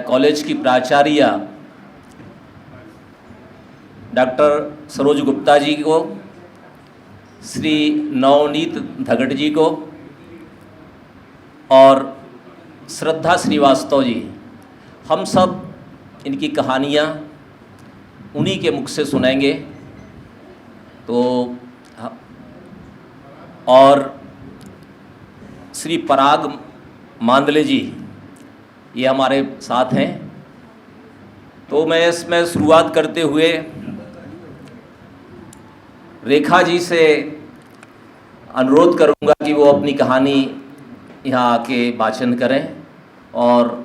College की प्राचार्य doctor Saroj Gupta ji को, श्री नवनीत धगट जी को और श्रद्धा श्रीवास्तव जी, हम सब इनकी कहानियाँ उन्हीं के मुख से सुनेंगे। तो और श्री पराग मांदले जी ये हमारे साथ हैं। तो मैं इसमें शुरुआत करते हुए रेखा जी से अनुरोध करूंगा कि वो अपनी कहानी यहाँ आके वाचन करें और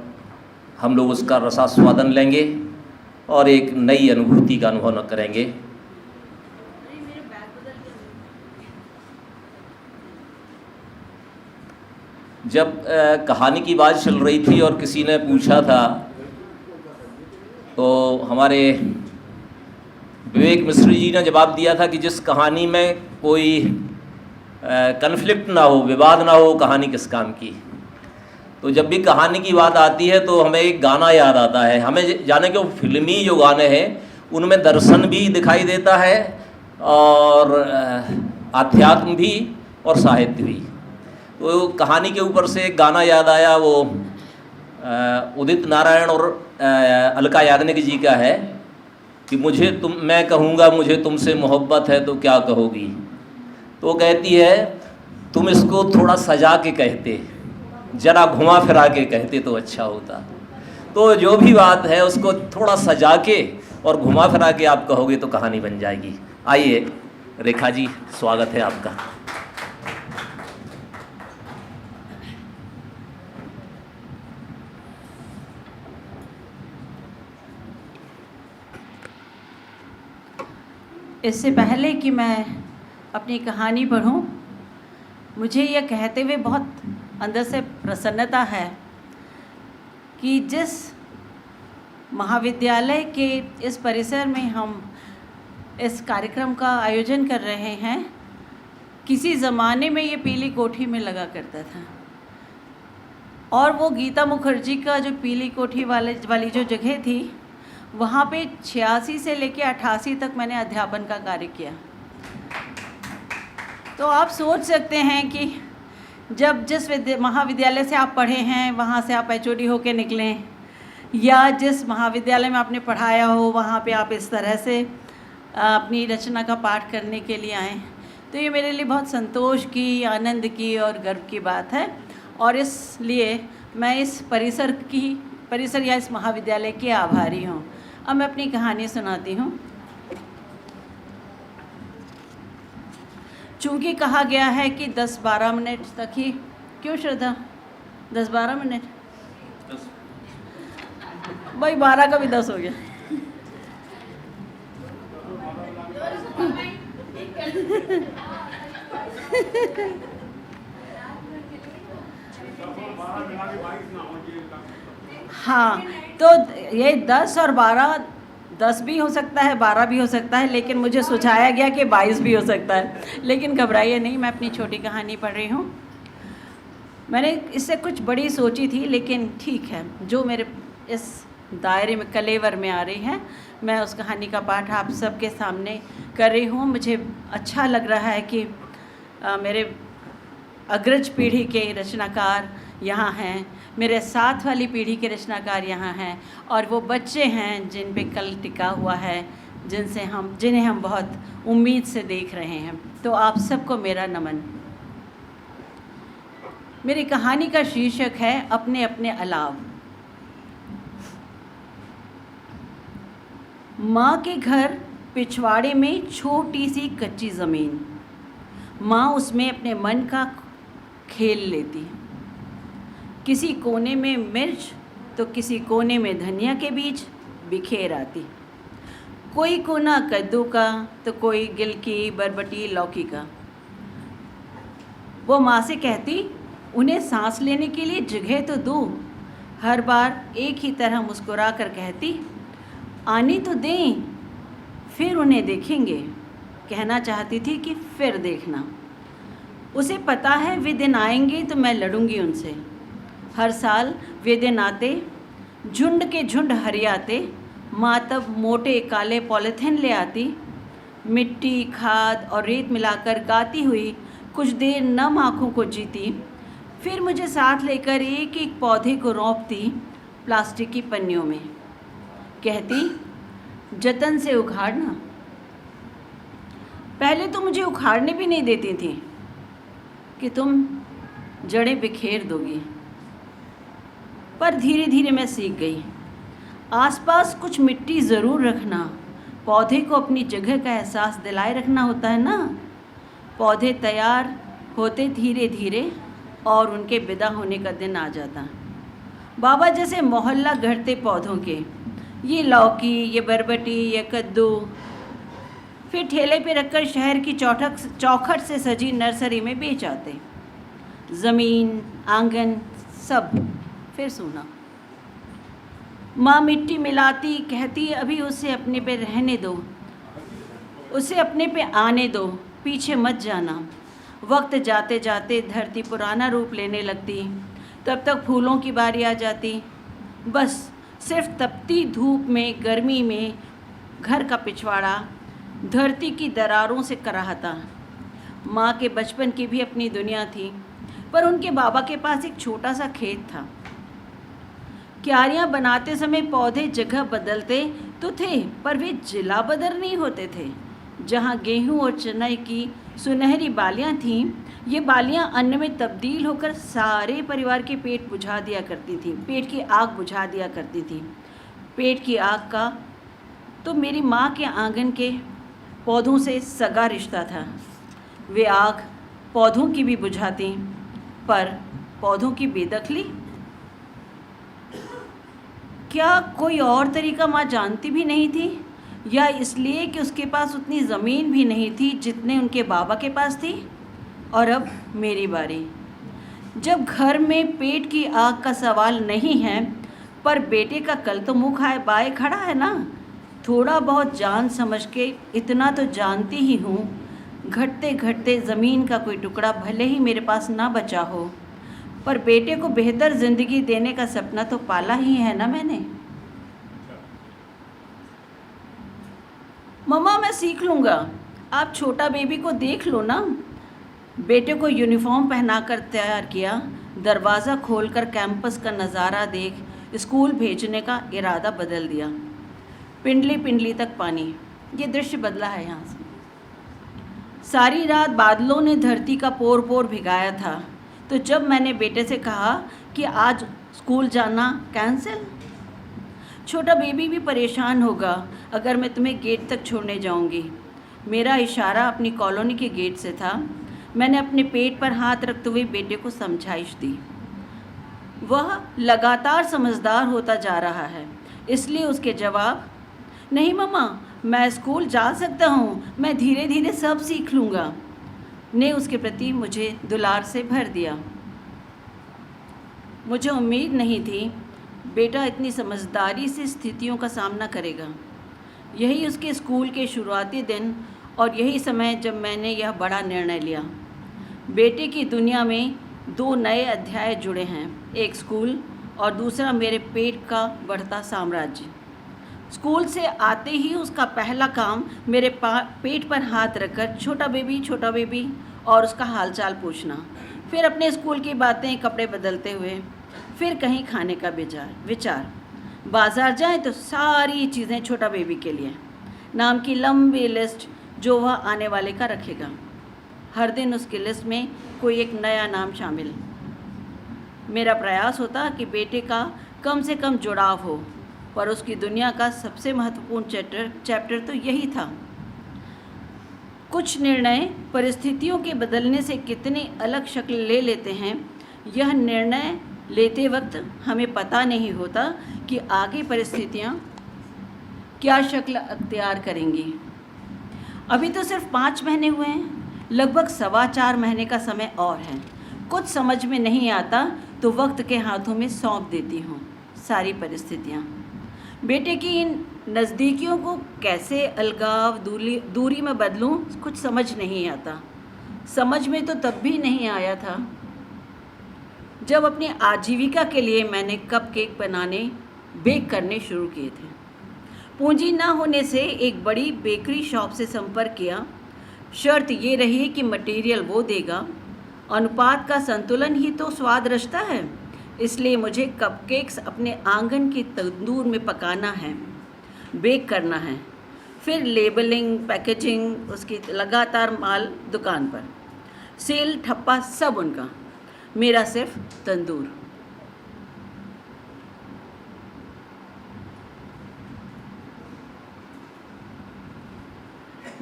हम लोग उसका रसास्वादन लेंगे और एक नई अनुभूति का अनुभव करेंगे। जब कहानी की बात चल रही थी और किसी ने पूछा था तो हमारे विवेक मिश्र जी ने जवाब दिया था कि जिस कहानी में कोई कन्फ्लिक्ट ना हो, विवाद ना हो, कहानी किस काम की। तो जब भी कहानी की बात आती है तो हमें एक गाना याद आता है। हमें जाने के फिल्मी जो गाने हैं उनमें दर्शन भी दिखाई देता है और आध्यात्म भी और साहित्य भी। तो कहानी के ऊपर से एक गाना याद आया, वो उदित नारायण और अलका याग्निक जी का है कि मैं कहूँगा मुझे तुमसे मोहब्बत है तो क्या कहोगी। तो कहती है तुम इसको थोड़ा सजा के कहते, जरा घुमा फिरा के कहते तो अच्छा होता। तो जो भी बात है उसको थोड़ा सजा के और घुमा फिरा के आप कहोगे तो कहानी बन जाएगी। आइए रेखा जी, स्वागत है आपका। इससे पहले कि मैं अपनी कहानी पढ़ूं, मुझे यह कहते हुए बहुत अंदर से प्रसन्नता है कि जिस महाविद्यालय के इस परिसर में हम इस कार्यक्रम का आयोजन कर रहे हैं, किसी ज़माने में ये पीली कोठी में लगा करता था। और वो गीता मुखर्जी का जो पीली कोठी वाली जो जगह थी, वहाँ पे 86 से लेके 88 तक मैंने अध्यापन का कार्य किया। तो आप सोच सकते हैं कि जब जिस महाविद्यालय से आप पढ़े हैं वहाँ से आप HOD होके निकलें, या जिस महाविद्यालय में आपने पढ़ाया हो वहाँ पे आप इस तरह से अपनी रचना का पाठ करने के लिए आएँ, तो ये मेरे लिए बहुत संतोष की, आनंद की और गर्व की बात है। और इसलिए मैं इस परिसर या इस महाविद्यालय की आभारी हूँ। अब मैं अपनी कहानी सुनाती हूँ। चूँकि कहा गया है कि 10-12 मिनट तक ही, क्यों श्रद्धा 10-12 मिनट, भाई 12 का भी 10 हो गया। हाँ, तो ये 10 और 12, 10 भी हो सकता है, 12 भी हो सकता है, लेकिन मुझे सुझाया गया कि 22 भी हो सकता है। लेकिन घबराइए नहीं, मैं अपनी छोटी कहानी पढ़ रही हूँ। मैंने इससे कुछ बड़ी सोची थी, लेकिन ठीक है, जो मेरे इस दायरे में, कलेवर में आ रही है, मैं उस कहानी का पाठ आप सबके सामने कर रही हूँ। मुझे अच्छा लग रहा है कि मेरे अग्रज पीढ़ी के रचनाकार यहाँ हैं, मेरे साथ वाली पीढ़ी के रचनाकार यहाँ हैं, और वो बच्चे हैं जिन पे कल टिका हुआ है, जिन्हें हम बहुत उम्मीद से देख रहे हैं। तो आप सबको मेरा नमन। मेरी कहानी का शीर्षक है अपने अपने अलाव। माँ के घर पिछवाड़े में छोटी सी कच्ची ज़मीन। माँ उसमें अपने मन का खेल लेती। किसी कोने में मिर्च तो किसी कोने में धनिया के बीज बिखेर आती। कोई कोना कद्दू का तो कोई गिलकी, बरबटी, लौकी का। वो माँ से कहती, उन्हें सांस लेने के लिए जगह तो दो। हर बार एक ही तरह मुस्कुरा कर कहती, आने तो दें, फिर उन्हें देखेंगे। कहना चाहती थी कि फिर देखना। उसे पता है वे दिन आएंगे तो मैं लड़ूंगी उनसे। हर साल वे दिन आते, झुंड के झुंड हरियाते, माँ तब मोटे काले पॉलीथिन ले आती, मिट्टी, खाद और रेत मिलाकर गाती हुई कुछ देर नम आँखों को जीती, फिर मुझे साथ लेकर एक एक पौधे को रौंपती प्लास्टिक की पन्नियों में, कहती जतन से उखाड़ना। पहले तो मुझे उखाड़ने भी नहीं देती थी कि तुम जड़ें बिखेर दोगी, पर धीरे धीरे मैं सीख गई। आसपास कुछ मिट्टी ज़रूर रखना, पौधे को अपनी जगह का एहसास दिलाए रखना होता है ना। पौधे तैयार होते धीरे धीरे और उनके विदा होने का दिन आ जाता। बाबा जैसे मोहल्ला गढ़ते पौधों के, ये लौकी, ये बरबटी, ये कद्दू, फिर ठेले पे रखकर शहर की चौखट से सजी नर्सरी में बेच आते। ज़मीन, आंगन, सब फिर सूना। माँ मिट्टी मिलाती, कहती अभी उसे अपने पे रहने दो, उसे अपने पे आने दो, पीछे मत जाना। वक्त जाते जाते धरती पुराना रूप लेने लगती, तब तक फूलों की बारी आ जाती। बस सिर्फ तपती धूप में, गर्मी में घर का पिछवाड़ा धरती की दरारों से कराहता। माँ के बचपन की भी अपनी दुनिया थी, पर उनके बाबा के पास एक छोटा सा खेत था। क्यारियाँ बनाते समय पौधे जगह बदलते तो थे, पर वे जिला बदर नहीं होते थे। जहाँ गेहूँ और चने की सुनहरी बालियाँ थीं, ये बालियाँ अन्न में तब्दील होकर सारे परिवार के पेट बुझा दिया करती थी, पेट की आग बुझा दिया करती थी। पेट की आग का तो मेरी माँ के आंगन के पौधों से सगा रिश्ता था। वे आग पौधों की भी बुझाती, पर पौधों की बेदखली। क्या कोई और तरीका माँ जानती भी नहीं थी, या इसलिए कि उसके पास उतनी ज़मीन भी नहीं थी जितने उनके बाबा के पास थी? और अब मेरी बारी। जब घर में पेट की आग का सवाल नहीं है, पर बेटे का कल तो मुँह खाए बाए खड़ा है ना। थोड़ा बहुत जान समझ के इतना तो जानती ही हूँ, घटते घटते ज़मीन का कोई टुकड़ा भले ही मेरे पास ना बचा हो, पर बेटे को बेहतर ज़िंदगी देने का सपना तो पाला ही है ना मैंने। मम्मा मैं सीख लूँगा, आप छोटा बेबी को देख लो ना। बेटे को यूनिफॉर्म पहनाकर तैयार किया, दरवाज़ा खोलकर कैंपस का नज़ारा देख स्कूल भेजने का इरादा बदल दिया। पिंडली पिंडली तक पानी, ये दृश्य बदला है यहाँ से। सारी रात बादलों ने धरती का पोर पोर भिगाया था, तो जब मैंने बेटे से कहा कि आज स्कूल जाना कैंसिल, छोटा बेबी भी परेशान होगा अगर मैं तुम्हें गेट तक छोड़ने जाऊंगी। मेरा इशारा अपनी कॉलोनी के गेट से था। मैंने अपने पेट पर हाथ रखते हुए बेटे को समझाइश दी। वह लगातार समझदार होता जा रहा है, इसलिए उसके जवाब, नहीं मम्मा मैं स्कूल जा सकता हूँ, मैं धीरे धीरे सब सीख लूँगा, ने उसके प्रति मुझे दुलार से भर दिया। मुझे उम्मीद नहीं थी बेटा इतनी समझदारी से स्थितियों का सामना करेगा। यही उसके स्कूल के शुरुआती दिन और यही समय जब मैंने यह बड़ा निर्णय लिया। बेटे की दुनिया में 2 नए अध्याय जुड़े हैं, एक स्कूल और दूसरा मेरे पेट का बढ़ता साम्राज्य। स्कूल से आते ही उसका पहला काम मेरे पेट पर हाथ रखकर छोटा बेबी और उसका हालचाल पूछना, फिर अपने स्कूल की बातें, कपड़े बदलते हुए, फिर कहीं खाने का विचार। बाज़ार जाएं तो सारी चीज़ें छोटा बेबी के लिए, नाम की लंबी लिस्ट जो वह आने वाले का रखेगा। हर दिन उसकी लिस्ट में कोई एक नया नाम शामिल। मेरा प्रयास होता कि बेटे का कम से कम जुड़ाव हो, पर उसकी दुनिया का सबसे महत्वपूर्ण चैप्टर तो यही था। कुछ निर्णय परिस्थितियों के बदलने से कितनी अलग शक्ल ले लेते हैं, यह निर्णय लेते वक्त हमें पता नहीं होता कि आगे परिस्थितियाँ क्या शक्ल अख्तियार करेंगी। अभी तो सिर्फ 5 महीने हुए हैं, लगभग 4.25 महीने का समय और है। कुछ समझ में नहीं आता तो वक्त के हाथों में सौंप देती हूँ सारी परिस्थितियाँ। बेटे की इन नज़दीकियों को कैसे अलगाव दूरी में बदलूं, कुछ समझ नहीं आता। समझ में तो तब भी नहीं आया था जब अपनी आजीविका के लिए मैंने कपकेक बनाने बेक करने शुरू किए थे। पूंजी ना होने से एक बड़ी बेकरी शॉप से संपर्क किया। शर्त ये रही कि मटेरियल वो देगा, अनुपात का संतुलन ही तो स्वाद रचता है। इसलिए मुझे कपकेक्स अपने आंगन के तंदूर में पकाना है, बेक करना है, फिर लेबलिंग, पैकेजिंग, उसकी लगातार माल दुकान पर, सेल ठप्पा सब उनका, मेरा सिर्फ तंदूर।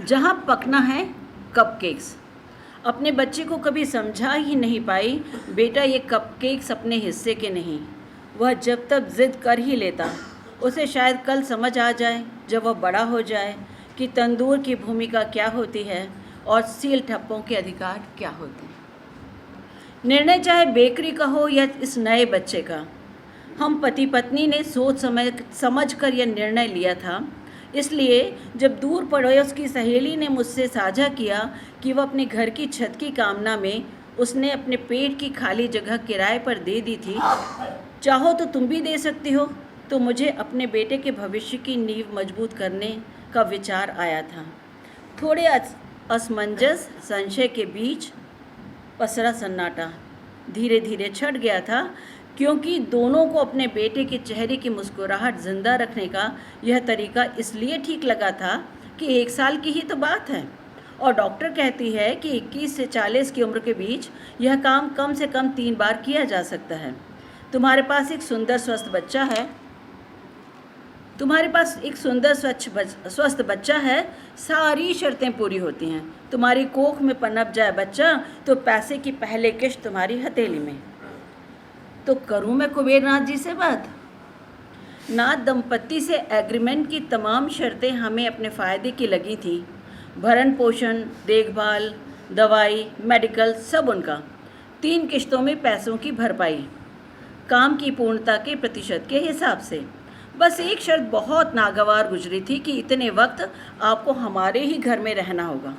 जहाँ पकना है कपकेक्स। अपने बच्चे को कभी समझा ही नहीं पाई, बेटा ये कपकेक्स अपने हिस्से के नहीं। वह जब तक जिद कर ही लेता, उसे शायद कल समझ आ जाए जब वह बड़ा हो जाए कि तंदूर की भूमिका क्या होती है और सील ठप्पों के अधिकार क्या होते हैं। निर्णय चाहे बेकरी का हो या इस नए बच्चे का, हम पति पत्नी ने सोच समझ कर यह निर्णय लिया था। इसलिए जब दूर पड़ोस की सहेली ने मुझसे साझा किया कि वह अपने घर की छत की कामना में उसने अपने पेट की खाली जगह किराए पर दे दी थी, चाहो तो तुम भी दे सकती हो, तो मुझे अपने बेटे के भविष्य की नींव मजबूत करने का विचार आया था। थोड़े असमंजस संशय के बीच पसरा सन्नाटा धीरे धीरे छट गया था, क्योंकि दोनों को अपने बेटे के चेहरे की मुस्कुराहट जिंदा रखने का यह तरीका इसलिए ठीक लगा था कि 1 साल की ही तो बात है और डॉक्टर कहती है कि 21 से 40 की उम्र के बीच यह काम कम से कम 3 बार किया जा सकता है। तुम्हारे पास एक सुंदर स्वस्थ बच्चा है, सारी शर्तें पूरी होती हैं। तुम्हारी कोख में पनप जाए बच्चा तो पैसे की पहले किश्त तुम्हारी हथेली में। तो करूं मैं कुबेर नाथ जी से बात। नाथ दंपत्ति से एग्रीमेंट की तमाम शर्तें हमें अपने फ़ायदे की लगी थी। भरण पोषण, देखभाल, दवाई, मेडिकल सब उनका, 3 किश्तों में पैसों की भरपाई, काम की पूर्णता के प्रतिशत के हिसाब से। बस एक शर्त बहुत नागवार गुजरी थी कि इतने वक्त आपको हमारे ही घर में रहना होगा।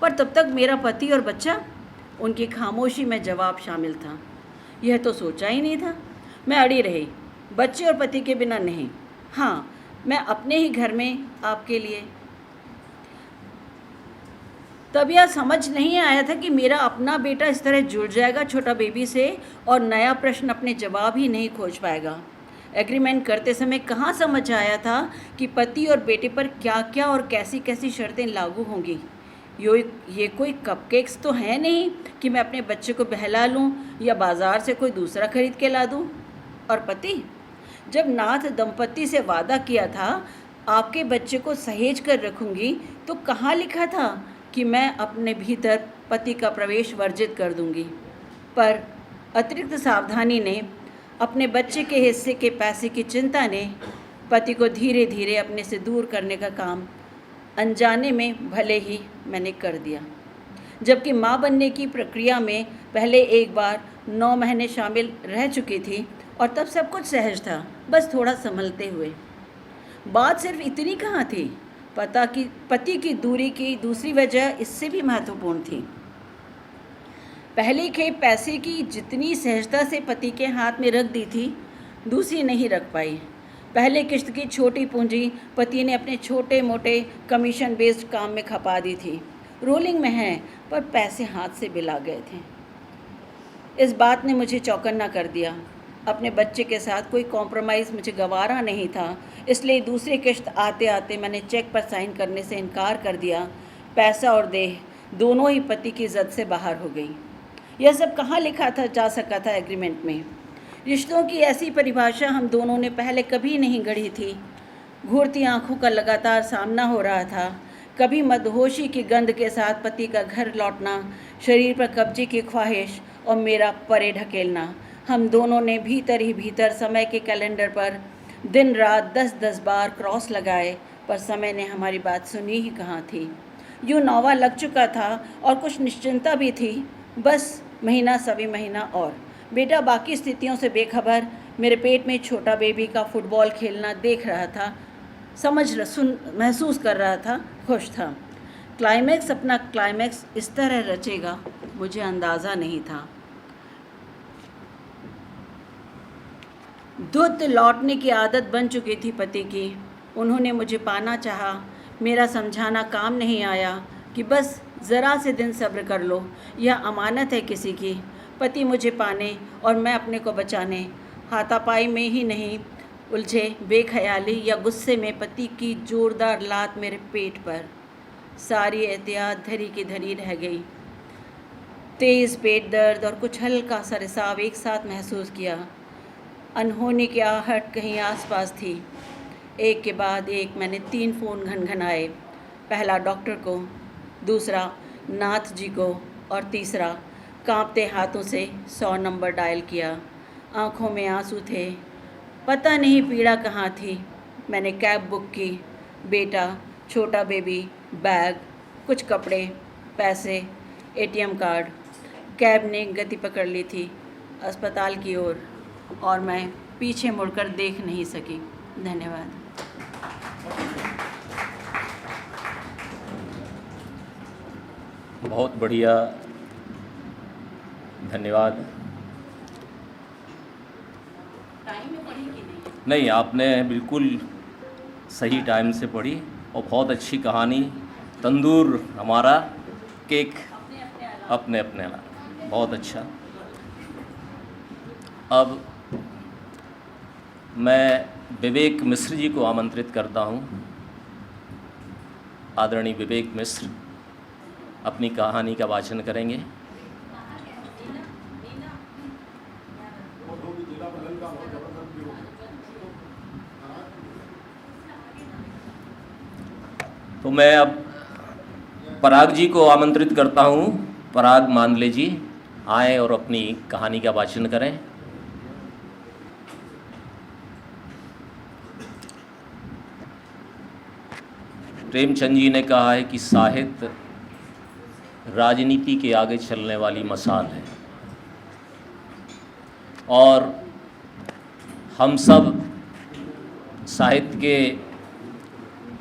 पर तब तक मेरा पति और बच्चा, उनकी खामोशी में जवाब शामिल था। यह तो सोचा ही नहीं था। मैं अड़ी रही, बच्चे और पति के बिना नहीं। हाँ, मैं अपने ही घर में आपके लिए। तब यह समझ नहीं आया था कि मेरा अपना बेटा इस तरह जुड़ जाएगा छोटा बेबी से और नया प्रश्न अपने जवाब ही नहीं खोज पाएगा। एग्रीमेंट करते समय कहाँ समझ आया था कि पति और बेटे पर क्या क्या और कैसी कैसी शर्तें लागू होंगी। ये कोई कपकेक्स तो है नहीं कि मैं अपने बच्चे को बहला लूँ या बाज़ार से कोई दूसरा खरीद के ला दूँ। और पति, जब नाथ दंपत्ति से वादा किया था आपके बच्चे को सहेज कर रखूँगी, तो कहाँ लिखा था कि मैं अपने भीतर पति का प्रवेश वर्जित कर दूँगी। पर अतिरिक्त सावधानी ने, अपने बच्चे के हिस्से के पैसे की चिंता ने पति को धीरे धीरे अपने से दूर करने का काम अनजाने में भले ही मैंने कर दिया। जबकि माँ बनने की प्रक्रिया में पहले एक बार 9 महीने शामिल रह चुकी थी और तब सब कुछ सहज था, बस थोड़ा संभलते हुए। बात सिर्फ इतनी कहाँ थी, पति की दूरी की दूसरी वजह इससे भी महत्वपूर्ण थी। पहले के पैसे की जितनी सहजता से पति के हाथ में रख दी थी, दूसरी नहीं रख पाई। पहले किश्त की छोटी पूंजी पति ने अपने छोटे मोटे कमीशन बेस्ड काम में खपा दी थी। रोलिंग में है, पर पैसे हाथ से बिला गए थे। इस बात ने मुझे चौकन्ना कर दिया। अपने बच्चे के साथ कोई कॉम्प्रोमाइज़ मुझे गवारा नहीं था, इसलिए दूसरी किश्त आते आते मैंने चेक पर साइन करने से इनकार कर दिया। पैसा और देह दोनों ही पति की इज्जत से बाहर हो गई। यह सब कहाँ लिखा जा सका था एग्रीमेंट में। रिश्तों की ऐसी परिभाषा हम दोनों ने पहले कभी नहीं गढ़ी थी। घूरती आंखों का लगातार सामना हो रहा था। कभी मदहोशी की गंध के साथ पति का घर लौटना, शरीर पर कब्जे की ख्वाहिश और मेरा परे ढकेलना। हम दोनों ने भीतर ही भीतर समय के कैलेंडर पर दिन रात 10-10 बार क्रॉस लगाए, पर समय ने हमारी बात सुनी ही कहाँ थी। यूँ नौवा लग चुका था और कुछ निश्चिंता भी थी। बस महीना सवी महीना और बेटा बाकी स्थितियों से बेखबर मेरे पेट में छोटा बेबी का फुटबॉल खेलना देख रहा था, महसूस कर रहा था, खुश था। अपना क्लाइमैक्स इस तरह रचेगा मुझे अंदाज़ा नहीं था। धुत लौटने की आदत बन चुकी थी पति की। उन्होंने मुझे पाना चाहा, मेरा समझाना काम नहीं आया कि बस ज़रा से दिन सब्र कर लो, यह अमानत है किसी की। पति मुझे पाने और मैं अपने को बचाने हाथापाई में ही नहीं उलझे। बेख्याली या गुस्से में पति की जोरदार लात मेरे पेट पर। सारी एहतियात धरी की धरी रह गई। तेज़ पेट दर्द और कुछ हल्का सा रिसाव एक साथ महसूस किया। अनहोनी की आहट कहीं आसपास थी। एक के बाद एक मैंने 3 फ़ोन घनघनाए। पहला डॉक्टर को, दूसरा नाथ जी को और तीसरा कांपते हाथों से 100 नंबर डायल किया। आँखों में आंसू थे, पता नहीं पीड़ा कहाँ थी। मैंने कैब बुक की। बेटा, छोटा बेबी, बैग, कुछ कपड़े, पैसे, ATM कार्ड। कैब ने गति पकड़ ली थी अस्पताल की ओर और मैं पीछे मुड़कर देख नहीं सकी। धन्यवाद। बहुत बढ़िया, धन्यवाद। टाइम में पढ़ी कि नहीं? नहीं, आपने बिल्कुल सही टाइम से पढ़ी और बहुत अच्छी कहानी। तंदूर हमारा, केक अपने अपने अलग। बहुत अच्छा। अब मैं विवेक मिश्र जी को आमंत्रित करता हूँ। आदरणीय विवेक मिश्र अपनी कहानी का वाचन करेंगे। तो मैं अब पराग जी को आमंत्रित करता हूँ। पराग मांदले जी आए और अपनी कहानी का वाचन करें। प्रेमचंद जी ने कहा है कि साहित्य राजनीति के आगे चलने वाली मसाल है और हम सब साहित्य के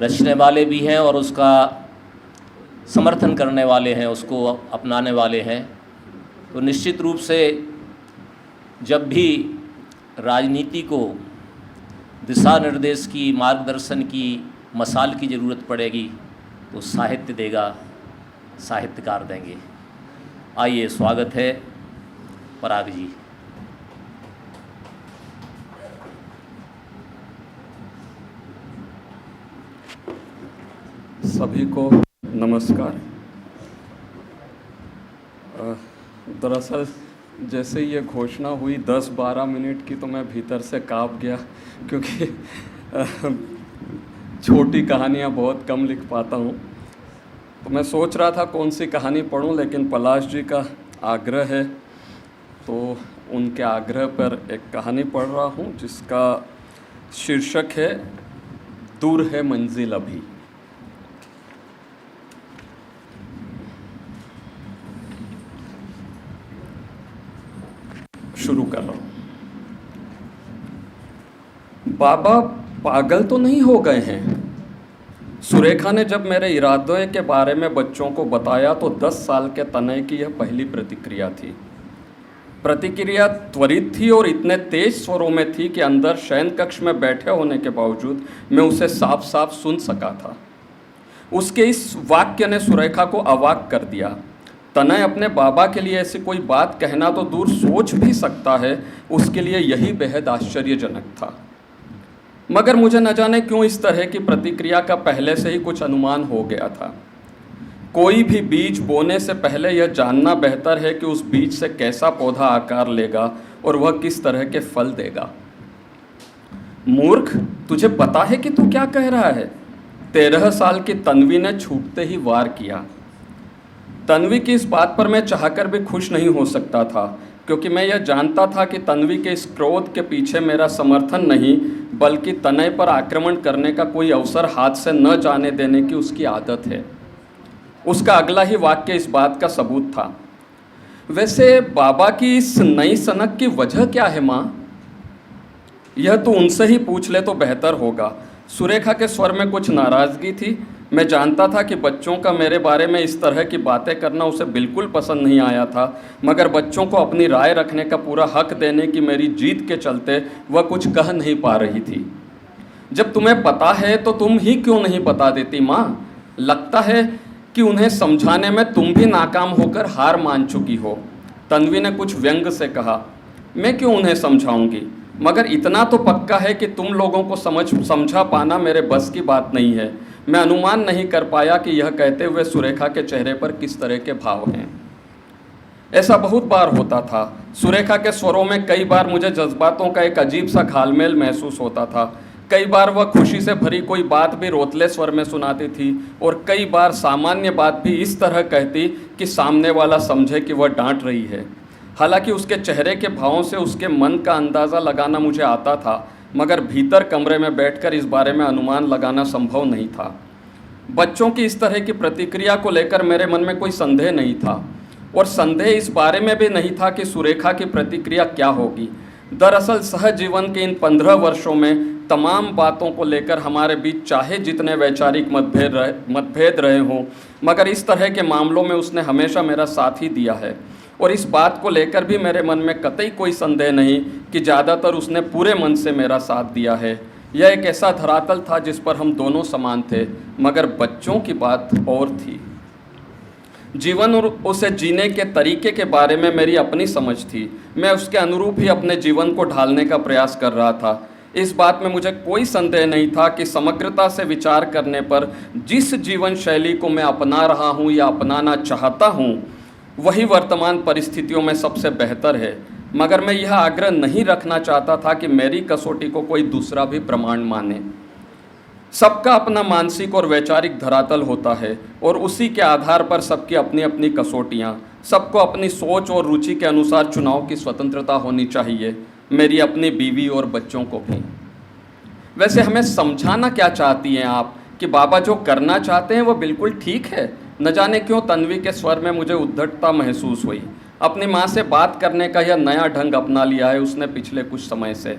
रचने वाले भी हैं और उसका समर्थन करने वाले हैं, उसको अपनाने वाले हैं। तो निश्चित रूप से जब भी राजनीति को दिशा निर्देश की, मार्गदर्शन की, मसाल की ज़रूरत पड़ेगी तो साहित्य देगा, साहित्यकार देंगे। आइए, स्वागत है पराग जी। सभी को नमस्कार। दरअसल जैसे ये घोषणा हुई 10-12 मिनट की तो मैं भीतर से काँप गया, क्योंकि छोटी कहानियाँ बहुत कम लिख पाता हूँ। तो मैं सोच रहा था कौन सी कहानी पढ़ूं, लेकिन पलाश जी का आग्रह है तो उनके आग्रह पर एक कहानी पढ़ रहा हूँ जिसका शीर्षक है दूर है मंजिल अभी। शुरू कर रहा हूँ। बाबा पागल तो नहीं हो गए हैं? सुरेखा ने जब मेरे इरादे के बारे में बच्चों को बताया तो 10 साल के तनय की यह पहली प्रतिक्रिया थी। प्रतिक्रिया त्वरित थी और इतने तेज स्वरों में थी कि अंदर शयन कक्ष में बैठे होने के बावजूद मैं उसे साफ साफ सुन सका था। उसके इस वाक्य ने सुरेखा को अवाक कर दिया। तनय अपने बाबा के लिए ऐसी कोई बात कहना तो दूर, सोच भी सकता है, उसके लिए यही बेहद आश्चर्यजनक था। मगर मुझे न जाने क्यों इस तरह की प्रतिक्रिया का पहले से ही कुछ अनुमान हो गया था। कोई भी बीज बोने से पहले यह जानना बेहतर है कि उस बीज से कैसा पौधा आकार लेगा और वह किस तरह के फल देगा। मूर्ख, तुझे पता है कि तू क्या कह रहा है? 13 साल की तन्वी ने छूटते ही वार किया। तन्वी की इस बात पर मैं चाहकर भी खुश नहीं हो सकता था, क्योंकि मैं यह जानता था कि तन्वी के इस क्रोध के पीछे मेरा समर्थन नहीं, बल्कि तनय पर आक्रमण करने का कोई अवसर हाथ से न जाने देने की उसकी आदत है। उसका अगला ही वाक्य इस बात का सबूत था। वैसे बाबा की इस नई सनक की वजह क्या है माँ? यह तो उनसे ही पूछ ले तो बेहतर होगा। सुरेखा के स्वर में कुछ नाराज़गी थी। मैं जानता था कि बच्चों का मेरे बारे में इस तरह की बातें करना उसे बिल्कुल पसंद नहीं आया था, मगर बच्चों को अपनी राय रखने का पूरा हक देने की मेरी जीत के चलते वह कुछ कह नहीं पा रही थी। जब तुम्हें पता है तो तुम ही क्यों नहीं बता देती माँ? लगता है कि उन्हें समझाने में तुम भी नाकाम होकर हार मान चुकी हो। तन्वी ने कुछ व्यंग से कहा। मैं क्यों उन्हें समझाऊंगी, मगर इतना तो पक्का है कि तुम लोगों को समझा पाना मेरे बस की बात नहीं है। मैं अनुमान नहीं कर पाया कि यह कहते हुए सुरेखा के चेहरे पर किस तरह के भाव हैं। ऐसा बहुत बार होता था। सुरेखा के स्वरों में कई बार मुझे जज्बातों का एक अजीब सा घालमेल महसूस होता था। कई बार वह खुशी से भरी कोई बात भी रोतले स्वर में सुनाती थी और कई बार सामान्य बात भी इस तरह कहती कि सामने वाला समझे कि वह डांट रही है। हालांकि उसके चेहरे के भावों से उसके मन का अंदाज़ा लगाना मुझे आता था, मगर भीतर कमरे में बैठकर इस बारे में अनुमान लगाना संभव नहीं था। बच्चों की इस तरह की प्रतिक्रिया को लेकर मेरे मन में कोई संदेह नहीं था, और संदेह इस बारे में भी नहीं था कि सुरेखा की प्रतिक्रिया क्या होगी। दरअसल सहजीवन के इन 15 वर्षों में तमाम बातों को लेकर हमारे बीच चाहे जितने वैचारिक मतभेद रहे हों, मगर इस तरह के मामलों में उसने हमेशा मेरा साथ ही दिया है। और इस बात को लेकर भी मेरे मन में कतई कोई संदेह नहीं कि ज़्यादातर उसने पूरे मन से मेरा साथ दिया है। यह एक ऐसा धरातल था जिस पर हम दोनों समान थे, मगर बच्चों की बात और थी। जीवन और उसे जीने के तरीके के बारे में मेरी अपनी समझ थी। मैं उसके अनुरूप ही अपने जीवन को ढालने का प्रयास कर रहा था। इस बात में मुझे कोई संदेह नहीं था कि समग्रता से विचार करने पर जिस जीवन शैली को मैं अपना रहा हूँ या अपनाना चाहता हूँ, वही वर्तमान परिस्थितियों में सबसे बेहतर है। मगर मैं यह आग्रह नहीं रखना चाहता था कि मेरी कसौटी को कोई दूसरा भी प्रमाण माने। सबका अपना मानसिक और वैचारिक धरातल होता है और उसी के आधार पर सबकी अपनी अपनी कसौटियाँ। सबको अपनी सोच और रुचि के अनुसार चुनाव की स्वतंत्रता होनी चाहिए, मेरी अपनी बीवी और बच्चों को भी। वैसे हमें समझाना क्या चाहती हैं आप कि बाबा जो करना चाहते हैं वो बिल्कुल ठीक है? न जाने क्यों तन्वी के स्वर में मुझे उद्धटता महसूस हुई। अपनी माँ से बात करने का यह नया ढंग अपना लिया है उसने पिछले कुछ समय से।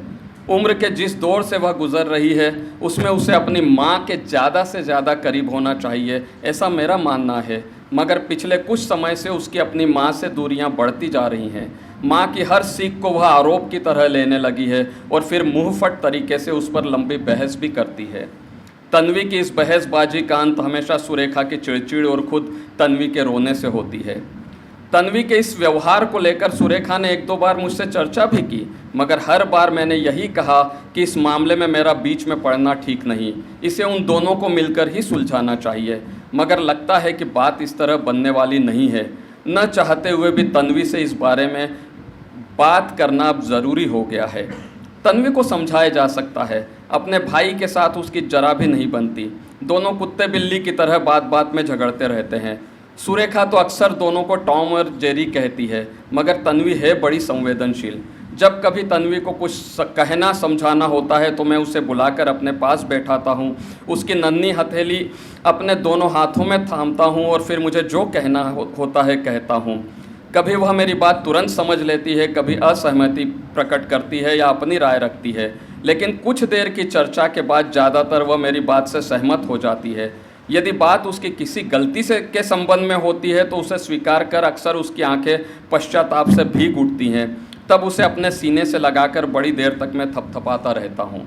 उम्र के जिस दौर से वह गुजर रही है उसमें उसे अपनी माँ के ज़्यादा से ज़्यादा करीब होना चाहिए, ऐसा मेरा मानना है। मगर पिछले कुछ समय से उसकी अपनी माँ से दूरियाँ बढ़ती जा रही हैं। माँ की हर सीख को वह आरोप की तरह लेने लगी है और फिर मुँहफट तरीके से उस पर लंबी बहस भी करती है। तन्वी की इस बहसबाजी का अंत हमेशा सुरेखा की चिड़चिड़ और खुद तन्वी के रोने से होती है। तन्वी के इस व्यवहार को लेकर सुरेखा ने 1-2 बार मुझसे चर्चा भी की, मगर हर बार मैंने यही कहा कि इस मामले में मेरा बीच में पड़ना ठीक नहीं, इसे उन दोनों को मिलकर ही सुलझाना चाहिए। मगर लगता है कि बात इस तरह बनने वाली नहीं है। न चाहते हुए भी तन्वी से इस बारे में बात करना अब ज़रूरी हो गया है। तन्वी को समझाया जा सकता है, अपने भाई के साथ उसकी जरा भी नहीं बनती। दोनों कुत्ते बिल्ली की तरह बात बात में झगड़ते रहते हैं। सुरेखा तो अक्सर दोनों को टॉम और जेरी कहती है, मगर तन्वी है बड़ी संवेदनशील। जब कभी तन्वी को कुछ कहना समझाना होता है तो मैं उसे बुलाकर अपने पास बैठाता हूँ, उसकी नन्ही हथेली अपने दोनों हाथों में थामता हूँ और फिर मुझे जो कहना होता है कहता हूँ। कभी वह मेरी बात तुरंत समझ लेती है, कभी असहमति प्रकट करती है या अपनी राय रखती है, लेकिन कुछ देर की चर्चा के बाद ज़्यादातर वह मेरी बात से सहमत हो जाती है। यदि बात उसकी किसी गलती से के संबंध में होती है तो उसे स्वीकार कर अक्सर उसकी आंखें पश्चाताप से भीग उठती हैं। तब उसे अपने सीने से लगाकर बड़ी देर तक मैं थपथपाता रहता हूँ।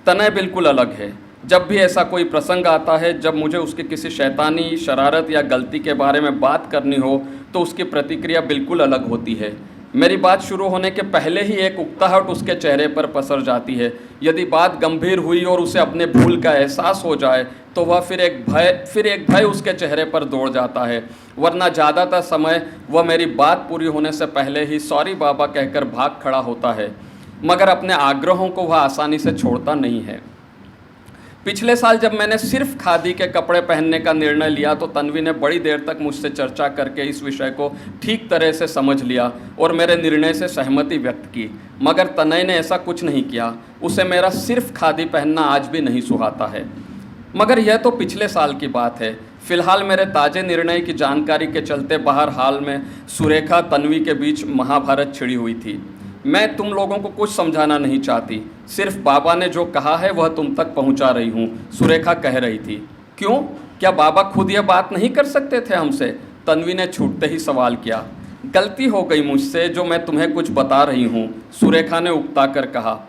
तनय बिल्कुल अलग है। जब भी ऐसा कोई प्रसंग आता है जब मुझे उसकी किसी शैतानी शरारत या गलती के बारे में बात करनी हो तो उसकी प्रतिक्रिया बिल्कुल अलग होती है। मेरी बात शुरू होने के पहले ही एक उकताहट उसके चेहरे पर पसर जाती है। यदि बात गंभीर हुई और उसे अपने भूल का एहसास हो जाए तो वह फिर एक भय उसके चेहरे पर दौड़ जाता है, वरना ज़्यादातर समय वह मेरी बात पूरी होने से पहले ही सॉरी बाबा कहकर भाग खड़ा होता है। मगर अपने आग्रहों को वह आसानी से छोड़ता नहीं है। पिछले साल जब मैंने सिर्फ खादी के कपड़े पहनने का निर्णय लिया तो तन्वी ने बड़ी देर तक मुझसे चर्चा करके इस विषय को ठीक तरह से समझ लिया और मेरे निर्णय से सहमति व्यक्त की। मगर तनय ने ऐसा कुछ नहीं किया। उसे मेरा सिर्फ खादी पहनना आज भी नहीं सुहाता है। मगर यह तो पिछले साल की बात है। फिलहाल मेरे ताज़े निर्णय की जानकारी के चलते बाहर हाल में सुरेखा तन्वी के बीच महाभारत छिड़ी हुई थी। मैं तुम लोगों को कुछ समझाना नहीं चाहती, सिर्फ बाबा ने जो कहा है वह तुम तक पहुंचा रही हूं, सुरेखा कह रही थी। क्यों? क्या बाबा खुद यह बात नहीं कर सकते थे हमसे? तन्वी ने छूटते ही सवाल किया। गलती हो गई मुझसे, जो मैं तुम्हें कुछ बता रही हूँ, सुरेखा ने उकता कर कहा।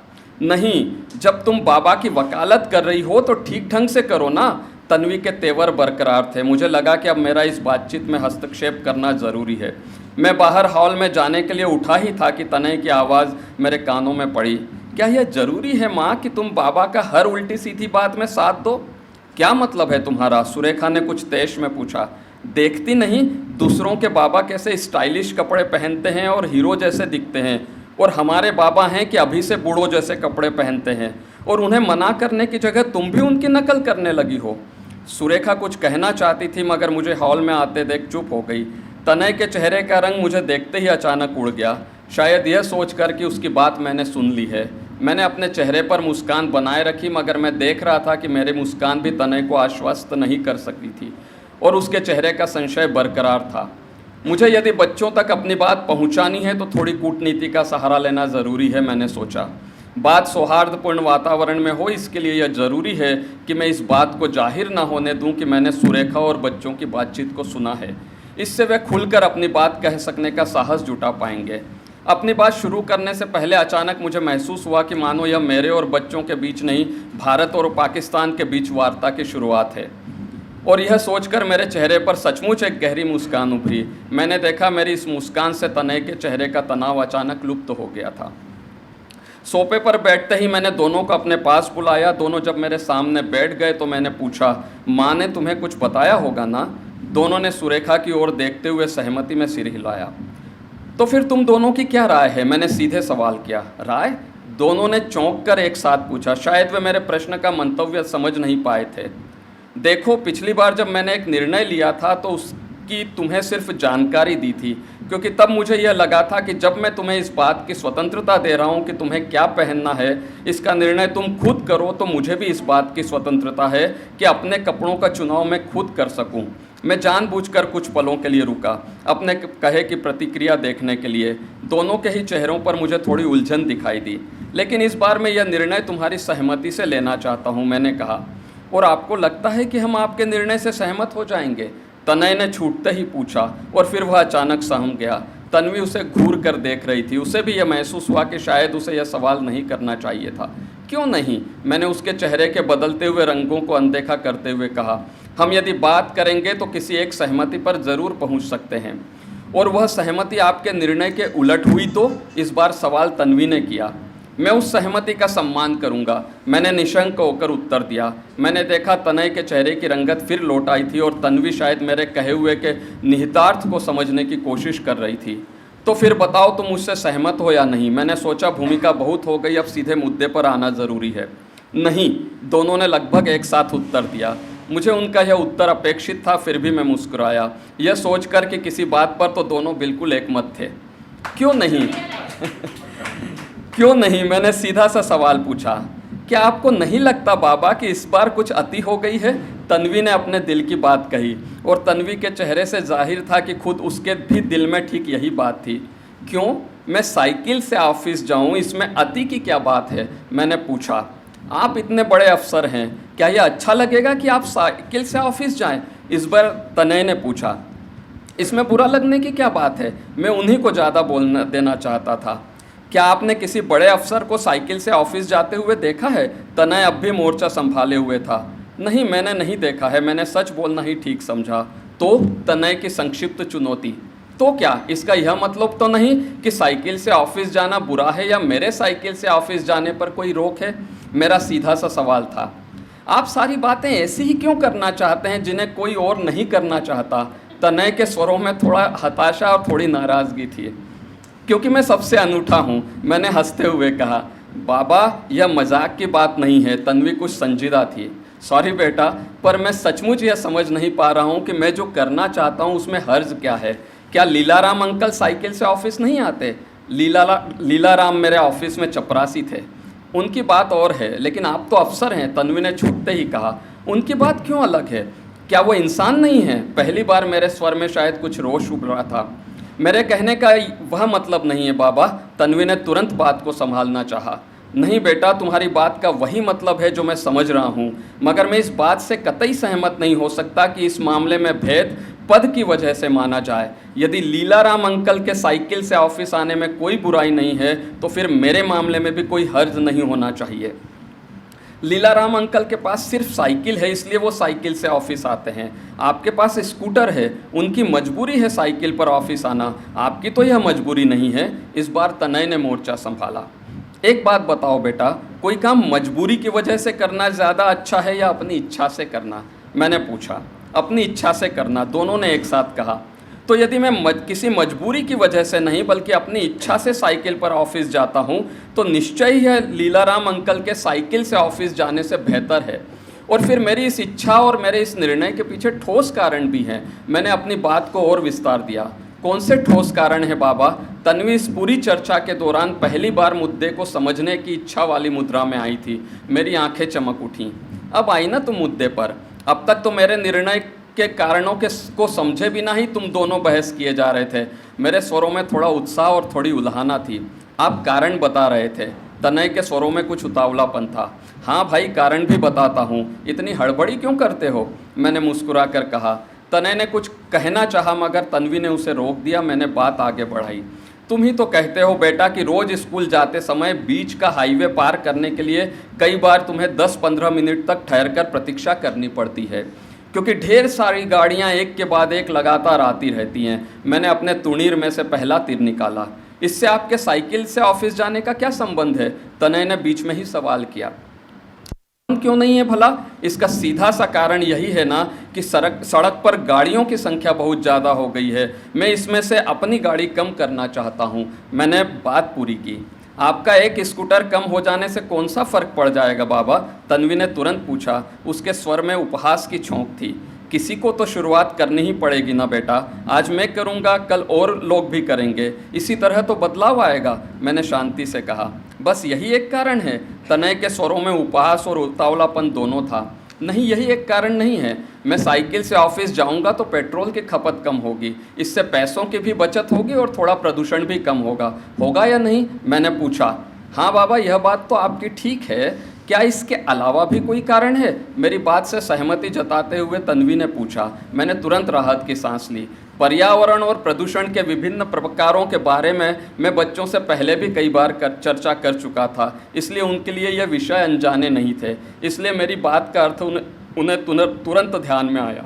नहीं, जब तुम बाबा की वकालत कर रही हो तो ठीक ढंग से करो ना। तन्वी के तेवर बरकरार थे। मुझे लगा कि अब मेरा इस बातचीत में हस्तक्षेप करना ज़रूरी है। मैं बाहर हॉल में जाने के लिए उठा ही था कि तनय की आवाज़ मेरे कानों में पड़ी। क्या यह ज़रूरी है माँ कि तुम बाबा का हर उल्टी सीधी बात में साथ दो? क्या मतलब है तुम्हारा? सुरेखा ने कुछ तेश में पूछा। देखती नहीं दूसरों के बाबा कैसे स्टाइलिश कपड़े पहनते हैं और हीरो जैसे दिखते हैं, और हमारे बाबा हैं कि अभी से बूढ़ों जैसे कपड़े पहनते हैं, और उन्हें मना करने की जगह तुम भी उनकी नकल करने लगी हो। सुरेखा कुछ कहना चाहती थी मगर मुझे हॉल में आते देख चुप हो गई। तनय के चेहरे का रंग मुझे देखते ही अचानक उड़ गया, शायद यह सोचकर कि उसकी बात मैंने सुन ली है। मैंने अपने चेहरे पर मुस्कान बनाए रखी, मगर मैं देख रहा था कि मेरी मुस्कान भी तनय को आश्वस्त नहीं कर सकी थी और उसके चेहरे का संशय बरकरार था। मुझे यदि बच्चों तक अपनी बात पहुंचानी है तो थोड़ी कूटनीति का सहारा लेना ज़रूरी है। मैंने सोचा बात सौहार्दपूर्ण वातावरण में हो, इसके लिए यह ज़रूरी है कि मैं इस बात को जाहिर ना होने दूं कि मैंने सुरेखा और बच्चों की बातचीत को सुना है। इससे वे खुलकर अपनी बात कह सकने का साहस जुटा पाएंगे। अपनी बात शुरू करने से पहले अचानक मुझे महसूस हुआ कि मानो यह मेरे और बच्चों के बीच नहीं, भारत और पाकिस्तान के बीच वार्ता की शुरुआत है। और यह सोचकर मेरे चेहरे पर सचमुच एक गहरी मुस्कान उभरी। मैंने देखा मेरी इस मुस्कान से तनय के चेहरे का तनाव अचानक लुप्त हो गया था। सोफे पर बैठते ही मैंने दोनों को अपने पास बुलाया। दोनों जब मेरे सामने बैठ गए तो मैंने पूछा, माँ ने तुम्हें कुछ बताया होगा ना? दोनों ने सुरेखा की ओर देखते हुए सहमति में सिर हिलाया। तो फिर तुम दोनों की क्या राय है? मैंने सीधे सवाल किया। राय? दोनों ने चौंक कर एक साथ पूछा। शायद वे मेरे प्रश्न का मंतव्य समझ नहीं पाए थे। देखो, पिछली बार जब मैंने एक निर्णय लिया था तो उसकी तुम्हें सिर्फ जानकारी दी थी, क्योंकि तब मुझे यह लगा था कि जब मैं तुम्हें इस बात की स्वतंत्रता दे रहा हूँ कि तुम्हें क्या पहनना है, इसका निर्णय तुम खुद करो, तो मुझे भी इस बात की स्वतंत्रता है कि अपने कपड़ों का चुनाव मैं खुद कर सकूँ। मैं जानबूझकर कुछ पलों के लिए रुका, अपने कहे की प्रतिक्रिया देखने के लिए। दोनों के ही चेहरों पर मुझे थोड़ी उलझन दिखाई दी। लेकिन इस बार मैं यह निर्णय तुम्हारी सहमति से लेना चाहता हूँ, मैंने कहा। और आपको लगता है कि हम आपके निर्णय से सहमत हो जाएंगे? तनय ने छूटते ही पूछा, और फिर वह अचानक सहम गया। तन्वी उसे घूर कर देख रही थी। उसे भी यह महसूस हुआ कि शायद उसे यह सवाल नहीं करना चाहिए था। क्यों नहीं? मैंने उसके चेहरे के बदलते हुए रंगों को अनदेखा करते हुए कहा। हम यदि बात करेंगे तो किसी एक सहमति पर ज़रूर पहुंच सकते हैं, और वह सहमति आपके निर्णय के उलट हुई तो? इस बार सवाल तन्वी ने किया। मैं उस सहमति का सम्मान करूंगा, मैंने निशंक होकर उत्तर दिया। मैंने देखा तनय के चेहरे की रंगत फिर लौट आई थी और तन्वी शायद मेरे कहे हुए के निहितार्थ को समझने की कोशिश कर रही थी। तो फिर बताओ तुम मुझसे सहमत हो या नहीं? मैंने सोचा भूमिका बहुत हो गई, अब सीधे मुद्दे पर आना ज़रूरी है। नहीं, दोनों ने लगभग एक साथ उत्तर दिया। मुझे उनका यह उत्तर अपेक्षित था, फिर भी मैं मुस्कुराया, यह सोचकर कि किसी बात पर तो दोनों बिल्कुल एकमत थे। क्यों नहीं? क्यों नहीं? मैंने सीधा सा सवाल पूछा। क्या आपको नहीं लगता बाबा कि इस बार कुछ अति हो गई है? तन्वी ने अपने दिल की बात कही, और तन्वी के चेहरे से जाहिर था कि खुद उसके भी दिल में ठीक यही बात थी। क्यों? मैं साइकिल से ऑफिस जाऊं, इसमें अति की क्या बात है? मैंने पूछा। आप इतने बड़े अफसर हैं, क्या यह अच्छा लगेगा कि आप साइकिल से ऑफिस जाएं? इस बार तनय ने पूछा। इसमें बुरा लगने की क्या बात है? मैं उन्हीं को ज़्यादा बोलना देना चाहता था। क्या आपने किसी बड़े अफसर को साइकिल से ऑफिस जाते हुए देखा है? तनय अब भी मोर्चा संभाले हुए था। नहीं, मैंने नहीं देखा है, मैंने सच बोलना ही ठीक समझा। तो? तनय की संक्षिप्त चुनौती। तो क्या? इसका यह मतलब तो नहीं कि साइकिल से ऑफिस जाना बुरा है या मेरे साइकिल से ऑफिस जाने पर कोई रोक है? मेरा सीधा सा सवाल था। आप सारी बातें ऐसी ही क्यों करना चाहते हैं जिन्हें कोई और नहीं करना चाहता? तनय के स्वरों में थोड़ा हताशा और थोड़ी नाराज़गी थी। क्योंकि मैं सबसे अनूठा हूँ, मैंने हंसते हुए कहा। बाबा, यह मजाक की बात नहीं है। तन्वी कुछ संजीदा थी। सॉरी बेटा, पर मैं सचमुच यह समझ नहीं पा रहा हूँ कि मैं जो करना चाहता हूँ उसमें हर्ज क्या है। क्या लीलाराम अंकल साइकिल से ऑफिस नहीं आते? लीलाराम मेरे ऑफिस में चपरासी थे। उनकी बात और है, लेकिन आप तो अफसर हैं, तन्वी ने छूटते ही कहा। उनकी बात क्यों अलग है? क्या वो इंसान नहीं है? पहली बार मेरे स्वर में शायद कुछ रोष उभ रहा था। मेरे कहने का वह मतलब नहीं है बाबा। तन्वी ने तुरंत बात को संभालना चाहा। नहीं बेटा, तुम्हारी बात का वही मतलब है जो मैं समझ रहा हूँ, मगर मैं इस बात से कतई सहमत नहीं हो सकता कि इस मामले में भेद पद की वजह से माना जाए। यदि लीलाराम अंकल के साइकिल से ऑफिस आने में कोई बुराई नहीं है तो फिर मेरे मामले में भी कोई हर्ज नहीं होना चाहिए। लीलाराम अंकल के पास सिर्फ साइकिल है, इसलिए वो साइकिल से ऑफिस आते हैं। आपके पास स्कूटर है, उनकी मजबूरी है साइकिल पर ऑफिस आना, आपकी तो यह मजबूरी नहीं है। इस बार तनय ने मोर्चा संभाला। एक बात बताओ बेटा, कोई काम मजबूरी की वजह से करना ज़्यादा अच्छा है या अपनी इच्छा से करना? मैंने पूछा। अपनी इच्छा से करना, दोनों ने एक साथ कहा। तो यदि मैं किसी मजबूरी की वजह से नहीं बल्कि अपनी इच्छा से साइकिल पर ऑफिस जाता हूँ तो निश्चय ही है लीलाराम अंकल के साइकिल से ऑफिस जाने से बेहतर है। और फिर मेरी इस इच्छा और मेरे इस निर्णय के पीछे ठोस कारण भी हैं। मैंने अपनी बात को और विस्तार दिया। कौन से ठोस कारण है बाबा? तन्वी इस पूरी चर्चा के दौरान पहली बार मुद्दे को समझने की इच्छा वाली मुद्रा में आई थी। मेरी आंखें चमक उठीं। अब आई ना तुम मुद्दे पर। अब तक तो मेरे निर्णय के कारणों को समझे बिना ही तुम दोनों बहस किए जा रहे थे। मेरे स्वरों में थोड़ा उत्साह और थोड़ी उल्हाना थी। आप कारण बता रहे थे। तनय के स्वरों में कुछ उतावलापन था। हाँ भाई, कारण भी बताता हूँ, इतनी हड़बड़ी क्यों करते हो? मैंने मुस्कुरा कर कहा। तनय ने कुछ कहना चाहा मगर तन्वी ने उसे रोक दिया। मैंने बात आगे बढ़ाई। तुम ही तो कहते हो बेटा कि रोज़ स्कूल जाते समय बीच का हाईवे पार करने के लिए कई बार तुम्हें 10-15 मिनट तक ठहरकर प्रतीक्षा करनी पड़ती है, क्योंकि ढेर सारी गाड़ियां एक के बाद एक लगातार आती रहती हैं। मैंने अपने तुणीर में से पहला तीर निकाला। इससे आपके साइकिल से ऑफिस जाने का क्या संबंध है? तनय ने बीच में ही सवाल किया। क्यों नहीं है भला? इसका सीधा सा कारण यही है ना कि सड़क पर गाड़ियों की संख्या बहुत ज़्यादा हो गई है। मैं इसमें से अपनी गाड़ी कम करना चाहता हूँ। मैंने बात पूरी की। आपका एक स्कूटर कम हो जाने से कौन सा फ़र्क पड़ जाएगा बाबा? तन्वी ने तुरंत पूछा। उसके स्वर में उपहास की छौंक थी। किसी को तो शुरुआत करनी ही पड़ेगी ना बेटा। आज मैं करूँगा, कल और लोग भी करेंगे, इसी तरह तो बदलाव आएगा। मैंने शांति से कहा। बस यही एक कारण है? तनय के स्वरों में उपहास और उतावलापन दोनों था। नहीं, यही एक कारण नहीं है। मैं साइकिल से ऑफिस जाऊंगा तो पेट्रोल की खपत कम होगी, इससे पैसों की भी बचत होगी और थोड़ा प्रदूषण भी कम होगा या नहीं? मैंने पूछा। हाँ बाबा, यह बात तो आपकी ठीक है। क्या इसके अलावा भी कोई कारण है? मेरी बात से सहमति जताते हुए तन्वी ने पूछा। मैंने तुरंत राहत की सांस ली। पर्यावरण और प्रदूषण के विभिन्न प्रकारों के बारे में मैं बच्चों से पहले भी कई बार चर्चा कर चुका था, इसलिए उनके लिए यह विषय अनजाने नहीं थे। इसलिए मेरी बात का अर्थ उन्हें तुरंत ध्यान में आया।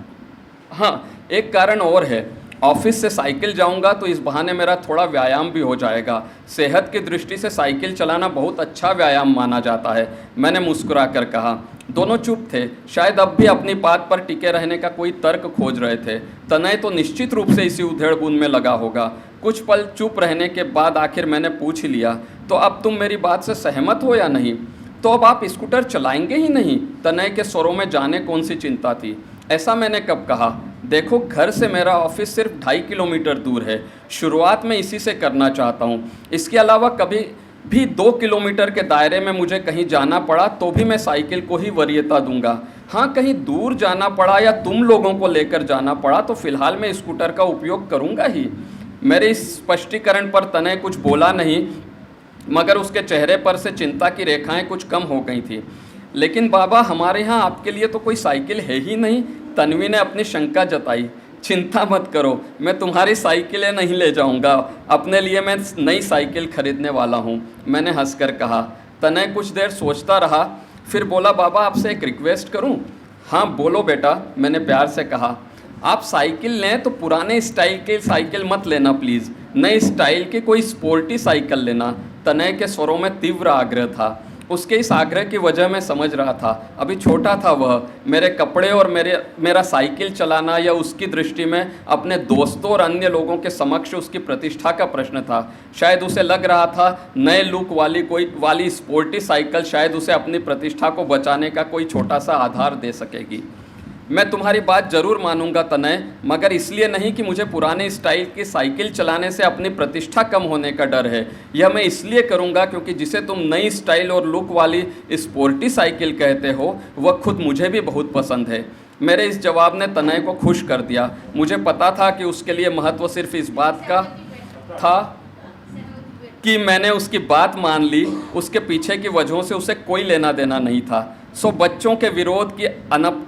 हाँ, एक कारण और है। ऑफिस से साइकिल जाऊंगा तो इस बहाने मेरा थोड़ा व्यायाम भी हो जाएगा। सेहत की दृष्टि से साइकिल चलाना बहुत अच्छा व्यायाम माना जाता है। मैंने मुस्कुरा कर कहा। दोनों चुप थे, शायद अब भी अपनी बात पर टिके रहने का कोई तर्क खोज रहे थे। तनय तो निश्चित रूप से इसी उधेड़-बुन में लगा होगा। कुछ पल चुप रहने के बाद आखिर मैंने पूछ ही लिया, तो अब तुम मेरी बात से सहमत हो या नहीं? तो अब आप स्कूटर चलाएंगे ही नहीं? तनय के स्वरों में जाने कौन सी चिंता थी। ऐसा मैंने कब कहा? देखो, घर से मेरा ऑफिस सिर्फ 2.5 किलोमीटर दूर है। शुरुआत में इसी से करना चाहता हूँ। इसके अलावा कभी भी 2 किलोमीटर के दायरे में मुझे कहीं जाना पड़ा तो भी मैं साइकिल को ही वरीयता दूंगा। हाँ, कहीं दूर जाना पड़ा या तुम लोगों को लेकर जाना पड़ा तो फिलहाल मैं स्कूटर का उपयोग करूँगा ही। मेरे इस स्पष्टीकरण पर तनय कुछ बोला नहीं, मगर उसके चेहरे पर से चिंता की रेखाएं कुछ कम हो गई थी। लेकिन बाबा, हमारे यहाँ आपके लिए तो कोई साइकिल है ही नहीं। तन्वी ने अपनी शंका जताई। चिंता मत करो, मैं तुम्हारी साइकिलें नहीं ले जाऊंगा। अपने लिए मैं नई साइकिल खरीदने वाला हूँ, मैंने हंसकर कहा। तनय कुछ देर सोचता रहा, फिर बोला, बाबा आपसे एक रिक्वेस्ट करूँ? हाँ बोलो बेटा, मैंने प्यार से कहा। आप साइकिल लें तो पुराने स्टाइल की साइकिल मत लेना प्लीज़, नई स्टाइल की कोई स्पोर्टी साइकिल लेना। तनय के स्वरों में तीव्र आग्रह था। उसके इस आग्रह की वजह मैं समझ रहा था। अभी छोटा था वह। मेरे कपड़े और मेरा साइकिल चलाना या उसकी दृष्टि में अपने दोस्तों और अन्य लोगों के समक्ष उसकी प्रतिष्ठा का प्रश्न था। शायद उसे लग रहा था नए लुक वाली स्पोर्टी साइकिल शायद उसे अपनी प्रतिष्ठा को बचाने का कोई छोटा सा आधार दे सकेगी। मैं तुम्हारी बात जरूर मानूंगा तनय, मगर इसलिए नहीं कि मुझे पुराने स्टाइल की साइकिल चलाने से अपनी प्रतिष्ठा कम होने का डर है। यह मैं इसलिए करूंगा क्योंकि जिसे तुम नई स्टाइल और लुक वाली स्पोर्टी साइकिल कहते हो वह खुद मुझे भी बहुत पसंद है। मेरे इस जवाब ने तनय को खुश कर दिया। मुझे पता था कि उसके लिए महत्व सिर्फ इस बात का था कि मैंने उसकी बात मान ली, उसके पीछे की वजहों से उसे कोई लेना देना नहीं था। सो बच्चों के विरोध की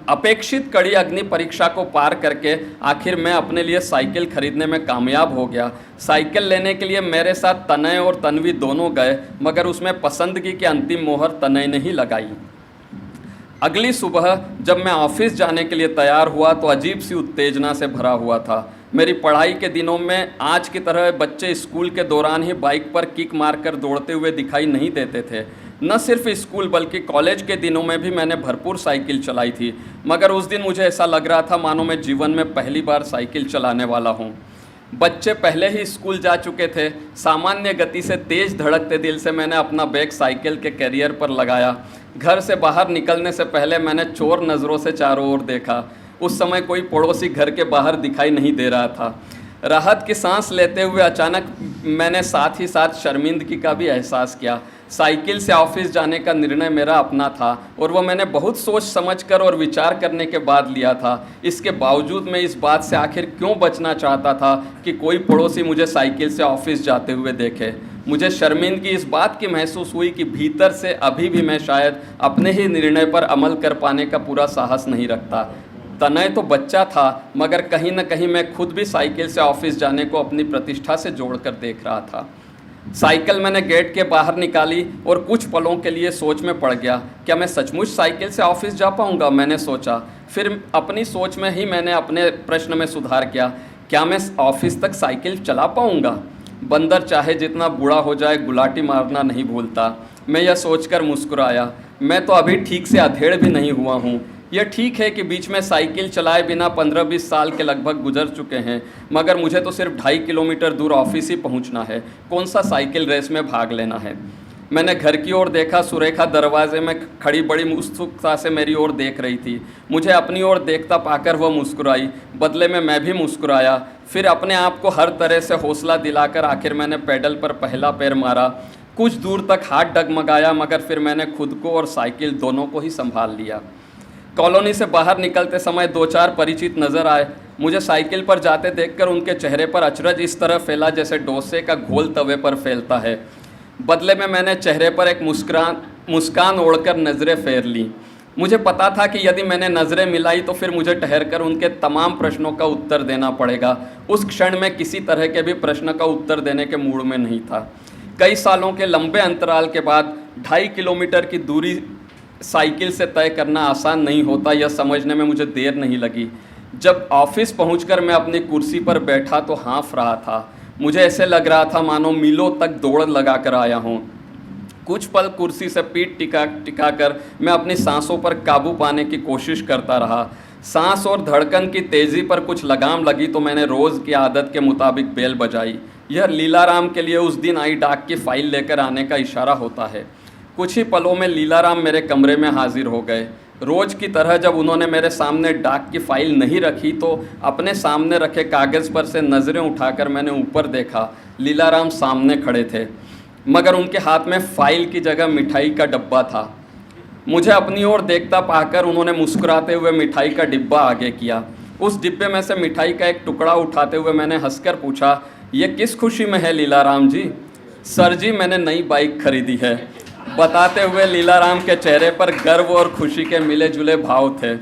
अपेक्षित कड़ी अग्नि परीक्षा को पार करके आखिर मैं अपने लिए साइकिल खरीदने में कामयाब हो गया। साइकिल लेने के लिए मेरे साथ तनय और तन्वी दोनों गए, मगर उसमें पसंदगी की अंतिम मोहर तनय ने ही लगाई। अगली सुबह जब मैं ऑफिस जाने के लिए तैयार हुआ तो अजीब सी उत्तेजना से भरा हुआ था। मेरी पढ़ाई के दिनों में आज की तरह बच्चे स्कूल के दौरान ही बाइक पर किक मारकर दौड़ते हुए दिखाई नहीं देते थे। न सिर्फ स्कूल बल्कि कॉलेज के दिनों में भी मैंने भरपूर साइकिल चलाई थी, मगर उस दिन मुझे ऐसा लग रहा था मानो मैं जीवन में पहली बार साइकिल चलाने वाला हूँ। बच्चे पहले ही स्कूल जा चुके थे। सामान्य गति से तेज़ धड़कते दिल से मैंने अपना बैग साइकिल के कैरियर पर लगाया। घर से बाहर निकलने से पहले मैंने चोर नज़रों से चारों ओर देखा। उस समय कोई पड़ोसी घर के बाहर दिखाई नहीं दे रहा था। राहत की सांस लेते हुए अचानक मैंने साथ ही साथ शर्मिंदगी का भी एहसास किया। साइकिल से ऑफिस जाने का निर्णय मेरा अपना था और वह मैंने बहुत सोच समझकर और विचार करने के बाद लिया था। इसके बावजूद मैं इस बात से आखिर क्यों बचना चाहता था कि कोई पड़ोसी मुझे साइकिल से ऑफिस जाते हुए देखे। मुझे शर्मिंदगी इस बात की महसूस हुई कि भीतर से अभी भी मैं शायद अपने ही निर्णय पर अमल कर पाने का पूरा साहस नहीं रखता। तनय तो बच्चा था, मगर कहीं न कहीं मैं खुद भी साइकिल से ऑफिस जाने को अपनी प्रतिष्ठा से जोड़कर देख रहा था। साइकिल मैंने गेट के बाहर निकाली और कुछ पलों के लिए सोच में पड़ गया। क्या मैं सचमुच साइकिल से ऑफिस जा पाऊंगा, मैंने सोचा। फिर अपनी सोच में ही मैंने अपने प्रश्न में सुधार किया, क्या मैं ऑफिस तक साइकिल चला पाऊंगा? बंदर चाहे जितना बूढ़ा हो जाए गुलाटी मारना नहीं भूलता। मैं यह सोचकर मुस्कुराया, मैं तो अभी ठीक से अधेड़ भी नहीं हुआ हूँ। यह ठीक है कि बीच में साइकिल चलाए बिना 15-20 साल के लगभग गुजर चुके हैं, मगर मुझे तो सिर्फ 2.5 किलोमीटर दूर ऑफिस ही पहुंचना है। कौन सा साइकिल रेस में भाग लेना है? मैंने घर की ओर देखा। सुरेखा दरवाजे में खड़ी बड़ी उत्सुकता से मेरी ओर देख रही थी। मुझे अपनी ओर देखता पाकर वह मुस्कुराई। बदले में मैं भी मुस्कुराया। फिर अपने आप को हर तरह से हौसला दिलाकर आखिर मैंने पैडल पर पहला पैर मारा। कुछ दूर तक हाथ डगमगाया, मगर फिर मैंने खुद को और साइकिल दोनों को ही संभाल लिया। कॉलोनी से बाहर निकलते समय 2-4 परिचित नज़र आए। मुझे साइकिल पर जाते देखकर उनके चेहरे पर अचरज इस तरह फैला जैसे डोसे का घोल तवे पर फैलता है। बदले में मैंने चेहरे पर एक मुस्कान ओढ़कर नज़रें फेर लीं। मुझे पता था कि यदि मैंने नज़रें मिलाई तो फिर मुझे ठहरकर उनके तमाम प्रश्नों का उत्तर देना पड़ेगा। उस क्षण में किसी तरह के भी प्रश्न का उत्तर देने के मूड में नहीं था। कई सालों के लंबे अंतराल के बाद 2.5 किलोमीटर की दूरी साइकिल से तय करना आसान नहीं होता, यह समझने में मुझे देर नहीं लगी। जब ऑफिस पहुंचकर मैं अपनी कुर्सी पर बैठा तो हाँफ रहा था। मुझे ऐसे लग रहा था मानो मीलों तक दौड़ लगा कर आया हूँ। कुछ पल कुर्सी से पीठ टिका कर मैं अपनी सांसों पर काबू पाने की कोशिश करता रहा। सांस और धड़कन की तेज़ी पर कुछ लगाम लगी तो मैंने रोज़ की आदत के मुताबिक बेल बजाई। यह लीलाराम के लिए उस दिन आई डाक की फाइल लेकर आने का इशारा होता है। कुछ ही पलों में लीलाराम मेरे कमरे में हाजिर हो गए। रोज़ की तरह जब उन्होंने मेरे सामने डाक की फाइल नहीं रखी तो अपने सामने रखे कागज़ पर से नज़रें उठाकर मैंने ऊपर देखा। लीलाराम सामने खड़े थे, मगर उनके हाथ में फाइल की जगह मिठाई का डब्बा था। मुझे अपनी ओर देखता पाकर उन्होंने मुस्कुराते हुए मिठाई का डिब्बा आगे किया। उस डिब्बे में से मिठाई का एक टुकड़ा उठाते हुए मैंने हंसकर पूछा, ये किस खुशी में है लीलाराम जी? सर जी, मैंने नई बाइक खरीदी है, बताते हुए लीलाराम के चेहरे पर गर्व और खुशी के मिले जुले भाव थे।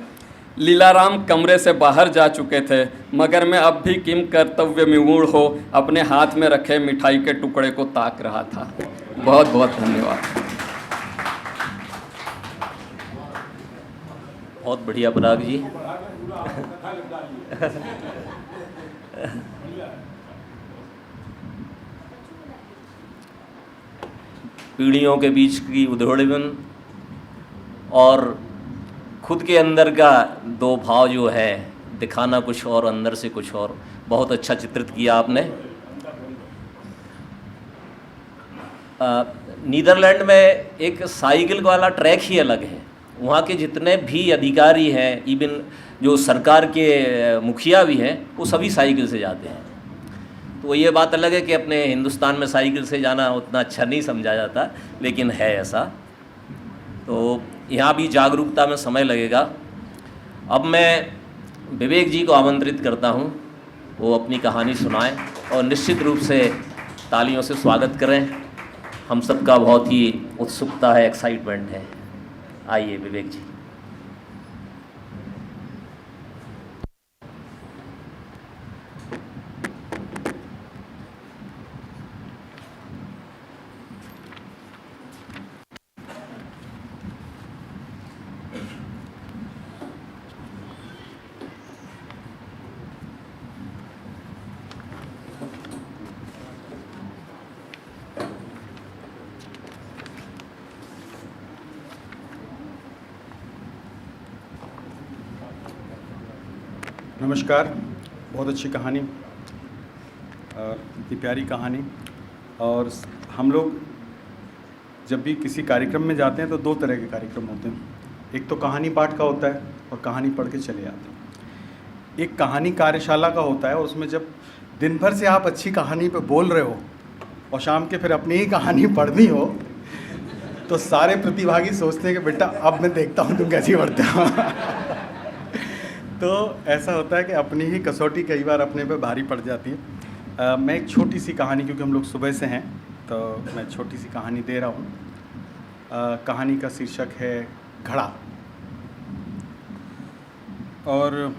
लीलाराम कमरे से बाहर जा चुके थे, मगर मैं अब भी किम कर्तव्य विमूढ़ हो अपने हाथ में रखे मिठाई के टुकड़े को ताक रहा था। बहुत बहुत धन्यवाद। बहुत बढ़िया पराग जी। पीढ़ियों के बीच की उधेड़न और खुद के अंदर का दो भाव जो है, दिखाना कुछ और अंदर से कुछ और, बहुत अच्छा चित्रित किया आपने। नीदरलैंड में एक साइकिल वाला ट्रैक ही अलग है। वहाँ के जितने भी अधिकारी हैं, इवन जो सरकार के मुखिया भी हैं, वो सभी साइकिल से जाते हैं। तो ये बात अलग है कि अपने हिंदुस्तान में साइकिल से जाना उतना अच्छा नहीं समझा जाता, लेकिन है ऐसा। तो यहाँ भी जागरूकता में समय लगेगा। अब मैं विवेक जी को आमंत्रित करता हूँ, वो अपनी कहानी सुनाएं और निश्चित रूप से तालियों से स्वागत करें। हम सबका बहुत ही उत्सुकता है, एक्साइटमेंट है। आइए विवेक जी। नमस्कार। बहुत अच्छी कहानी, इतनी प्यारी कहानी। और हम लोग जब भी किसी कार्यक्रम में जाते हैं तो दो तरह के कार्यक्रम होते हैं। एक तो कहानी पाठ का होता है और कहानी पढ़ के चले आते हैं। एक कहानी कार्यशाला का होता है और उसमें जब दिन भर से आप अच्छी कहानी पे बोल रहे हो और शाम के फिर अपनी ही कहानी पढ़नी हो तो सारे प्रतिभागी सोचते हैं कि बेटा अब मैं देखता हूँ तुम कैसी पढ़ते हो। तो ऐसा होता है कि अपनी ही कसौटी कई बार अपने पे भारी पड़ जाती है। मैं एक छोटी सी कहानी, क्योंकि हम लोग सुबह से हैं तो मैं छोटी सी कहानी दे रहा हूँ। कहानी का शीर्षक है घड़ा। और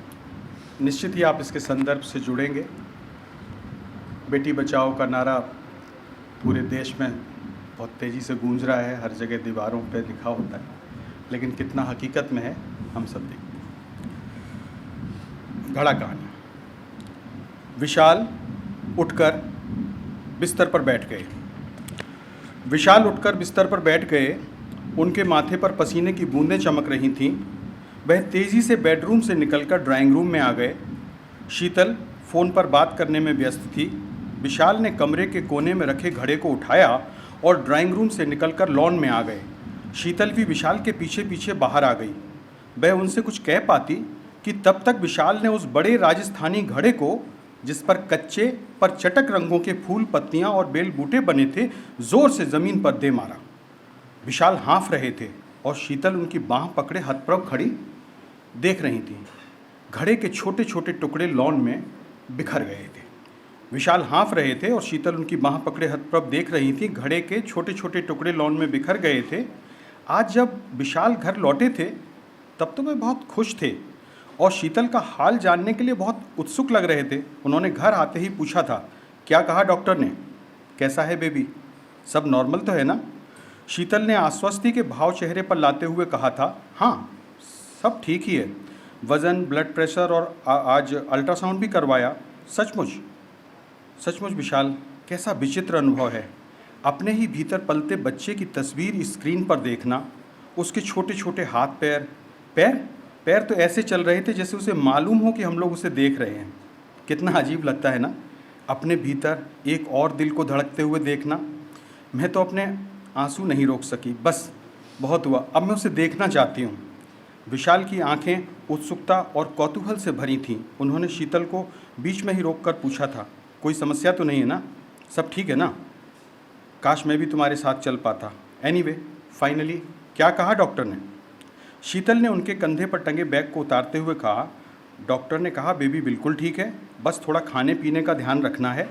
निश्चित ही आप इसके संदर्भ से जुड़ेंगे। बेटी बचाओ का नारा पूरे देश में बहुत तेज़ी से गूंज रहा है, हर जगह दीवारों पे लिखा होता है, लेकिन कितना हकीकत में है हम सब देखते हैं। घड़ा कहानी। विशाल उठकर बिस्तर पर बैठ गए। विशाल उठकर बिस्तर पर बैठ गए। उनके माथे पर पसीने की बूंदें चमक रही थीं। वह तेज़ी से बेडरूम से निकलकर ड्राइंग रूम में आ गए। शीतल फ़ोन पर बात करने में व्यस्त थी। विशाल ने कमरे के कोने में रखे घड़े को उठाया और ड्राइंग रूम से निकलकर लॉन में आ गए। शीतल भी विशाल के पीछे पीछे बाहर आ गई। वह उनसे कुछ कह पाती कि तब तक विशाल ने उस बड़े राजस्थानी घड़े को, जिस पर कच्चे पर चटक रंगों के फूल, पत्तियां और बेल बूटे बने थे, जोर से ज़मीन पर दे मारा। विशाल हाँफ रहे थे और शीतल उनकी बाँह पकड़े हथप्रभ खड़ी देख रही थी। घड़े के छोटे छोटे टुकड़े लॉन में बिखर गए थे। विशाल हाँफ रहे थे और शीतल उनकी बाँह पकड़े हथप्रभ देख रही थी। घड़े के छोटे छोटे टुकड़े लॉन में बिखर गए थे। आज जब विशाल घर लौटे थे तब तो वे बहुत खुश थे और शीतल का हाल जानने के लिए बहुत उत्सुक लग रहे थे। उन्होंने घर आते ही पूछा था, क्या कहा डॉक्टर ने? कैसा है बेबी? सब नॉर्मल तो है ना? शीतल ने आश्वस्ति के भाव चेहरे पर लाते हुए कहा था, हाँ सब ठीक ही है। वज़न, ब्लड प्रेशर और आज अल्ट्रासाउंड भी करवाया। सचमुच विशाल, कैसा विचित्र अनुभव है अपने ही भीतर पलते बच्चे की तस्वीर स्क्रीन पर देखना। उसके छोटे छोटे हाथ पैर तो ऐसे चल रहे थे जैसे उसे मालूम हो कि हम लोग उसे देख रहे हैं। कितना अजीब लगता है ना, अपने भीतर एक और दिल को धड़कते हुए देखना। मैं तो अपने आंसू नहीं रोक सकी। बस बहुत हुआ, अब मैं उसे देखना चाहती हूँ। विशाल की आंखें उत्सुकता और कौतूहल से भरी थीं। उन्होंने शीतल को बीच में ही रोककर पूछा था, कोई समस्या तो नहीं है ना? सब ठीक है ना? काश मैं भी तुम्हारे साथ चल पाता। एनीवे, फाइनली क्या कहा डॉक्टर ने? शीतल ने उनके कंधे पर टंगे बैग को उतारते हुए कहा, डॉक्टर ने कहा बेबी बिल्कुल ठीक है, बस थोड़ा खाने पीने का ध्यान रखना है।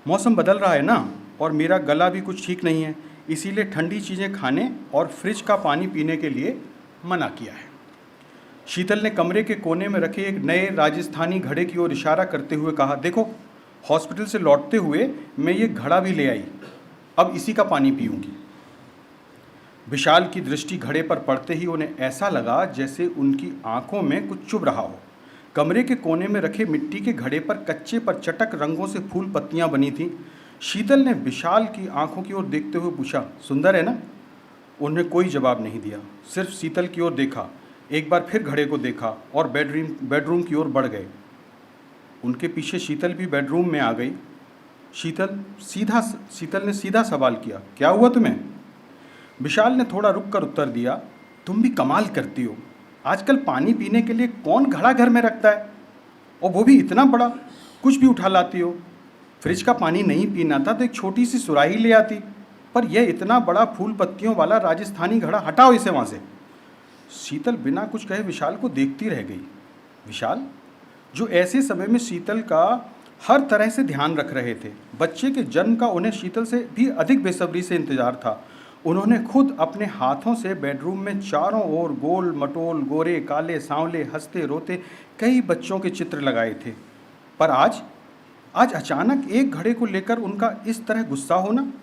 मौसम बदल रहा है ना, और मेरा गला भी कुछ ठीक नहीं है, इसीलिए ठंडी चीज़ें खाने और फ्रिज का पानी पीने के लिए मना किया है। शीतल ने कमरे के कोने में रखे एक नए राजस्थानी घड़े की ओर इशारा करते हुए कहा, देखो हॉस्पिटल से लौटते हुए मैं ये घड़ा भी ले आई, अब इसी का पानी पीऊँगी। विशाल की दृष्टि घड़े पर पड़ते ही उन्हें ऐसा लगा जैसे उनकी आंखों में कुछ चुभ रहा हो। कमरे के कोने में रखे मिट्टी के घड़े पर कच्चे पर चटक रंगों से फूल पत्तियां बनी थीं। शीतल ने विशाल की आंखों की ओर देखते हुए पूछा, सुंदर है ना? उन्हें कोई जवाब नहीं दिया, सिर्फ शीतल की ओर देखा। एक बार फिर घड़े को देखा और बेडरूम की ओर बढ़ गए। उनके पीछे शीतल भी बेडरूम में आ गई। शीतल ने सीधा सवाल किया, क्या हुआ तुम्हें? विशाल ने थोड़ा रुक कर उत्तर दिया, तुम भी कमाल करती हो, आजकल पानी पीने के लिए कौन घड़ा घर में रखता है, और वो भी इतना बड़ा, कुछ भी उठा लाती हो। फ्रिज का पानी नहीं पीना था तो एक छोटी सी सुराही ले आती, पर यह इतना बड़ा फूल पत्तियों वाला राजस्थानी घड़ा, हटाओ इसे वहाँ से। शीतल बिना कुछ कहे विशाल को देखती रह गई। विशाल, जो ऐसे समय में शीतल का हर तरह से ध्यान रख रहे थे। बच्चे के जन्म का उन्हें शीतल से भी अधिक बेसब्री से इंतजार था। उन्होंने खुद अपने हाथों से बेडरूम में चारों ओर गोल मटोल, गोरे, काले, सांवले, हंसते रोते कई बच्चों के चित्र लगाए थे। पर आज अचानक एक घड़े को लेकर उनका इस तरह गुस्सा होना,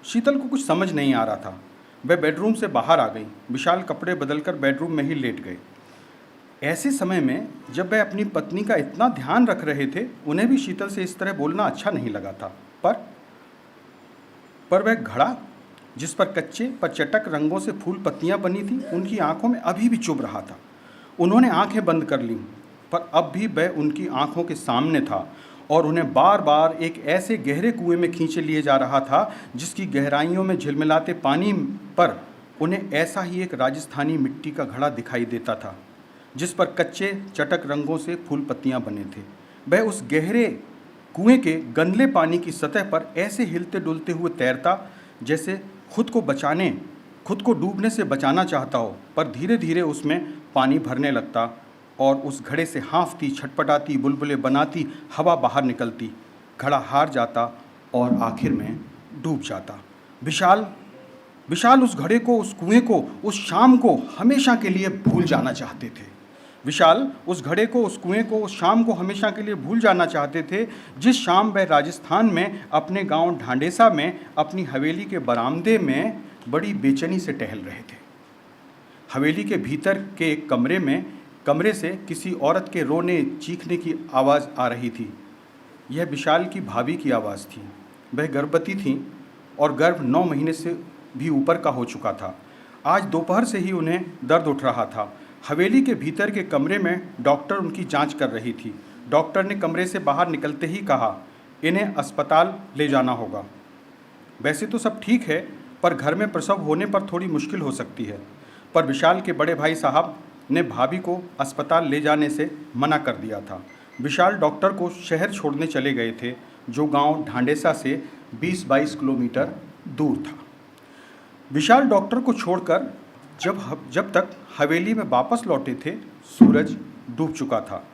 शीतल को कुछ समझ नहीं आ रहा था। वह बेडरूम से बाहर आ गई। विशाल कपड़े बदलकर बेडरूम में ही लेट गए। ऐसे समय में जब वह अपनी पत्नी का इतना ध्यान रख रहे थे, उन्हें भी शीतल से इस तरह बोलना अच्छा नहीं लगा था। पर वह घड़ा जिस पर कच्चे पर चटक रंगों से फूल पत्तियां बनी थी, उनकी आंखों में अभी भी चुभ रहा था। उन्होंने आंखें बंद कर लीं, पर अब भी वह उनकी आंखों के सामने था और उन्हें बार बार एक ऐसे गहरे कुएं में खींचे लिए जा रहा था जिसकी गहराइयों में झिलमिलाते पानी पर उन्हें ऐसा ही एक राजस्थानी मिट्टी का घड़ा दिखाई देता था जिस पर कच्चे चटक रंगों से फूल पत्तियां बने थे। वह उस गहरे कुएं के गंदले पानी की सतह पर ऐसे हिलते डुलते हुए तैरता जैसे खुद को डूबने से बचाना चाहता हो, पर धीरे धीरे उसमें पानी भरने लगता और उस घड़े से हाँफती, छटपटाती, बुलबुले बनाती हवा बाहर निकलती। घड़ा हार जाता और आखिर में डूब जाता। विशाल उस घड़े को, उस कुएं को, उस शाम को हमेशा के लिए भूल जाना चाहते थे। विशाल उस घड़े को, उस कुएं को, उस शाम को हमेशा के लिए भूल जाना चाहते थे जिस शाम वह राजस्थान में अपने गांव ढांडेसा में अपनी हवेली के बरामदे में बड़ी बेचैनी से टहल रहे थे। हवेली के भीतर के एक कमरे से किसी औरत के रोने चीखने की आवाज़ आ रही थी। यह विशाल की भाभी की आवाज़ थी। वह गर्भवती थीं और गर्भ 9 महीने से भी ऊपर का हो चुका था। आज दोपहर से ही उन्हें दर्द उठ रहा था। हवेली के भीतर के कमरे में डॉक्टर उनकी जांच कर रही थी। डॉक्टर ने कमरे से बाहर निकलते ही कहा, इन्हें अस्पताल ले जाना होगा। वैसे तो सब ठीक है, पर घर में प्रसव होने पर थोड़ी मुश्किल हो सकती है। पर विशाल के बड़े भाई साहब ने भाभी को अस्पताल ले जाने से मना कर दिया था। विशाल डॉक्टर को शहर छोड़ने चले गए थे, जो गांव ढांडेसा से 20-22 किलोमीटर दूर था। विशाल डॉक्टर को छोड़कर जब तक हवेली में वापस लौटे थे, सूरज डूब चुका था।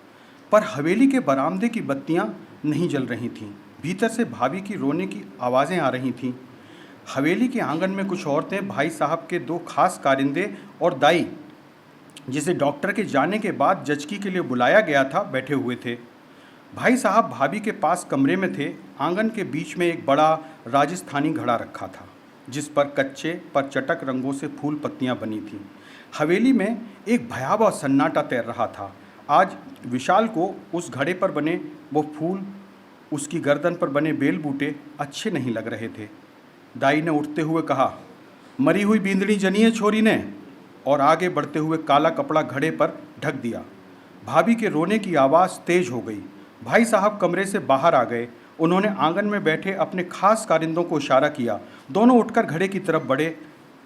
पर हवेली के बरामदे की बत्तियां नहीं जल रही थीं। भीतर से भाभी की रोने की आवाज़ें आ रही थीं। हवेली के आंगन में कुछ औरतें भाई साहब के 2 खास कारिंदे और दाई, जिसे डॉक्टर के जाने के बाद जचकी के लिए बुलाया गया था, बैठे हुए थे। भाई साहब भाभी के पास कमरे में थे। आंगन के बीच में एक बड़ा राजस्थानी घड़ा रखा था जिस पर कच्चे पर चटक रंगों से फूल पत्तियां बनी थीं। हवेली में एक भयावह सन्नाटा तैर रहा था। आज विशाल को उस घड़े पर बने वो फूल, उसकी गर्दन पर बने बेल बूटे अच्छे नहीं लग रहे थे। दाई ने उठते हुए कहा, मरी हुई बींदड़ी जनी है छोरी ने, और आगे बढ़ते हुए काला कपड़ा घड़े पर ढक दिया। भाभी के रोने की आवाज़ तेज हो गई। भाई साहब कमरे से बाहर आ गए। उन्होंने आंगन में बैठे अपने खास कारिंदों को इशारा किया। दोनों उठकर घड़े की तरफ बढ़े।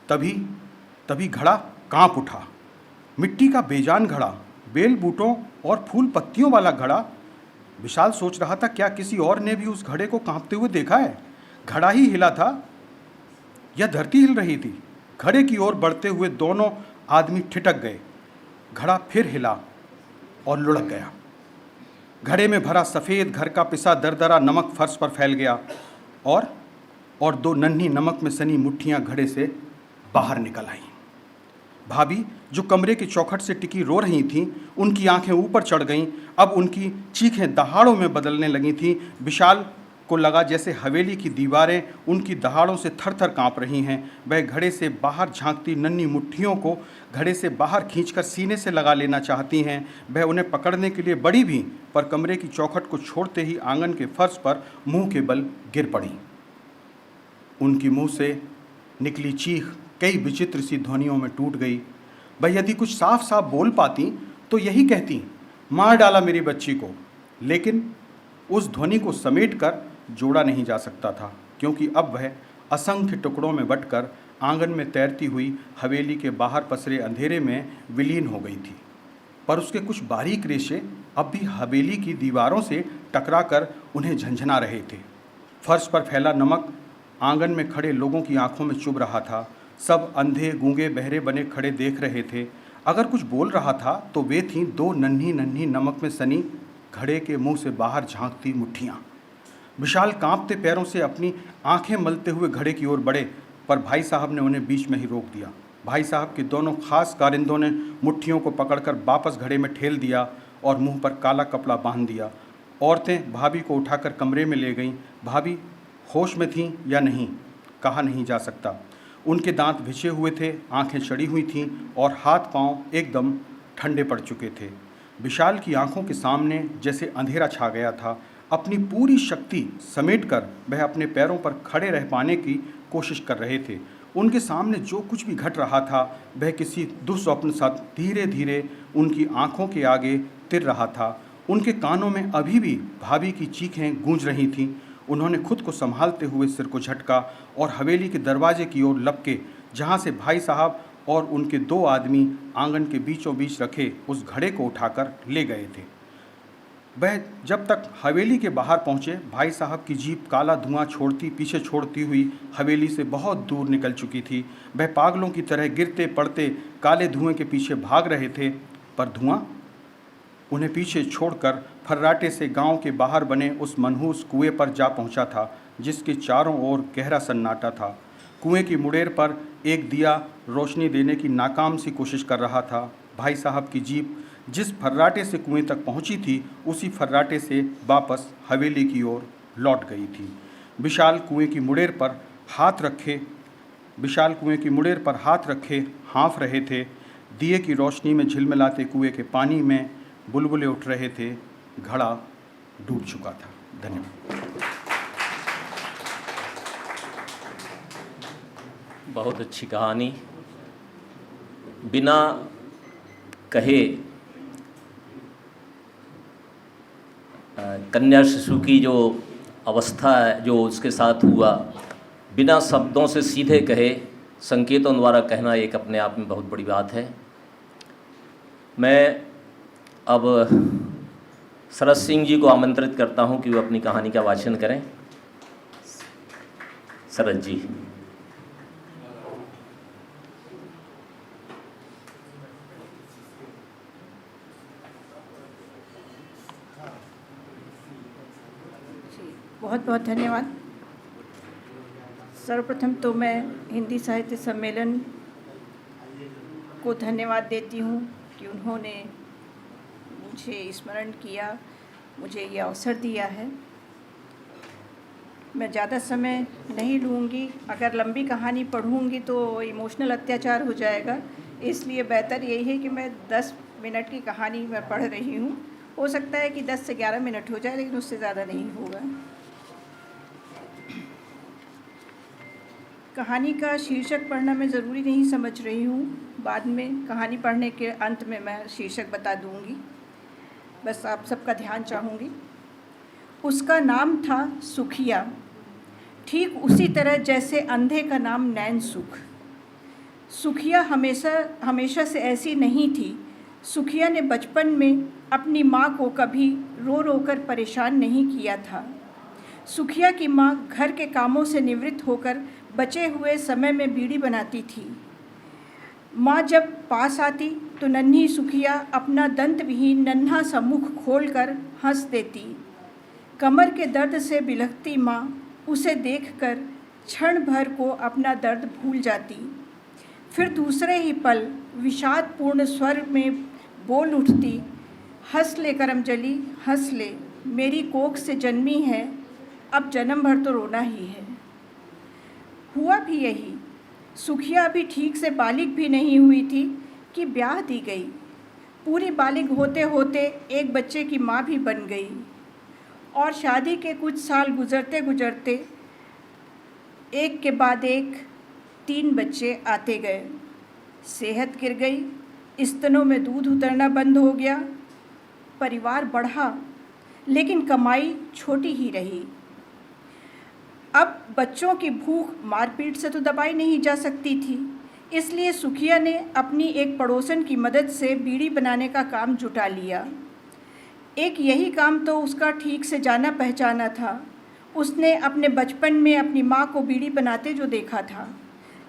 तभी घड़ा कांप उठा। मिट्टी का बेजान घड़ा, बेल बूटों और फूल पत्तियों वाला घड़ा। विशाल सोच रहा था, क्या किसी और ने भी उस घड़े को कांपते हुए देखा है? घड़ा ही हिला था या धरती हिल रही थी? घड़े की ओर बढ़ते हुए दोनों आदमी ठिठक गए। घड़ा फिर हिला और लुढ़क गया। घड़े में भरा सफ़ेद घर का पिसा दरदरा नमक फर्श पर फैल गया और 2 नन्ही नमक में सनी मुट्ठियां घड़े से बाहर निकल आईं। भाभी जो कमरे की चौखट से टिकी रो रही थीं, उनकी आंखें ऊपर चढ़ गईं। अब उनकी चीखें दहाड़ों में बदलने लगी थीं। विशाल को लगा जैसे हवेली की दीवारें उनकी दहाड़ों से थर-थर कांप रही हैं। वह घड़े से बाहर झांकती नन्ही मुट्ठियों को घड़े से बाहर खींचकर सीने से लगा लेना चाहती हैं। वह उन्हें पकड़ने के लिए बढ़ी भी, पर कमरे की चौखट को छोड़ते ही आंगन के फर्श पर मुंह के बल गिर पड़ी। उनकी मुंह से निकली चीख कई विचित्र सी ध्वनियों में टूट गई। वह यदि कुछ साफ साफ बोल पाती तो यही कहती, मार डाला मेरी बच्ची को। लेकिन उस ध्वनि को समेटकर जोड़ा नहीं जा सकता था, क्योंकि अब वह असंख्य टुकड़ों में बंटकर आंगन में तैरती हुई हवेली के बाहर पसरे अंधेरे में विलीन हो गई थी। पर उसके कुछ बारीक रेशे अब भी हवेली की दीवारों से टकराकर उन्हें झंझना रहे थे। फर्श पर फैला नमक आंगन में खड़े लोगों की आंखों में चुभ रहा था। सब अंधे गूंगे बहरे बने खड़े देख रहे थे। अगर कुछ बोल रहा था तो वे थीं 2 नन्ही नन्ही नमक में सनी घड़े के मुंह से बाहर झांकती मुट्ठियाँ। विशाल कांपते पैरों से अपनी आंखें मलते हुए घड़े की ओर बढ़े, पर भाई साहब ने उन्हें बीच में ही रोक दिया। भाई साहब के दोनों खास कारिंदों ने मुट्ठियों को पकड़कर वापस घड़े में ठेल दिया और मुंह पर काला कपड़ा बांध दिया। औरतें भाभी को उठाकर कमरे में ले गईं। भाभी होश में थीं या नहीं, कहा नहीं जा सकता। उनके दांत भिजे हुए थे, आंखें चढ़ी हुई थीं और हाथ पांव एकदम ठंडे पड़ चुके थे। विशाल की आंखों के सामने जैसे अंधेरा छा गया था। अपनी पूरी शक्ति समेटकर वह अपने पैरों पर खड़े रह पाने की कोशिश कर रहे थे। उनके सामने जो कुछ भी घट रहा था वह किसी दुस्वप्न सा धीरे धीरे उनकी आंखों के आगे तिर रहा था। उनके कानों में अभी भी भाभी की चीखें गूंज रही थीं। उन्होंने खुद को संभालते हुए सिर को झटका और हवेली के दरवाजे की ओर लपके, जहां से भाई साहब और उनके 2 आदमी आंगन के बीचों बीच रखे उस घड़े को उठाकर ले गए थे। वह जब तक हवेली के बाहर पहुंचे, भाई साहब की जीप काला धुआं पीछे छोड़ती हुई हवेली से बहुत दूर निकल चुकी थी। वह पागलों की तरह गिरते पड़ते काले धुएं के पीछे भाग रहे थे, पर धुआं उन्हें पीछे छोड़कर फर्राटे से गांव के बाहर बने उस मनहूस कुएं पर जा पहुंचा था, जिसके चारों ओर गहरा सन्नाटा था। कुएं की मुड़ेर पर एक दिया रोशनी देने की नाकाम सी कोशिश कर रहा था। भाई साहब की जीप जिस फर्राटे से कुएं तक पहुंची थी, उसी फर्राटे से वापस हवेली की ओर लौट गई थी। विशाल कुएं की मुड़ेर पर हाथ रखे हाँफ रहे थे। दिए की रोशनी में झिलमिलाते कुएं के पानी में बुलबुले उठ रहे थे। घड़ा डूब चुका था। धन्यवाद। बहुत अच्छी कहानी। बिना कहे कन्या शिशु की जो अवस्था है, जो उसके साथ हुआ, बिना शब्दों से सीधे कहे संकेतों द्वारा कहना एक अपने आप में बहुत बड़ी बात है। मैं अब शरद सिंह जी को आमंत्रित करता हूं कि वो अपनी कहानी का वाचन करें। शरद जी। बहुत बहुत धन्यवाद। सर्वप्रथम तो मैं हिंदी साहित्य सम्मेलन को धन्यवाद देती हूँ कि उन्होंने मुझे स्मरण किया, मुझे ये अवसर दिया है। मैं ज़्यादा समय नहीं लूँगी, अगर लंबी कहानी पढ़ूँगी तो इमोशनल अत्याचार हो जाएगा, इसलिए बेहतर यही है कि मैं 10 मिनट की कहानी मैं पढ़ रही हूँ। हो सकता है कि 10 से 11 मिनट हो जाए, लेकिन उससे ज़्यादा नहीं होगा। कहानी का शीर्षक पढ़ना मैं ज़रूरी नहीं समझ रही हूँ, बाद में कहानी पढ़ने के अंत में मैं शीर्षक बता दूँगी। बस आप सबका ध्यान चाहूँगी। उसका नाम था सुखिया, ठीक उसी तरह जैसे अंधे का नाम नैन सुख। सुखिया हमेशा से ऐसी नहीं थी। सुखिया ने बचपन में अपनी माँ को कभी रो रो कर परेशान नहीं किया था। सुखिया की माँ घर के कामों से निवृत्त होकर बचे हुए समय में बीड़ी बनाती थी। माँ जब पास आती तो नन्ही सुखिया अपना दंत विहीन नन्हा सा मुख खोलकर हंस देती। कमर के दर्द से बिलखती माँ उसे देखकर क्षण भर को अपना दर्द भूल जाती। फिर दूसरे ही पल विषादपूर्ण स्वर में बोल उठती, हंस ले करमजली हंस ले, मेरी कोख से जन्मी है, अब जन्म भर तो रोना ही है। हुआ भी यही। सुखिया अभी ठीक से बालिग भी नहीं हुई थी कि ब्याह दी गई। पूरी बालिग होते होते एक बच्चे की माँ भी बन गई और शादी के कुछ साल गुजरते गुजरते एक के बाद एक 3 बच्चे आते गए। सेहत गिर गई, स्तनों में दूध उतरना बंद हो गया। परिवार बढ़ा, लेकिन कमाई छोटी ही रही। अब बच्चों की भूख मारपीट से तो दबाई नहीं जा सकती थी, इसलिए सुखिया ने अपनी एक पड़ोसन की मदद से बीड़ी बनाने का काम जुटा लिया। एक यही काम तो उसका ठीक से जाना पहचाना था। उसने अपने बचपन में अपनी माँ को बीड़ी बनाते जो देखा था,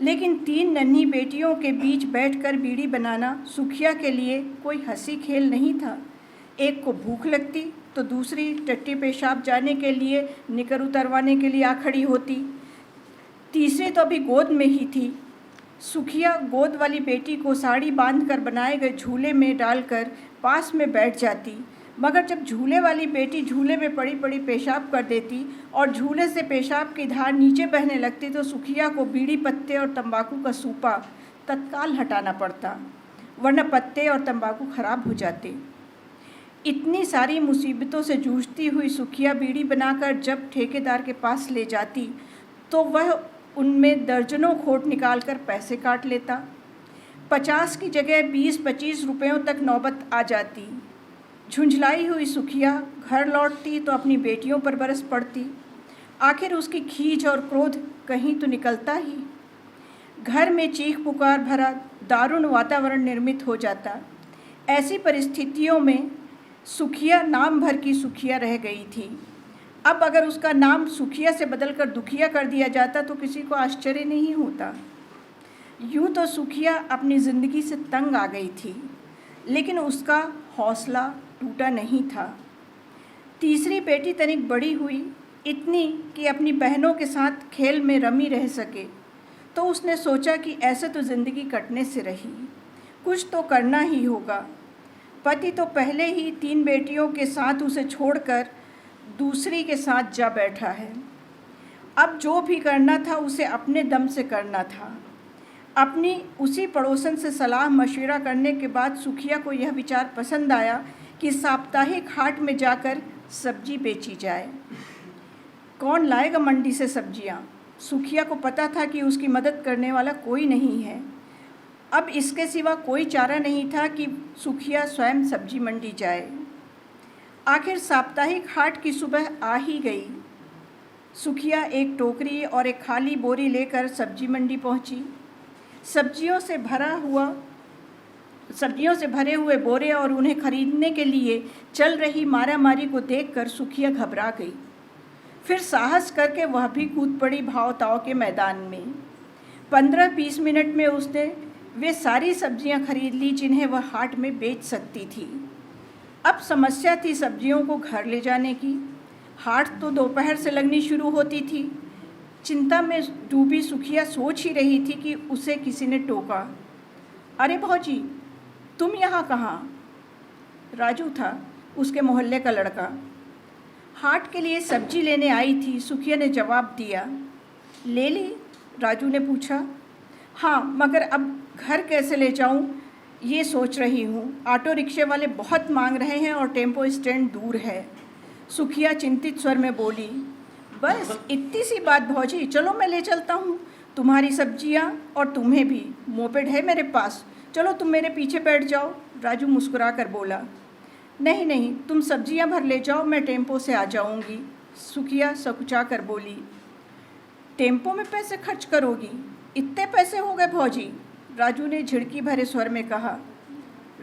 लेकिन 3 नन्ही बेटियों के बीच बैठकर बीड़ी बनाना सुखिया के लिए कोई हंसी खेल नहीं था। एक को भूख लगती तो दूसरी टट्टी पेशाब जाने के लिए निकर उतरवाने के लिए आ खड़ी होती। तीसरी तो अभी गोद में ही थी। सुखिया गोद वाली बेटी को साड़ी बांधकर बनाए गए झूले में डालकर पास में बैठ जाती, मगर जब झूले वाली बेटी झूले में पड़ी पड़ी पेशाब कर देती और झूले से पेशाब की धार नीचे बहने लगती तो सुखिया को बीड़ी पत्ते और तंबाकू का सूपा तत्काल हटाना पड़ता, वरना पत्ते और तंबाकू खराब हो जाते। इतनी सारी मुसीबतों से जूझती हुई सुखिया बीड़ी बनाकर जब ठेकेदार के पास ले जाती तो वह उनमें दर्जनों खोट निकालकर पैसे काट लेता। 50 की जगह 20-25 रुपयों तक नौबत आ जाती। झुंझलाई हुई सुखिया घर लौटती तो अपनी बेटियों पर बरस पड़ती। आखिर उसकी खीज और क्रोध कहीं तो निकलता ही। घर में चीख पुकार भरा दारुण वातावरण निर्मित हो जाता। ऐसी परिस्थितियों में सुखिया नाम भर की सुखिया रह गई थी। अब अगर उसका नाम सुखिया से बदलकर दुखिया कर दिया जाता तो किसी को आश्चर्य नहीं होता। यूँ तो सुखिया अपनी ज़िंदगी से तंग आ गई थी, लेकिन उसका हौसला टूटा नहीं था। तीसरी बेटी तनिक बड़ी हुई, इतनी कि अपनी बहनों के साथ खेल में रमी रह सके, तो उसने सोचा कि ऐसे तो ज़िंदगी कटने से रही, कुछ तो करना ही होगा। पति तो पहले ही 3 बेटियों के साथ उसे छोड़कर दूसरी के साथ जा बैठा है। अब जो भी करना था उसे अपने दम से करना था। अपनी उसी पड़ोसन से सलाह मशवरा करने के बाद सुखिया को यह विचार पसंद आया कि साप्ताहिक हाट में जाकर सब्जी बेची जाए। कौन लाएगा मंडी से सब्जियां? सुखिया को पता था कि उसकी मदद करने वाला कोई नहीं है। अब इसके सिवा कोई चारा नहीं था कि सुखिया स्वयं सब्जी मंडी जाए। आखिर साप्ताहिक हाट की सुबह आ ही गई। सुखिया एक टोकरी और एक खाली बोरी लेकर सब्जी मंडी पहुंची। सब्जियों से भरे हुए बोरे और उन्हें खरीदने के लिए चल रही मारामारी को देखकर सुखिया घबरा गई। फिर साहस करके वह भी कूद पड़ी भाव ताव के मैदान में। 15-20 मिनट में उसने वे सारी सब्जियां खरीद ली जिन्हें वह हाट में बेच सकती थी। अब समस्या थी सब्जियों को घर ले जाने की। हाट तो दोपहर से लगनी शुरू होती थी। चिंता में डूबी सुखिया सोच ही रही थी कि उसे किसी ने टोका। अरे भौजी, तुम यहाँ कहाँ? राजू था, उसके मोहल्ले का लड़का। हाट के लिए सब्जी लेने आई थी, सुखिया ने जवाब दिया। ले ली? राजू ने पूछा। हाँ, मगर अब घर कैसे ले जाऊँ ये सोच रही हूँ। ऑटो रिक्शे वाले बहुत मांग रहे हैं और टेम्पो स्टैंड दूर है। सुखिया चिंतित स्वर में बोली। बस इतनी सी बात भौजी, चलो मैं ले चलता हूँ तुम्हारी सब्जियाँ और तुम्हें भी। मोपेड है मेरे पास, चलो तुम मेरे पीछे बैठ जाओ। राजू मुस्कुरा कर बोला। नहीं नहीं, तुम सब्जियाँ भर ले जाओ, मैं टेम्पो से आ जाऊँगी। सुखिया सकुचा कर बोली। टेम्पो में पैसे खर्च करोगी? इतने पैसे हो गए भौजी? राजू ने झिड़की भरे स्वर में कहा।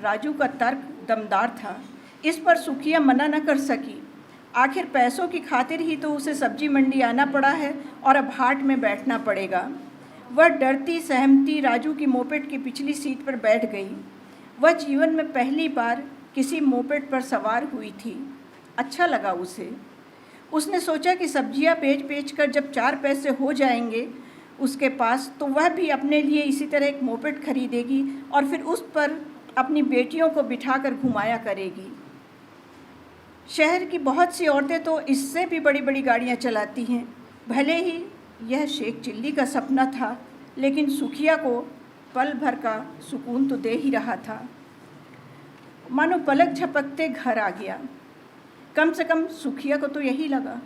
राजू का तर्क दमदार था, इस पर सुखिया मना न कर सकी। आखिर पैसों की खातिर ही तो उसे सब्जी मंडी आना पड़ा है और अब हाट में बैठना पड़ेगा। वह डरती सहमती राजू की मोपेड की पिछली सीट पर बैठ गई। वह जीवन में पहली बार किसी मोपेड पर सवार हुई थी। अच्छा लगा उसे। उसने सोचा कि सब्जियां बेच कर जब 4 पैसे हो जाएंगे उसके पास, तो वह भी अपने लिए इसी तरह एक मोपेड खरीदेगी और फिर उस पर अपनी बेटियों को बिठाकर घुमाया करेगी। शहर की बहुत सी औरतें तो इससे भी बड़ी बड़ी गाड़ियां चलाती हैं। भले ही यह शेख चिल्ली का सपना था, लेकिन सुखिया को पल भर का सुकून तो दे ही रहा था। मानो पलक झपकते घर आ गया। कम से कम सुखिया को तो यही लगा।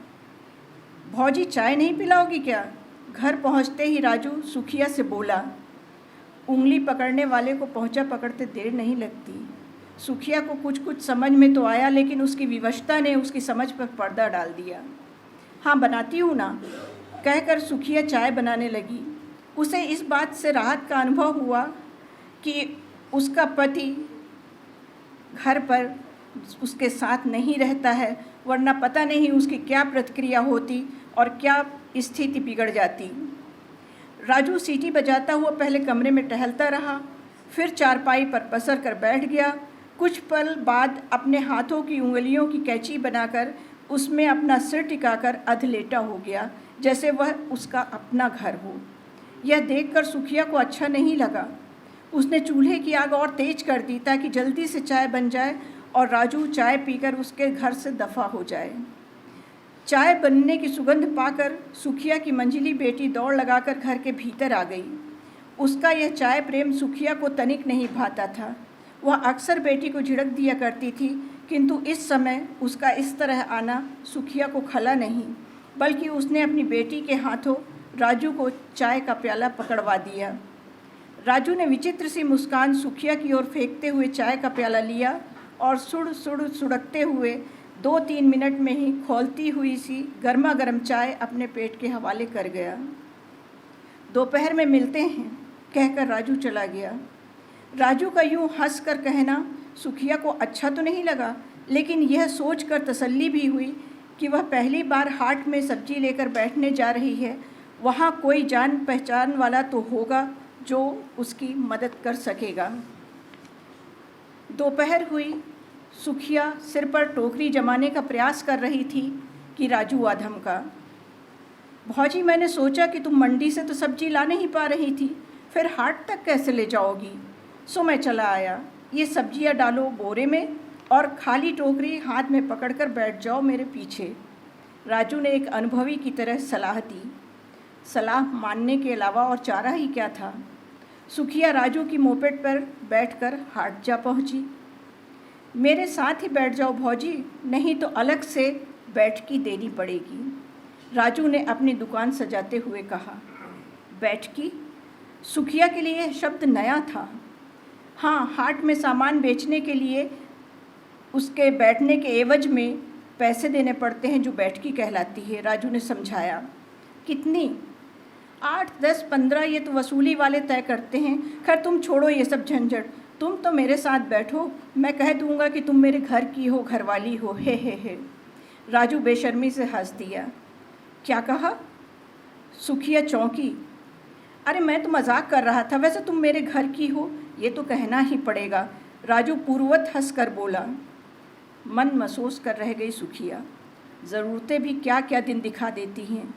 भौजी, चाय नहीं पिलाओगी क्या? घर पहुंचते ही राजू सुखिया से बोला। उंगली पकड़ने वाले को पहुंचा पकड़ते देर नहीं लगती। सुखिया को कुछ कुछ समझ में तो आया, लेकिन उसकी विवशता ने उसकी समझ पर पर्दा डाल दिया। हाँ, बनाती हूँ ना, कहकर सुखिया चाय बनाने लगी। उसे इस बात से राहत का अनुभव हुआ कि उसका पति घर पर उसके साथ नहीं रहता है, वरना पता नहीं उसकी क्या प्रतिक्रिया होती और क्या स्थिति बिगड़ जाती। राजू सीटी बजाता हुआ पहले कमरे में टहलता रहा, फिर चारपाई पर पसर कर बैठ गया। कुछ पल बाद अपने हाथों की उंगलियों की कैंची बनाकर उसमें अपना सिर टिकाकर अधलेटा हो गया, जैसे वह उसका अपना घर हो। यह देखकर सुखिया को अच्छा नहीं लगा। उसने चूल्हे की आग और तेज कर दी ताकि जल्दी से चाय बन जाए और राजू चाय पीकर उसके घर से दफ़ा हो जाए। चाय बनने की सुगंध पाकर सुखिया की मंझली बेटी दौड़ लगाकर घर के भीतर आ गई। उसका यह चाय प्रेम सुखिया को तनिक नहीं भाता था। वह अक्सर बेटी को झिड़क दिया करती थी, किंतु इस समय उसका इस तरह आना सुखिया को खला नहीं, बल्कि उसने अपनी बेटी के हाथों राजू को चाय का प्याला पकड़वा दिया। राजू ने विचित्र सी मुस्कान सुखिया की ओर फेंकते हुए चाय का प्याला लिया और सुड़कते हुए 2-3 मिनट में ही खौलती हुई सी गर्मा गर्म चाय अपने पेट के हवाले कर गया। दोपहर में मिलते हैं कहकर राजू चला गया। राजू का यूं हंस कर कहना सुखिया को अच्छा तो नहीं लगा, लेकिन यह सोचकर तसल्ली भी हुई कि वह पहली बार हाट में सब्जी लेकर बैठने जा रही है, वहाँ कोई जान पहचान वाला तो होगा जो उसकी मदद कर सकेगा। दोपहर हुई। सुखिया सिर पर टोकरी जमाने का प्रयास कर रही थी कि राजू आ धमका, भौजी मैंने सोचा कि तुम मंडी से तो सब्जी ला नहीं पा रही थी, फिर हाट तक कैसे ले जाओगी, सो मैं चला आया। ये सब्जियां डालो बोरे में और खाली टोकरी हाथ में पकड़कर बैठ जाओ मेरे पीछे। राजू ने एक अनुभवी की तरह सलाह दी। सलाह मानने के अलावा और चारा ही क्या था। सुखिया राजू की मोपेड पर बैठकर हाट जा पहुंची। मेरे साथ ही बैठ जाओ भौजी, नहीं तो अलग से बैठकी देनी पड़ेगी, राजू ने अपनी दुकान सजाते हुए कहा। बैठकी? सुखिया के लिए शब्द नया था। हाँ, हाट में सामान बेचने के लिए उसके बैठने के एवज में पैसे देने पड़ते हैं जो बैठकी कहलाती है, राजू ने समझाया। कितनी? 8, 10, 15 ये तो वसूली वाले तय करते हैं। खैर तुम छोड़ो ये सब झंझट, तुम तो मेरे साथ बैठो, मैं कह दूंगा कि तुम मेरे घर की हो, घरवाली हो। हे। राजू बेशर्मी से हंस दिया। क्या कहा? सुखिया चौंकी। अरे मैं तो मजाक कर रहा था, वैसे तुम मेरे घर की हो ये तो कहना ही पड़ेगा, राजू पूर्ववत हंस कर बोला। मन महसूस कर रह गई सुखिया। ज़रूरतें भी क्या क्या दिन दिखा देती हैं।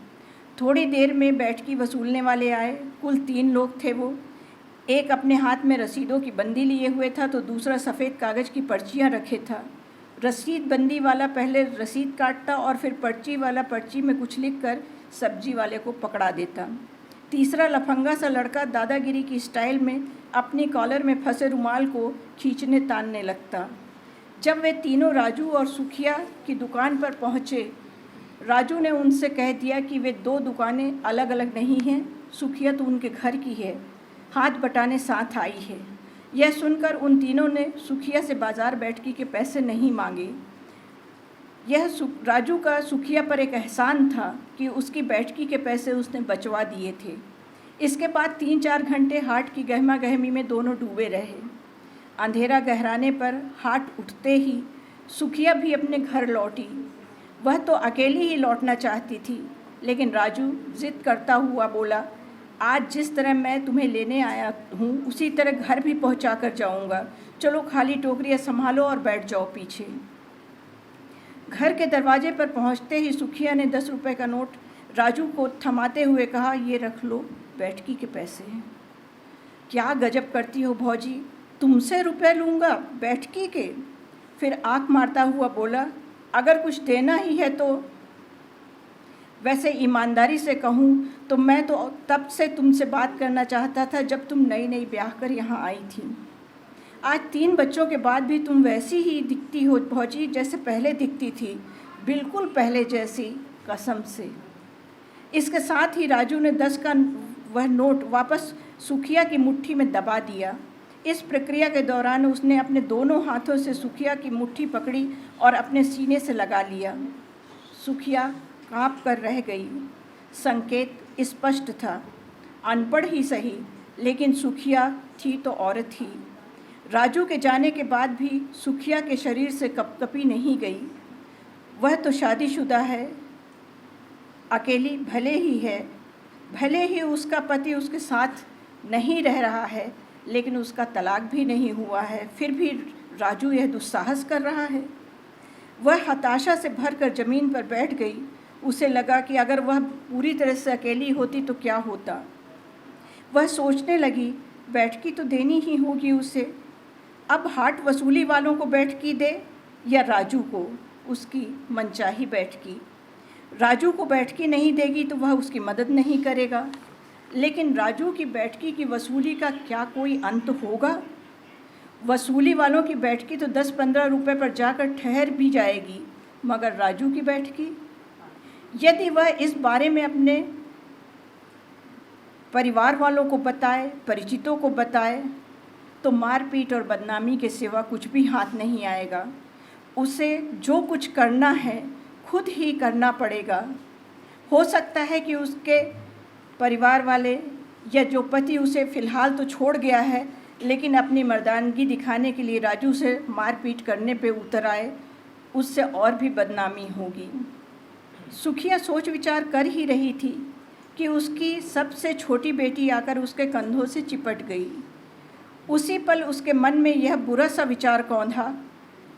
थोड़ी देर में बैठकी वसूलने वाले आए। कुल 3 लोग थे वो। एक अपने हाथ में रसीदों की बंदी लिए हुए था तो दूसरा सफ़ेद कागज़ की पर्चियाँ रखे था। रसीद बंदी वाला पहले रसीद काटता और फिर पर्ची वाला पर्ची में कुछ लिख कर सब्जी वाले को पकड़ा देता। तीसरा लफंगा सा लड़का दादागिरी की स्टाइल में अपनी कॉलर में फंसे रुमाल को खींचने तानने लगता। जब वे तीनों राजू और सुखिया की दुकान पर पहुँचे, राजू ने उनसे कह दिया कि वे 2 दुकानें अलग अलग नहीं हैं, सुखिया तो उनके घर की है, हाथ बटाने साथ आई है। यह सुनकर उन तीनों ने सुखिया से बाजार बैठकी के पैसे नहीं मांगे। यह राजू का सुखिया पर एक एहसान था कि उसकी बैठकी के पैसे उसने बचवा दिए थे। इसके बाद 3-4 घंटे हाट की गहमा गहमी में दोनों डूबे रहे। अंधेरा गहराने पर हाट उठते ही सुखिया भी अपने घर लौटी। वह तो अकेली ही लौटना चाहती थी, लेकिन राजू जिद करता हुआ बोला, आज जिस तरह मैं तुम्हें लेने आया हूँ उसी तरह घर भी पहुँचा कर जाऊँगा। चलो खाली टोकरियाँ संभालो और बैठ जाओ पीछे। घर के दरवाजे पर पहुँचते ही सुखिया ने 10 रुपये का नोट राजू को थमाते हुए कहा, ये रख लो, बैठकी के पैसे हैं। क्या गजब करती हो भौजी, तुमसे रुपए लूँगा बैठकी के? फिर आँख मारता हुआ बोला, अगर कुछ देना ही है तो। वैसे ईमानदारी से कहूँ तो मैं तो तब से तुमसे बात करना चाहता था जब तुम नई ब्याह कर यहाँ आई थी। आज 3 बच्चों के बाद भी तुम वैसी ही दिखती हो भौजी जैसे पहले दिखती थी, बिल्कुल पहले जैसी, कसम से। इसके साथ ही राजू ने 10 का वह नोट वापस सुखिया की मुट्ठी में दबा दिया। इस प्रक्रिया के दौरान उसने अपने दोनों हाथों से सुखिया की मुट्ठी पकड़ी और अपने सीने से लगा लिया। सुखिया काँप कर रह गई। संकेत स्पष्ट था, अनपढ़ ही सही, लेकिन सुखिया थी तो औरत ही। राजू के जाने के बाद भी सुखिया के शरीर से कपकपी नहीं गई। वह तो शादीशुदा है, अकेली भले ही है, भले ही उसका पति उसके साथ नहीं रह रहा है, लेकिन उसका तलाक भी नहीं हुआ है, फिर भी राजू यह दुस्साहस कर रहा है। वह हताशा से भरकर ज़मीन पर बैठ गई। उसे लगा कि अगर वह पूरी तरह से अकेली होती तो क्या होता। वह सोचने लगी, बैठकी तो देनी ही होगी उसे। अब हाट वसूली वालों को बैठकी दे या राजू को उसकी मनचाही बैठकी। राजू को बैठकी नहीं देगी तो वह उसकी मदद नहीं करेगा, लेकिन राजू की बैठकी की वसूली का क्या कोई अंत होगा? वसूली वालों की बैठकी तो 10-15 रुपए पर जाकर ठहर भी जाएगी, मगर राजू की बैठकी? यदि वह इस बारे में अपने परिवार वालों को बताए, परिचितों को बताए, तो मारपीट और बदनामी के सिवा कुछ भी हाथ नहीं आएगा। उसे जो कुछ करना है खुद ही करना पड़ेगा। हो सकता है कि उसके परिवार वाले या जो पति उसे फ़िलहाल तो छोड़ गया है, लेकिन अपनी मर्दानगी दिखाने के लिए राजू से मारपीट करने पे उतर आए, उससे और भी बदनामी होगी। सुखिया सोच विचार कर ही रही थी कि उसकी सबसे छोटी बेटी आकर उसके कंधों से चिपट गई। उसी पल उसके मन में यह बुरा सा विचार कौंधा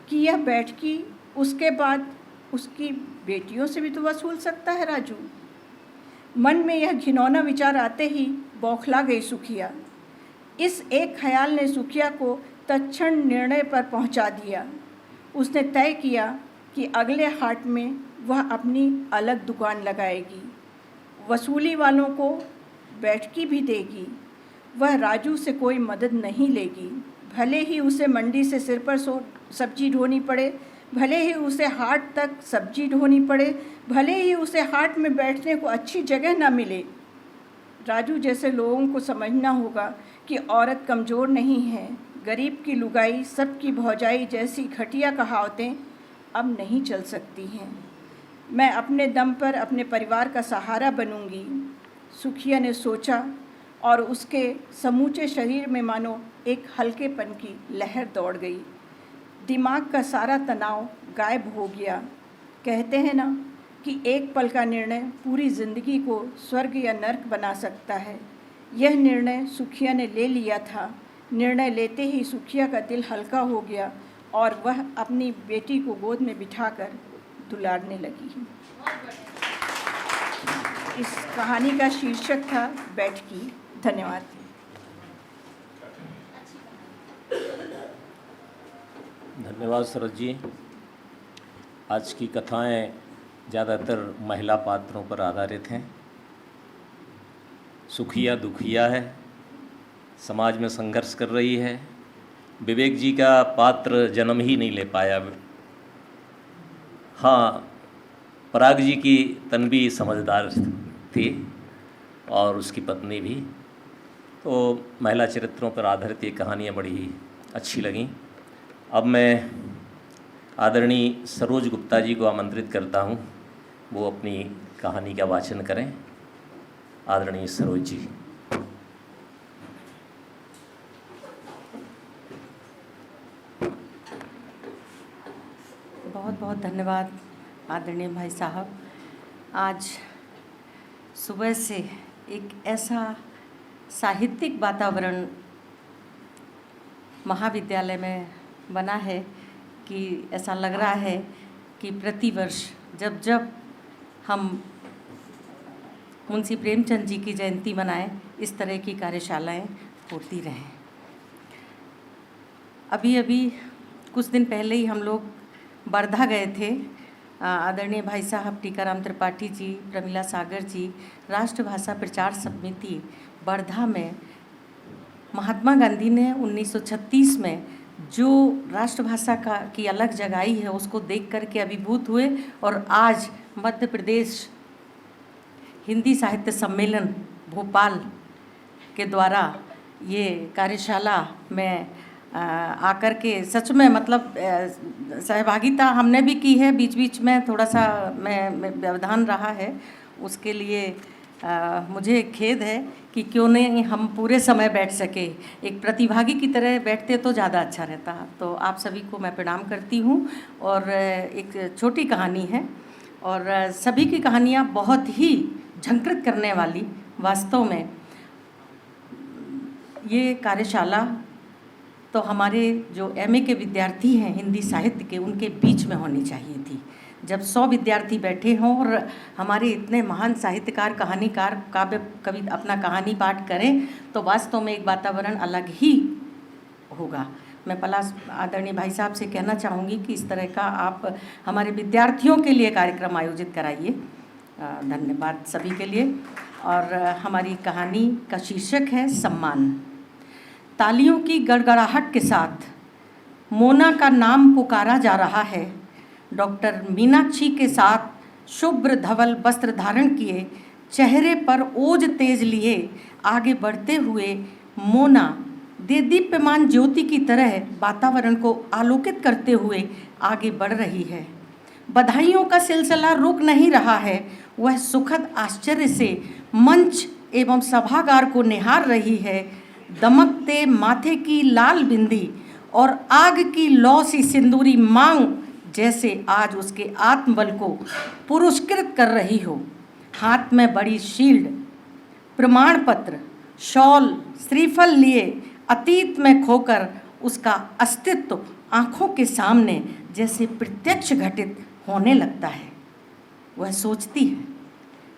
कि यह बैठकी उसके बाद उसकी बेटियों से भी तो वसूल सकता है राजू। मन में यह घिनौना विचार आते ही बौखला गई सुखिया। इस एक ख्याल ने सुखिया को तत्क्षण निर्णय पर पहुंचा दिया। उसने तय किया कि अगले हाट में वह अपनी अलग दुकान लगाएगी, वसूली वालों को बैठकी भी देगी। वह राजू से कोई मदद नहीं लेगी, भले ही उसे मंडी से सिर पर सब्जी ढोनी पड़े, भले ही उसे हाट तक सब्जी ढोनी पड़े, भले ही उसे हाट में बैठने को अच्छी जगह ना मिले। राजू जैसे लोगों को समझना होगा कि औरत कमज़ोर नहीं है। गरीब की लुगाई, सबकी भौजाई जैसी घटिया कहावतें अब नहीं चल सकती हैं। मैं अपने दम पर अपने परिवार का सहारा बनूंगी, सुखिया ने सोचा, और उसके समूचे शरीर में मानो एक हल्केपन की लहर दौड़ गई। दिमाग का सारा तनाव गायब हो गया। कहते हैं ना कि एक पल का निर्णय पूरी ज़िंदगी को स्वर्ग या नर्क बना सकता है। यह निर्णय सुखिया ने ले लिया था। निर्णय लेते ही सुखिया का दिल हल्का हो गया और वह अपनी बेटी को गोद में बिठाकर दुलारने लगी। इस कहानी का शीर्षक था बैठकी। धन्यवाद। धन्यवाद सरस जी। आज की कथाएं ज़्यादातर महिला पात्रों पर आधारित हैं। सुखिया दुखिया है, समाज में संघर्ष कर रही है। विवेक जी का पात्र जन्म ही नहीं ले पाया। हाँ, पराग जी की तन्वी समझदार थी और उसकी पत्नी भी। तो महिला चरित्रों पर आधारित ये कहानियाँ बड़ी अच्छी लगीं। अब मैं आदरणीय सरोज गुप्ता जी को आमंत्रित करता हूँ, वो अपनी कहानी का वाचन करें। आदरणीय सरोज जी। बहुत बहुत धन्यवाद आदरणीय भाई साहब। आज सुबह से एक ऐसा साहित्यिक वातावरण महाविद्यालय में बना है कि ऐसा लग रहा है कि प्रतिवर्ष जब जब हम मुंशी प्रेमचंद जी की जयंती मनाएं, इस तरह की कार्यशालाएं होती रहें। अभी अभी कुछ दिन पहले ही हम लोग वर्धा गए थे। आदरणीय भाई साहब टीकाराम त्रिपाठी जी, प्रमिला सागर जी, राष्ट्रभाषा प्रचार समिति वर्धा में महात्मा गांधी ने 1936 में जो राष्ट्रभाषा की अलग जगाई है, उसको देख कर के अभिभूत हुए। और आज मध्य प्रदेश हिंदी साहित्य सम्मेलन भोपाल के द्वारा ये कार्यशाला में आकर के सच में मतलब सहभागिता हमने भी की है। बीच बीच में थोड़ा सा मैं व्यवधान रहा है, उसके लिए मुझे खेद है कि क्यों नहीं हम पूरे समय बैठ सके। एक प्रतिभागी की तरह बैठते तो ज़्यादा अच्छा रहता। तो आप सभी को मैं प्रणाम करती हूँ। और एक छोटी कहानी है और सभी की कहानियाँ बहुत ही झंकृत करने वाली। वास्तव में ये कार्यशाला तो हमारे जो एमए के विद्यार्थी हैं हिंदी साहित्य के, उनके बीच में होनी चाहिए थी। जब 100 विद्यार्थी बैठे हों और हमारे इतने महान साहित्यकार, कहानीकार, काव्य कवि अपना कहानी पाठ करें तो वास्तव में एक वातावरण अलग ही होगा। मैं पलाश आदरणीय भाई साहब से कहना चाहूँगी कि इस तरह का आप हमारे विद्यार्थियों के लिए कार्यक्रम आयोजित कराइए। धन्यवाद सभी के लिए। और हमारी कहानी का शीर्षक है सम्मान। तालियों की गड़गड़ाहट के साथ मोना का नाम पुकारा जा रहा है। डॉक्टर मीनाक्षी के साथ शुभ्र धवल वस्त्र धारण किए, चेहरे पर ओज तेज लिए आगे बढ़ते हुए मोना देदीप्यमान ज्योति की तरह वातावरण को आलोकित करते हुए आगे बढ़ रही है। बधाइयों का सिलसिला रुक नहीं रहा है। वह सुखद आश्चर्य से मंच एवं सभागार को निहार रही है। दमकते माथे की लाल बिंदी और आग की लौ सी सिंदूरी मांग जैसे आज उसके आत्मबल को पुरस्कृत कर रही हो। हाथ में बड़ी शील्ड, प्रमाण पत्र, शॉल, श्रीफल लिए अतीत में खोकर उसका अस्तित्व आँखों के सामने जैसे प्रत्यक्ष घटित होने लगता है। वह सोचती है,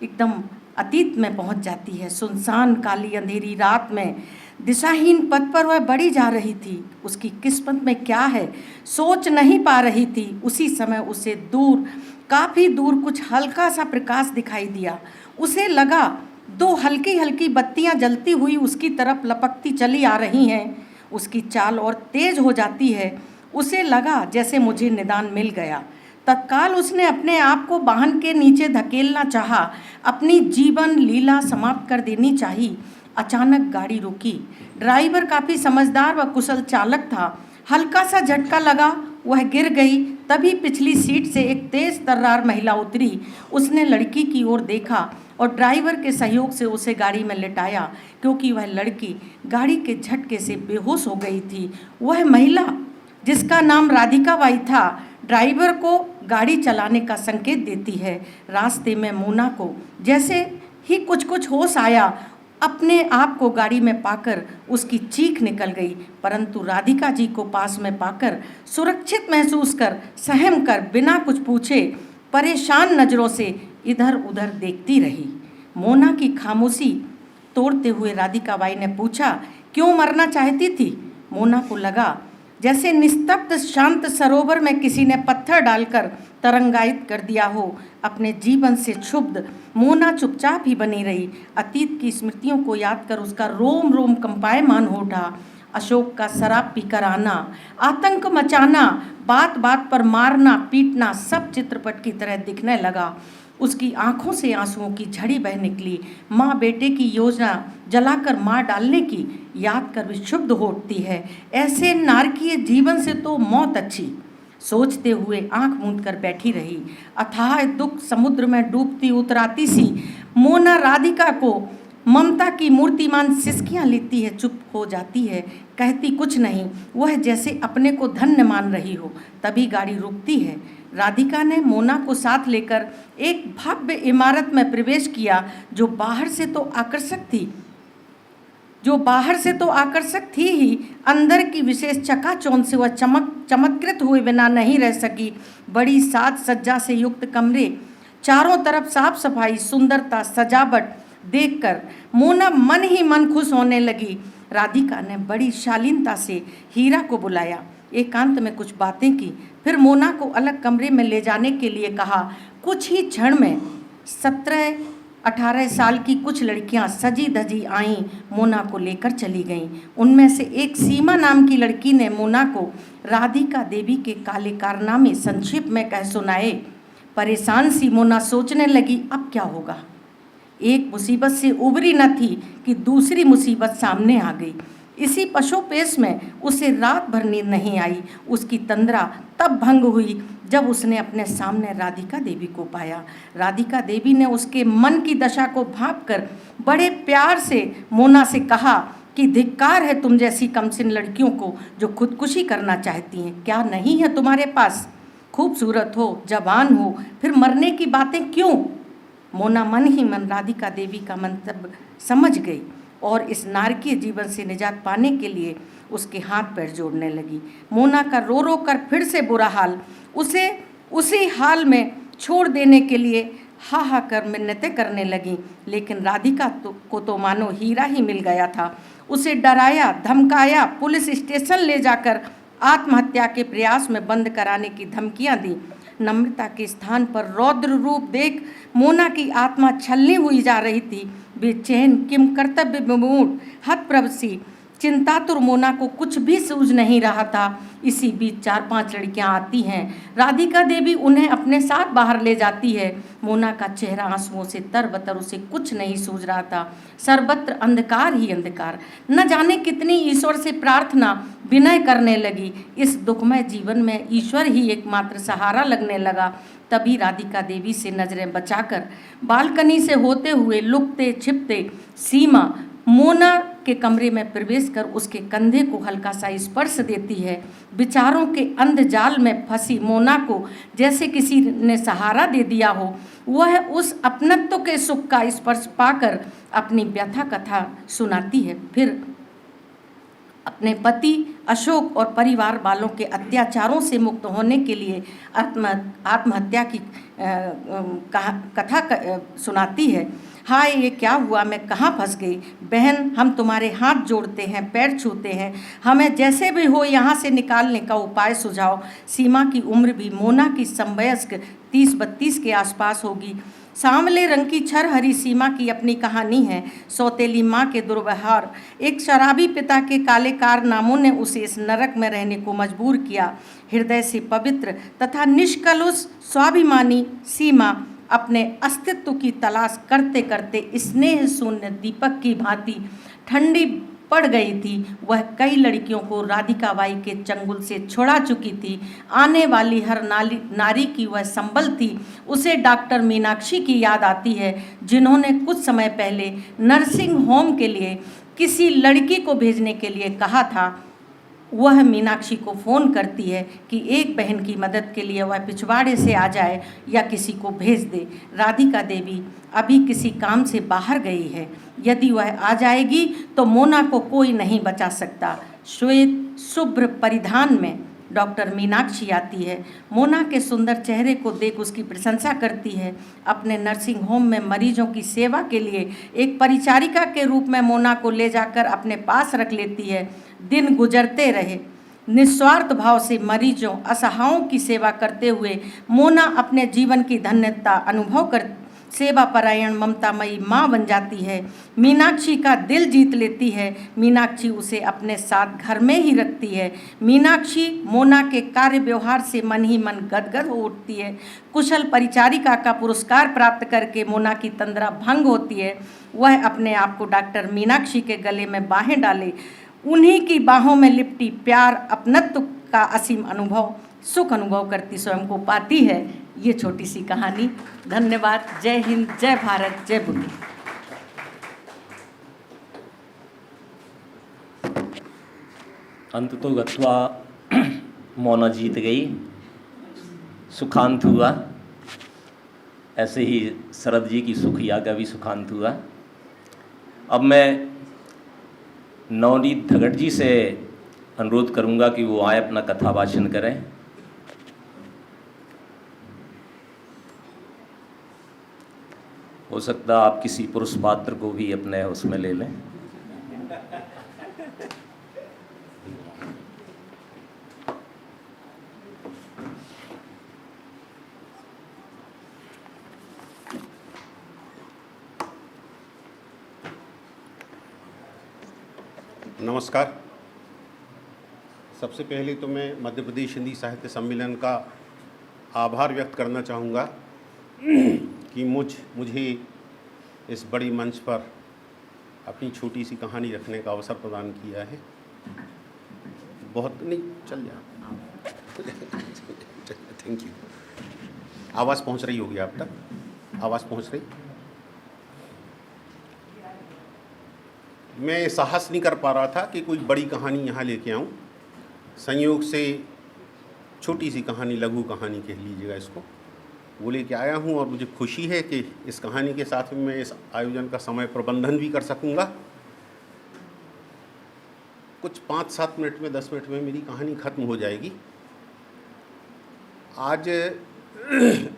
एकदम अतीत में पहुंच जाती है। सुनसान काली अंधेरी रात में दिशाहीन पथ पर वह बढ़ी जा रही थी। उसकी किस्मत में क्या है सोच नहीं पा रही थी। उसी समय उसे दूर, काफ़ी दूर कुछ हल्का सा प्रकाश दिखाई दिया। उसे लगा 2 हल्की हल्की बत्तियां जलती हुई उसकी तरफ लपकती चली आ रही हैं। उसकी चाल और तेज हो जाती है। उसे लगा जैसे मुझे निदान मिल गया। तत्काल उसने अपने आप को वाहन के नीचे धकेलना चाहा, अपनी जीवन लीला समाप्त कर देनी चाहिए। अचानक गाड़ी रुकी। ड्राइवर काफ़ी समझदार व कुशल चालक था। हल्का सा झटका लगा, वह गिर गई। तभी पिछली सीट से एक तेज तर्रार महिला उतरी। उसने लड़की की ओर देखा और ड्राइवर के सहयोग से उसे गाड़ी में लिटाया, क्योंकि वह लड़की गाड़ी के झटके से बेहोश हो गई थी। वह महिला, जिसका नाम राधिका बाई था, ड्राइवर को गाड़ी चलाने का संकेत देती है। रास्ते में मोना को जैसे ही कुछ होश आया, अपने आप को गाड़ी में पाकर उसकी चीख निकल गई। परंतु राधिका जी को पास में पाकर सुरक्षित महसूस कर, सहम कर, बिना कुछ पूछे परेशान नज़रों से इधर उधर देखती रही। मोना की खामोशी तोड़ते हुए राधिका बाई ने पूछा, क्यों मरना चाहती थी? मोना को लगा जैसे निस्तब्ध शांत सरोवर में किसी ने पत्थर डालकर तरंगायित कर दिया हो। अपने जीवन से क्षुब्ध मोना चुपचाप ही बनी रही। अतीत की स्मृतियों को याद कर उसका रोम रोम कंपायमान हो उठा। अशोक का शराब पीकर आना, आतंक मचाना, बात बात पर मारना पीटना सब चित्रपट की तरह दिखने लगा। उसकी आंखों से आंसुओं की झड़ी बह निकली। माँ बेटे की योजना जलाकर मार डालने की याद कर विक्षुब्ध हो उठती है। ऐसे नारकीय जीवन से तो मौत अच्छी, सोचते हुए आंख मूंद कर बैठी रही। अथाह दुख समुद्र में डूबती उतराती सी मोना राधिका को ममता की मूर्तिमान सिसकियाँ लेती है, चुप हो जाती है, कहती कुछ नहीं। वह जैसे अपने को धन्य मान रही हो। तभी गाड़ी रुकती है। राधिका ने मोना को साथ लेकर एक भव्य इमारत में प्रवेश किया, जो बाहर से तो आकर्षक थी ही, अंदर की विशेष चकाचौंध से वह चमत्कृत हुए बिना नहीं रह सकी। बड़ी साज सज्जा से युक्त कमरे, चारों तरफ साफ सफाई, सुंदरता, सजावट देखकर मोना मन ही मन खुश होने लगी। राधिका ने बड़ी शालीनता से हीरा को बुलाया, एकांत में कुछ बातें की, फिर मोना को अलग कमरे में ले जाने के लिए कहा। कुछ ही क्षण में 17-18 साल की कुछ लड़कियां सजी धजी आईं, मोना को लेकर चली गईं। उनमें से एक सीमा नाम की लड़की ने मोना को राधिका देवी के काले कारनामे संक्षिप्त में कह सुनाए। परेशान सी मोना सोचने लगी, अब क्या होगा। एक मुसीबत से उबरी न थी कि दूसरी मुसीबत सामने आ गई। इसी पशोपेश में उसे रात भर नींद नहीं आई। उसकी तंद्रा तब भंग हुई जब उसने अपने सामने राधिका देवी को पाया। राधिका देवी ने उसके मन की दशा को भांपकर बड़े प्यार से मोना से कहा कि धिक्कार है तुम जैसी कमसिन लड़कियों को जो खुदकुशी करना चाहती हैं। क्या नहीं है तुम्हारे पास? खूबसूरत हो, जवान हो, फिर मरने की बातें क्यों? मोना मन ही मन राधिका देवी का मंतव्य समझ गई। और इस नारकीय जीवन से निजात पाने के लिए उसके हाथ पैर जोड़ने लगी। मोना का रो रो कर फिर से बुरा हाल, उसे उसी हाल में छोड़ देने के लिए हा हा कर मिन्नतें करने लगी। लेकिन राधिका को तो मानो हीरा ही मिल गया था। उसे डराया धमकाया, पुलिस स्टेशन ले जाकर आत्महत्या के प्रयास में बंद कराने की धमकियां दी। नम्रता के स्थान पर रौद्र रूप देख मोना की आत्मा छलनी हुई जा रही थी। बेचैन, किम कर्तव्य विमूढ़, हतप्रभ सी चिंतातुर मोना को कुछ भी सूझ नहीं रहा था। इसी बीच 4-5 लड़कियां आती हैं। राधिका देवी उन्हें अपने साथ बाहर ले जाती है। मोना का चेहरा आंसुओं से तरबतर, उसे कुछ नहीं सूझ रहा था। सर्वत्र अंधकार ही अंधकार। न जाने कितनी ईश्वर से प्रार्थना विनय करने लगी। इस दुखमय जीवन में ईश्वर ही एकमात्र सहारा लगने लगा। तभी राधिका देवी से नजरें बचाकर बालकनी से होते हुए लुकते छिपते सीमा मोना के कमरे में प्रवेश कर उसके कंधे को हल्का सा स्पर्श देती है। विचारों के अंध जाल में फंसी मोना को जैसे किसी ने सहारा दे दिया हो। वह उस अपनत्व के सुख का स्पर्श पाकर अपनी व्यथा कथा सुनाती है। फिर अपने पति अशोक और परिवार वालों के अत्याचारों से मुक्त होने के लिए आत्महत्या की कथा सुनाती है। हाय, ये क्या हुआ, मैं कहाँ फंस गई। बहन, हम तुम्हारे हाथ जोड़ते हैं, पैर छूते हैं, हमें जैसे भी हो यहाँ से निकालने का उपाय सुझाओ। सीमा की उम्र भी मोना की समवयस्क 30-32 के आसपास होगी। सांवले रंग की छरहरी सीमा की अपनी कहानी है। सौतेली माँ के दुर्व्यवहार, एक शराबी पिता के काले कारनामों ने उसे इस नरक में रहने को मजबूर किया। हृदय से पवित्र तथा निष्कलुष स्वाभिमानी सीमा अपने अस्तित्व की तलाश करते करते स्नेह शून्य दीपक की भांति ठंडी पड़ गई थी। वह कई लड़कियों को राधिका बाई के चंगुल से छुड़ा चुकी थी। आने वाली हर नारी की वह संबल थी। उसे डॉक्टर मीनाक्षी की याद आती है, जिन्होंने कुछ समय पहले नर्सिंग होम के लिए किसी लड़की को भेजने के लिए कहा था। वह मीनाक्षी को फ़ोन करती है कि एक बहन की मदद के लिए वह पिछवाड़े से आ जाए या किसी को भेज दे। राधिका देवी अभी किसी काम से बाहर गई है। यदि वह आ जाएगी तो मोना को कोई नहीं बचा सकता। श्वेत शुभ्र परिधान में डॉक्टर मीनाक्षी आती है। मोना के सुंदर चेहरे को देख उसकी प्रशंसा करती है। अपने नर्सिंग होम में मरीजों की सेवा के लिए एक परिचारिका के रूप में मोना को ले जाकर अपने पास रख लेती है। दिन गुजरते रहे। निस्वार्थ भाव से मरीजों असहायों की सेवा करते हुए मोना अपने जीवन की धन्यता अनुभव कर सेवा परायण ममतामयी माँ बन जाती है। मीनाक्षी का दिल जीत लेती है। मीनाक्षी उसे अपने साथ घर में ही रखती है। मीनाक्षी मोना के कार्य व्यवहार से मन ही मन गदगद हो उठती है। कुशल परिचारिका का पुरस्कार प्राप्त करके मोना की तंद्रा भंग होती है। वह अपने आप को डॉक्टर मीनाक्षी के गले में बाहें डाले, उन्हीं की बाहों में लिपटी प्यार अपनत्व का असीम अनुभव सुख अनुभव करती स्वयं को पाती है। ये छोटी सी कहानी। धन्यवाद। जय हिंद, जय भारत, जय बुद्धि। अंत तो गत्वा मोना जीत गई, सुखांत हुआ। ऐसे ही शरद जी की सुखिया का भी सुखांत हुआ। अब मैं नवनीत धगड़ जी से अनुरोध करूंगा कि वो आए अपना कथा वाचन करें। हो सकता आप किसी पुरुष पात्र को भी अपने उसमें ले लें। नमस्कार। सबसे पहले तो मैं मध्य प्रदेश हिंदी साहित्य सम्मेलन का आभार व्यक्त करना चाहूँगा कि मुझे इस बड़ी मंच पर अपनी छोटी सी कहानी रखने का अवसर प्रदान किया है। बहुत नहीं चल जा थैंक यू। आवाज़ पहुँच रही होगी आप तक? आवाज़ पहुँच रही? मैं साहस नहीं कर पा रहा था कि कोई बड़ी कहानी यहाँ लेके आऊँ। संयोग से छोटी सी कहानी, लघु कहानी कह लीजिएगा इसको, वो लेके आया हूँ। और मुझे खुशी है कि इस कहानी के साथ में मैं इस आयोजन का समय प्रबंधन भी कर सकूँगा कुछ 5-7 मिनट में, 10 मिनट में मेरी कहानी ख़त्म हो जाएगी। आज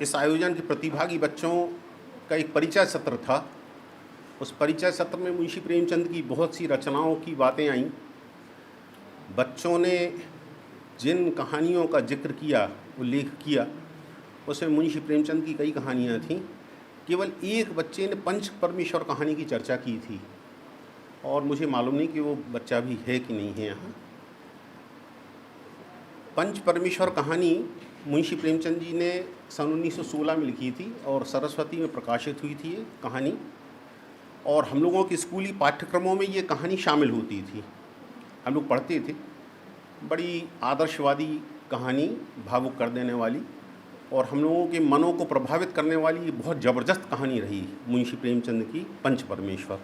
इस आयोजन के प्रतिभागी बच्चों का एक परिचय सत्र था। उस परिचय सत्र में मुंशी प्रेमचंद की बहुत सी रचनाओं की बातें आईं। बच्चों ने जिन कहानियों का जिक्र किया, उल्लेख किया, उसमें मुंशी प्रेमचंद की कई कहानियाँ थीं। केवल एक बच्चे ने पंच परमेश्वर कहानी की चर्चा की थी, और मुझे मालूम नहीं कि वो बच्चा भी है कि नहीं है यहाँ। पंच परमेश्वर कहानी मुंशी प्रेमचंद जी ने सन 1916 में लिखी थी और सरस्वती में प्रकाशित हुई थी ये कहानी, और हम लोगों के स्कूली पाठ्यक्रमों में ये कहानी शामिल होती थी, हम लोग पढ़ते थे। बड़ी आदर्शवादी कहानी, भावुक कर देने वाली और हम लोगों के मनों को प्रभावित करने वाली ये बहुत ज़बरदस्त कहानी रही मुंशी प्रेमचंद की पंच परमेश्वर।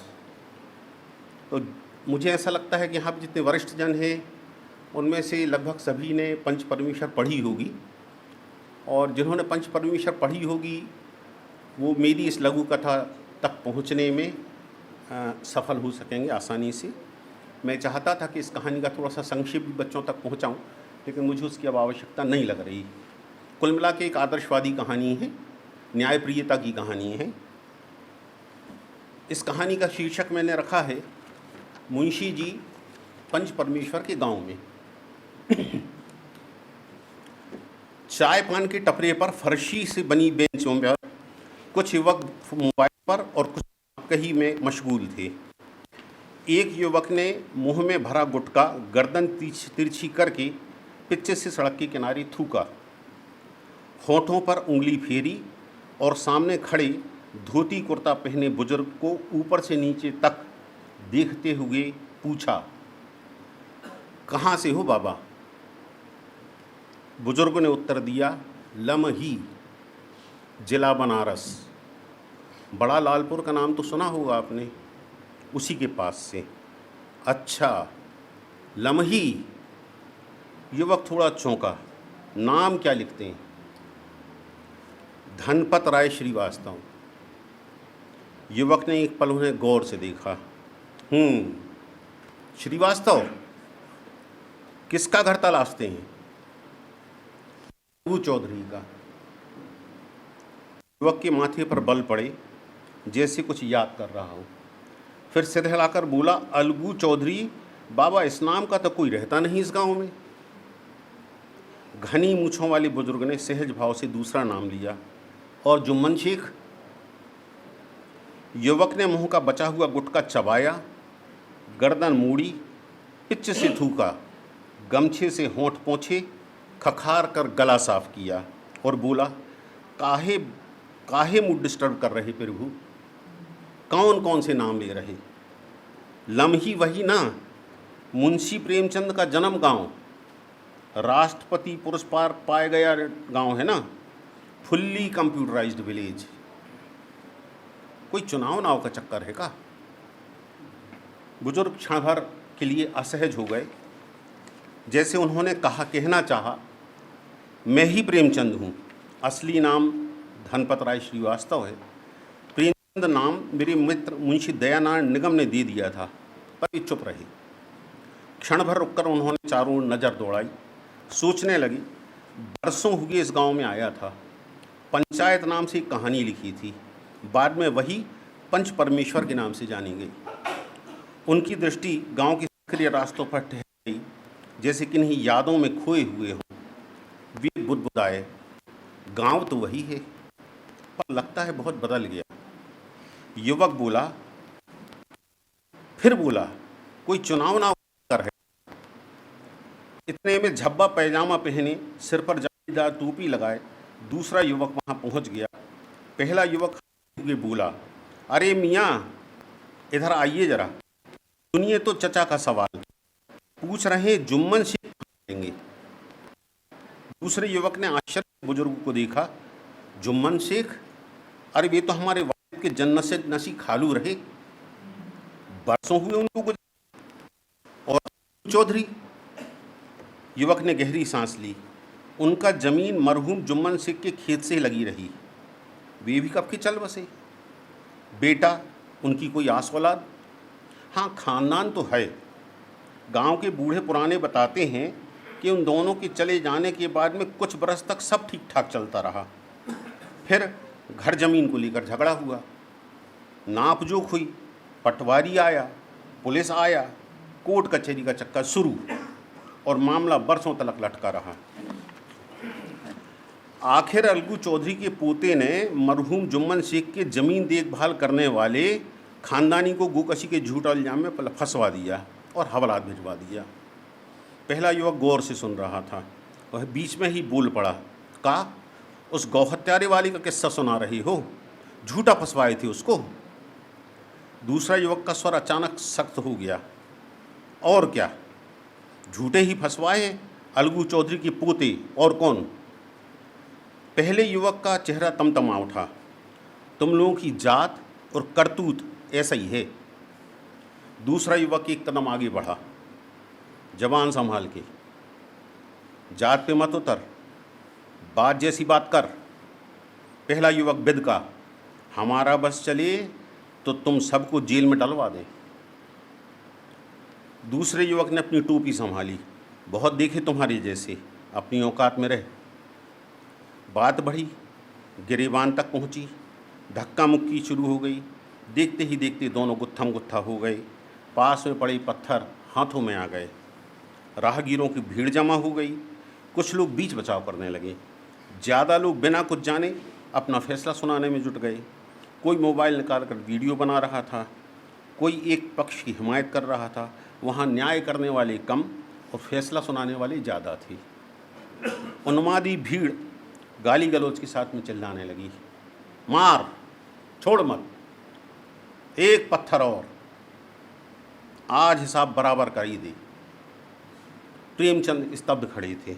तो मुझे ऐसा लगता है कि यहाँ जितने वरिष्ठ जन हैं उनमें से लगभग सभी ने पंच परमेश्वर पढ़ी होगी, और जिन्होंने पंच परमेश्वर पढ़ी होगी वो मेरी इस लघु कथा तक पहुँचने में सफल हो सकेंगे आसानी से। मैं चाहता था कि इस कहानी का थोड़ा सा संक्षेप भी बच्चों तक पहुँचाऊँ, लेकिन मुझे उसकी अब आवश्यकता नहीं लग रही। कुल मिला के एक आदर्शवादी कहानी है, न्यायप्रियता की कहानी है। इस कहानी का शीर्षक मैंने रखा है मुंशी जी पंच परमेश्वर के गांव में। चाय पान के टपरे पर फर्शी से बनी बेंचों पर कुछ युवक मोबाइल पर और कुछ कहीं में मशगूल थे। एक युवक ने मुंह में भरा गुटखा गर्दन तिरछी करके पीछे से सड़क के किनारे थूका, होठों पर उंगली फेरी और सामने खड़े धोती कुर्ता पहने बुजुर्ग को ऊपर से नीचे तक देखते हुए पूछा, कहाँ से हो बाबा? बुजुर्ग ने उत्तर दिया, लमही, जिला बनारस। बड़ा लालपुर का नाम तो सुना होगा आपने, उसी के पास से। अच्छा, लमही। युवक थोड़ा चौंका, नाम क्या लिखते हैं? धनपत राय श्रीवास्तव। युवक ने एक पल उन्हें गौर से देखा। श्रीवास्तव, किसका घर तलाशते हैं? अलगू चौधरी का। युवक के माथे पर बल पड़े, जैसे कुछ याद कर रहा हो। फिर सिर हिलाकर बोला, अलगू चौधरी? बाबा, इस नाम का तो कोई रहता नहीं इस गांव में। घनी मूछों वाले बुजुर्ग ने सहज भाव से दूसरा नाम लिया, और जुम्मन शेख? युवक ने मुंह का बचा हुआ गुटखा चबाया, गर्दन मोड़ी, पिच से थूका, गमछे से होंठ पोंछे, खखार कर गला साफ किया और बोला, काहे मूड डिस्टर्ब कर रहे प्रभु? कौन कौन से नाम ले रहे? लमही वही ना, मुंशी प्रेमचंद का जन्म गांव, राष्ट्रपति पुरस्कार पाया गया गांव है ना, फुल्ली कंप्यूटराइज्ड विलेज। कोई चुनाव नाव का चक्कर है का? बुजुर्ग क्षण भर के लिए असहज हो गए, जैसे उन्होंने कहना चाहा, मैं ही प्रेमचंद हूँ, असली नाम धनपत राय श्रीवास्तव है। प्रेमचंद नाम मेरे मित्र मुंशी दयानारायण निगम ने दे दिया था। पर वे चुप रहे। क्षण भर रुककर उन्होंने चारों ओर नज़र दौड़ाई, सोचने लगी, बरसों हुए इस गांव में आया था, पंचायत नाम से एक कहानी लिखी थी, बाद में वही पंच परमेश्वर के नाम से जानी गई। उनकी दृष्टि गांव के सक्रिय रास्तों पर ठहर गई, जैसे किन्हीं यादों में खोए हुए हों। वे बुदबुदाए, गांव तो वही है, पर लगता है बहुत बदल गया। युवक बोला, फिर बोला, कोई चुनाव ना कर है। इतने में झब्बा पैजामा पहने, सिर पर जालीदार टोपी लगाए दूसरा युवक वहां पहुंच गया। पहला युवक हुए बोला, अरे मियाँ, इधर आइए जरा, सुनिए तो चचा का सवाल। पूछ रहे जुम्मन शेख देंगे। दूसरे युवक ने आश्चर्य से बुजुर्ग को देखा, जुम्मन शेख? अरे वे तो हमारे वालिद के जन्नत से नसी खालू रहे, बरसों हुए उनको गुजरे। और चौधरी? युवक ने गहरी सांस ली। उनका जमीन मरहूम जुम्मन शेख के खेत से लगी रही, वे भी कब के चल बसे। बेटा, उनकी कोई आस औलाद? हाँ, खानदान तो है, गांव के बूढ़े पुराने बताते हैं कि उन दोनों के चले जाने के बाद में कुछ बरस तक सब ठीक ठाक चलता रहा। फिर घर ज़मीन को लेकर झगड़ा हुआ, नाप जोख हुई, पटवारी आया, पुलिस आया, कोर्ट कचहरी का चक्कर शुरू, और मामला बरसों तक लटका रहा। आखिर अलगू चौधरी के पोते ने मरहूम जुम्मन शेख के ज़मीन देखभाल करने वाले खानदानी को गोकशी के झूठा इल्ज़ाम में फंसवा दिया और हवालात भिजवा दिया। पहला युवक गौर से सुन रहा था, वह बीच में ही बोल पड़ा, कहा, उस गौहत्यारे वाले का किस्सा सुना रही हो, झूठा फंसवाए थे उसको। दूसरा युवक का स्वर अचानक सख्त हो गया, और क्या, झूठे ही फंसवाए हैं अलगू चौधरी के पोते, और कौन। पहले युवक का चेहरा तमतमा उठा, तुम लोगों की जात और करतूत ऐसा ही है। दूसरा युवक एक कदम आगे बढ़ा, जबान संभाल के, जात पे मत उतर, बात जैसी बात कर। पहला युवक बिदका, हमारा बस चले तो तुम सबको जेल में डलवा दें। दूसरे युवक ने अपनी टोपी संभाली, बहुत देखे तुम्हारे जैसे, अपनी औकात में रह। बात बढ़ी, गिरेबान तक पहुंची, धक्का मुक्की शुरू हो गई। देखते ही देखते दोनों गुत्थम गुत्था हो गए। पास में पड़े पत्थर हाथों में आ गए। राहगीरों की भीड़ जमा हो गई। कुछ लोग बीच बचाव करने लगे। ज़्यादा लोग बिना कुछ जाने अपना फैसला सुनाने में जुट गए। कोई मोबाइल निकाल कर वीडियो बना रहा था, कोई एक पक्ष की हिमायत कर रहा था। वहाँ न्याय करने वाले कम और फैसला सुनाने वाले ज़्यादा थे। उन्मादी भीड़ गाली गलौज के साथ में चिल्लाने लगी, मार, छोड़ मत, एक पत्थर और, आज हिसाब बराबर कर ही दे। प्रेमचंद स्तब्ध खड़े थे।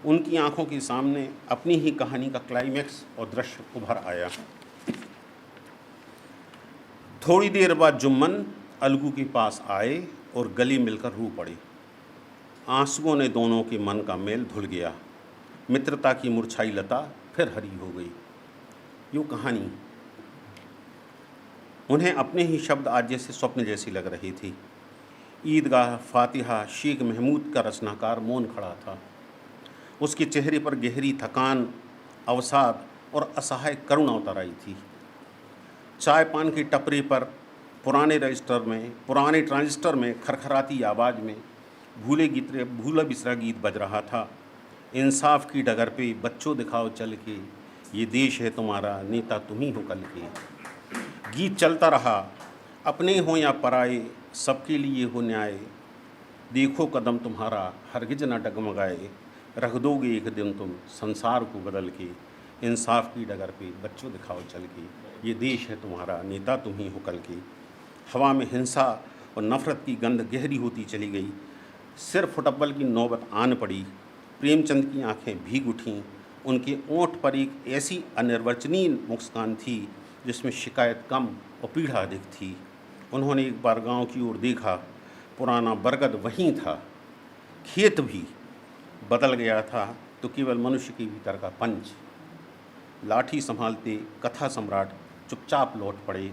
उनकी आंखों के सामने अपनी ही कहानी का क्लाइमैक्स और दृश्य उभर आया। थोड़ी देर बाद जुम्मन अलगू के पास आए और गले मिलकर रो पड़े। आंसुओं ने दोनों के मन का मेल धुल गया। मित्रता की मुरझाई लता फिर हरी हो गई। यूँ कहानी उन्हें अपने ही शब्द आज जैसे स्वप्न जैसी लग रही थी। ईदगाह फातिहा शेख महमूद का रचनाकार मौन खड़ा था। उसके चेहरे पर गहरी थकान, अवसाद और असहाय करुणा उतर आई थी। चाय पान की टपरी पर पुराने ट्रांजिस्टर में खरखराती आवाज़ में भूला बिसरा गीत बज रहा था। इंसाफ की डगर पे बच्चों दिखाओ चल के, ये देश है तुम्हारा, नेता तुम ही हो कल के। गीत चलता रहा, अपने हो या पराए, सबके लिए हो न्याय। देखो कदम तुम्हारा हरगिज न डगमगाए, रख दोगे एक दिन तुम संसार को बदल के। इंसाफ की डगर पे बच्चों दिखाओ चल के, ये देश है तुम्हारा, नेता तुम ही हो कल के। हवा में हिंसा और नफ़रत की गंध गहरी होती चली गई। सिर फुटब्बल की नौबत आन पड़ी। प्रेमचंद की आंखें भीग उठीं। उनके ओंठ पर एक ऐसी अनिर्वचनीय मुस्कान थी जिसमें शिकायत कम और पीड़ा अधिक थी। उन्होंने एक बार गांव की ओर देखा। पुराना बरगद वहीं था। खेत भी बदल गया था तो केवल मनुष्य के भीतर का पंच। लाठी संभालते कथा सम्राट चुपचाप लौट पड़े।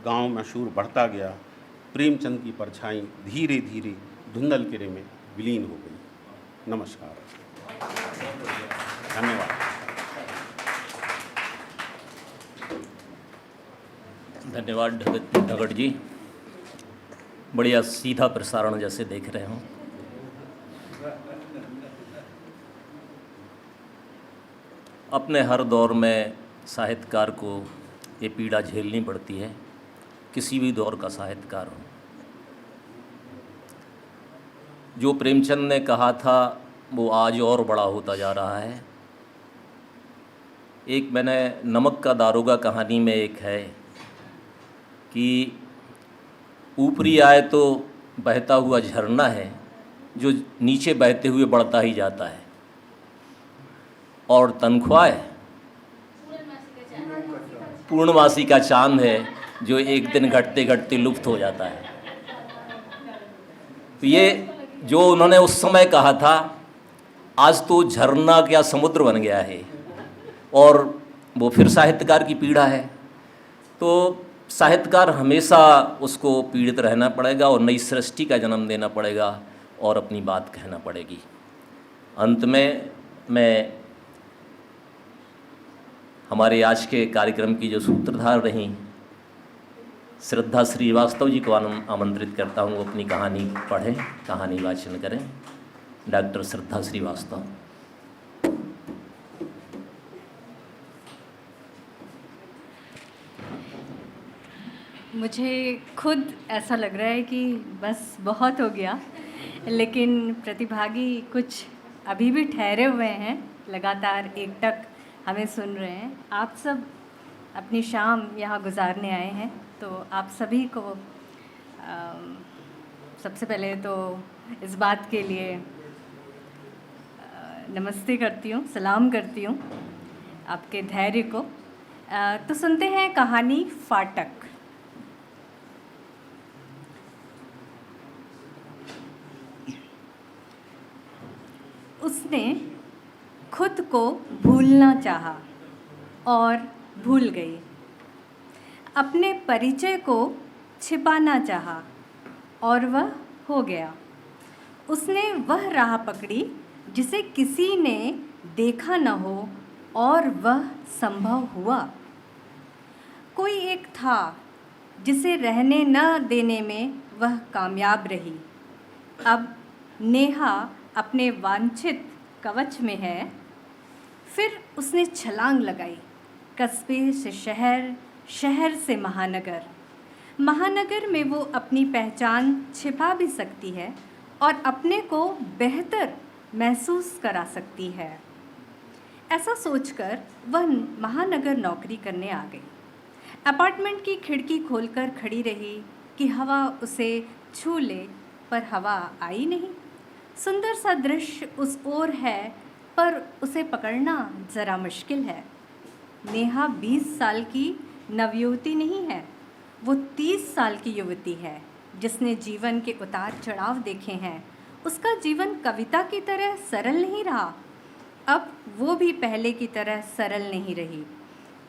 गांव में शोर बढ़ता गया। प्रेमचंद की परछाई धीरे धीरे धुंधल किरे में विलीन हो गई। नमस्कार, धन्यवाद। धन्यवाद ढगट जी, बढ़िया सीधा प्रसारण जैसे देख रहे हो। अपने हर दौर में साहित्यकार को ये पीड़ा झेलनी पड़ती है, किसी भी दौर का साहित्यकार हो। जो प्रेमचंद ने कहा था वो आज और बड़ा होता जा रहा है। एक मैंने नमक का दारोगा कहानी में एक है कि ऊपरी आए तो बहता हुआ झरना है जो नीचे बहते हुए बढ़ता ही जाता है, और तनख्वाह पूर्णमासी का चांद है जो एक दिन घटते घटते लुप्त हो जाता है। तो ये जो उन्होंने उस समय कहा था, आज तो झरना क्या समुद्र बन गया है, और वो फिर साहित्यकार की पीड़ा है। तो साहित्यकार हमेशा उसको पीड़ित रहना पड़ेगा और नई सृष्टि का जन्म देना पड़ेगा और अपनी बात कहना पड़ेगी। अंत में मैं हमारे आज के कार्यक्रम की जो सूत्रधार रहीं श्रद्धा श्रीवास्तव जी को आमंत्रित करता हूँ, वो अपनी कहानी पढ़ें, कहानी वाचन करें। डॉक्टर श्रद्धा श्रीवास्तव। मुझे खुद ऐसा लग रहा है कि बस बहुत हो गया, लेकिन प्रतिभागी कुछ अभी भी ठहरे हुए हैं, लगातार एकटक हमें सुन रहे हैं। आप सब अपनी शाम यहाँ गुजारने आए हैं, तो आप सभी को सबसे पहले तो इस बात के लिए नमस्ते करती हूँ, सलाम करती हूँ आपके धैर्य को। तो सुनते हैं कहानी फाटक। उसने खुद को भूलना चाहा और भूल गई। अपने परिचय को छिपाना चाहा और वह हो गया। उसने वह राह पकड़ी जिसे किसी ने देखा न हो और वह संभव हुआ। कोई एक था जिसे रहने न देने में वह कामयाब रही। अब नेहा अपने वांछित कवच में है। फिर उसने छलांग लगाई, कस्बे से शहर, शहर से महानगर। महानगर में वो अपनी पहचान छिपा भी सकती है और अपने को बेहतर महसूस करा सकती है। ऐसा सोचकर वह महानगर नौकरी करने आ गई। अपार्टमेंट की खिड़की खोलकर खड़ी रही कि हवा उसे छू ले, पर हवा आई नहीं। सुंदर सा दृश्य उस ओर है, पर उसे पकड़ना ज़रा मुश्किल है। नेहा 20 साल की नवयुवती नहीं है, वो 30 साल की युवती है जिसने जीवन के उतार चढ़ाव देखे हैं। उसका जीवन कविता की तरह सरल नहीं रहा, अब वो भी पहले की तरह सरल नहीं रही।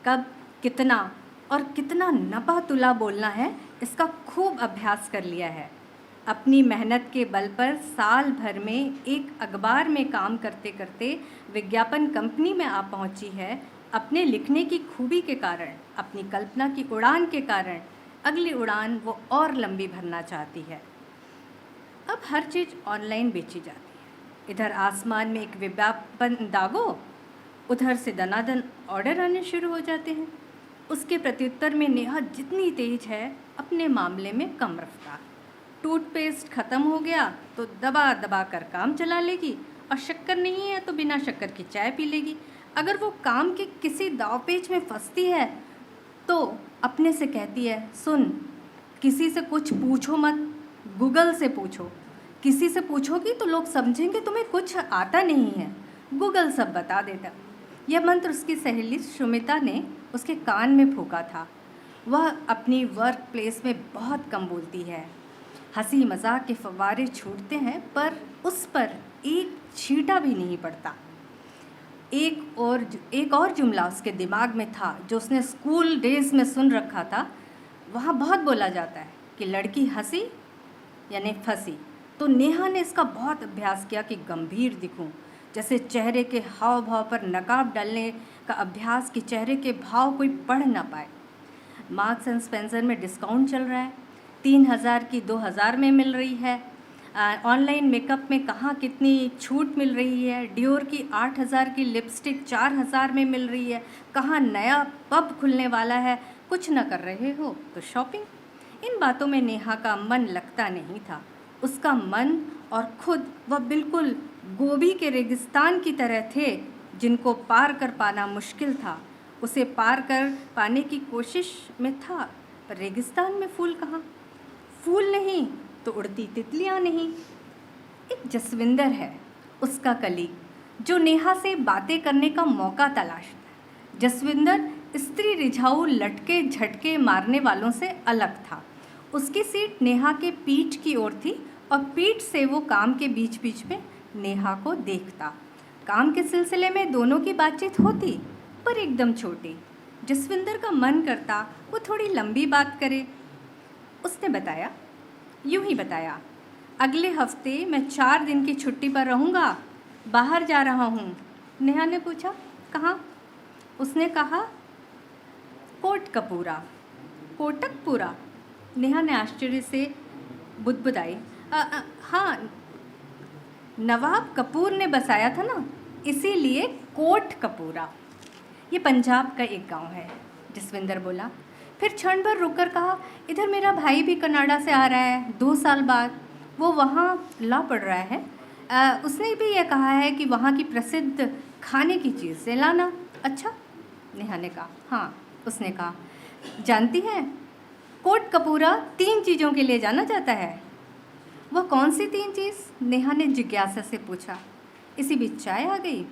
कब कितना और कितना नपा तुला बोलना है, इसका खूब अभ्यास कर लिया है। अपनी मेहनत के बल पर साल भर में एक अखबार में काम करते करते विज्ञापन कंपनी में आ पहुंची है। अपने लिखने की खूबी के कारण, अपनी कल्पना की उड़ान के कारण अगली उड़ान वो और लंबी भरना चाहती है। अब हर चीज़ ऑनलाइन बेची जाती है। इधर आसमान में एक विज्ञापन दागो, उधर से दनादन ऑर्डर आने शुरू हो जाते हैं। उसके प्रत्युत्तर में नेहा जितनी तेज है, अपने मामले में कम रफ्तार। टूथपेस्ट ख़त्म हो गया तो दबा दबा कर काम चला लेगी, और शक्कर नहीं है तो बिना शक्कर की चाय पी लेगी। अगर वो काम के किसी दावपेच में फंसती है तो अपने से कहती है, सुन, किसी से कुछ पूछो मत, गूगल से पूछो। किसी से पूछोगी तो लोग समझेंगे तुम्हें कुछ आता नहीं है, गूगल सब बता देता। यह मंत्र उसकी सहेली सुमिता ने उसके कान में फूंका था। वह अपनी वर्क प्लेस में बहुत कम बोलती है। हंसी मजाक के फव्वारे छूटते हैं, पर उस पर एक छींटा भी नहीं पड़ता। एक और जुमला उसके दिमाग में था जो उसने स्कूल डेज में सुन रखा था। वहाँ बहुत बोला जाता है कि लड़की हंसी यानी फंसी। तो नेहा ने इसका बहुत अभ्यास किया कि गंभीर दिखूं, जैसे चेहरे के हाव भाव पर नकाब डालने का अभ्यास कि चेहरे के भाव कोई पढ़ ना पाए। मार्क्स एंड स्पेंसर में डिस्काउंट चल रहा है, 3000 की 2000 में मिल रही है। ऑनलाइन मेकअप में कहाँ कितनी छूट मिल रही है। डियोर की 8000 की लिपस्टिक 4000 में मिल रही है। कहाँ नया पब खुलने वाला है। कुछ न कर रहे हो तो शॉपिंग। इन बातों में नेहा का मन लगता नहीं था। उसका मन और खुद वह बिल्कुल गोभी के रेगिस्तान की तरह थे, जिनको पार कर पाना मुश्किल था। उसे पार कर पाने की कोशिश में था, पर रेगिस्तान में फूल कहाँ। फूल नहीं तो उड़ती तितलियाँ नहीं। एक जसविंदर है, उसका कलीग, जो नेहा से बातें करने का मौका तलाशता है। जसविंदर स्त्री रिझाऊ लटके झटके मारने वालों से अलग था। उसकी सीट नेहा के पीठ की ओर थी और पीठ से वो काम के बीच बीच में नेहा को देखता। काम के सिलसिले में दोनों की बातचीत होती, पर एकदम छोटी। जसविंदर का मन करता वो थोड़ी लंबी बात करे। उसने बताया, यूं ही बताया, अगले हफ्ते मैं 4 दिन की छुट्टी पर रहूँगा, बाहर जा रहा हूँ। नेहा ने पूछा, कहाँ? उसने कहा, कोटकपूरा। कोटकपूरा? नेहा ने आश्चर्य से बुदबुदाई, हाँ, नवाब कपूर ने बसाया था ना, इसीलिए कोटकपूरा। ये पंजाब का एक गांव है, जसविंदर बोला। फिर क्षण भर रुककर कहा, इधर मेरा भाई भी कनाडा से आ रहा है 2 साल बाद, वो वहाँ लॉ पढ़ रहा है। उसने भी ये कहा है कि वहाँ की प्रसिद्ध खाने की चीज़ें लाना। अच्छा, नेहा ने कहा। हाँ, उसने कहा, जानती हैं, कोटकपूरा 3 चीज़ों के लिए जाना जाता है। वह कौन सी 3 चीज़? नेहा ने जिज्ञासा से पूछा। इसी बीच चाय आ गई।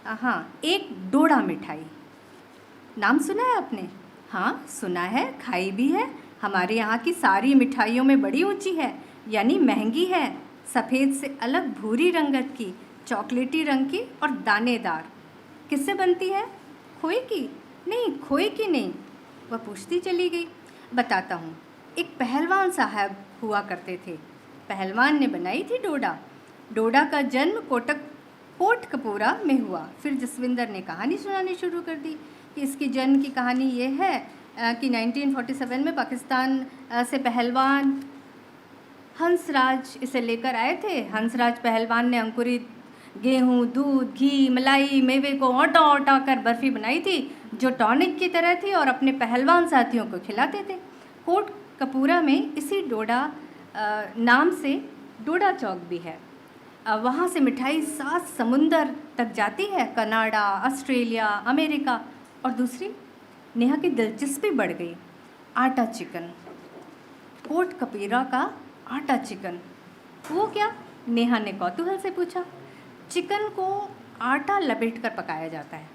हाँ, एक डोडा मिठाई। नाम सुना है आपने? हाँ, सुना है, खाई भी है। हमारे यहाँ की सारी मिठाइयों में बड़ी ऊंची है, यानी महंगी है। सफ़ेद से अलग भूरी रंगत की, चॉकलेटी रंग की और दानेदार। किससे बनती है? खोए की? नहीं, खोए की नहीं। वह पूछती चली गई। बताता हूँ। एक पहलवान साहब हुआ करते थे, पहलवान ने बनाई थी डोडा। डोडा का जन्म कोटकपूरा में हुआ। फिर जसविंदर ने कहानी सुनानी शुरू कर दी कि इसकी जन्म की कहानी ये है कि 1947 में पाकिस्तान से पहलवान हंसराज इसे लेकर आए थे। हंसराज पहलवान ने अंकुरित गेहूँ, दूध, घी, मलाई, मेवे को औटा कर बर्फ़ी बनाई थी, जो टॉनिक की तरह थी, और अपने पहलवान साथियों को खिलाते थे। कोटकपूरा में इसी डोडा नाम से डोडा चौक भी है। वहाँ से मिठाई 7 समुंदर तक जाती है, कनाडा, ऑस्ट्रेलिया, अमेरिका। और दूसरी, नेहा की दिलचस्पी बढ़ गई, आटा चिकन। कोटकपूरा का आटा चिकन, वो क्या? नेहा ने कौतूहल से पूछा। चिकन को आटा लपेटकर पकाया जाता है।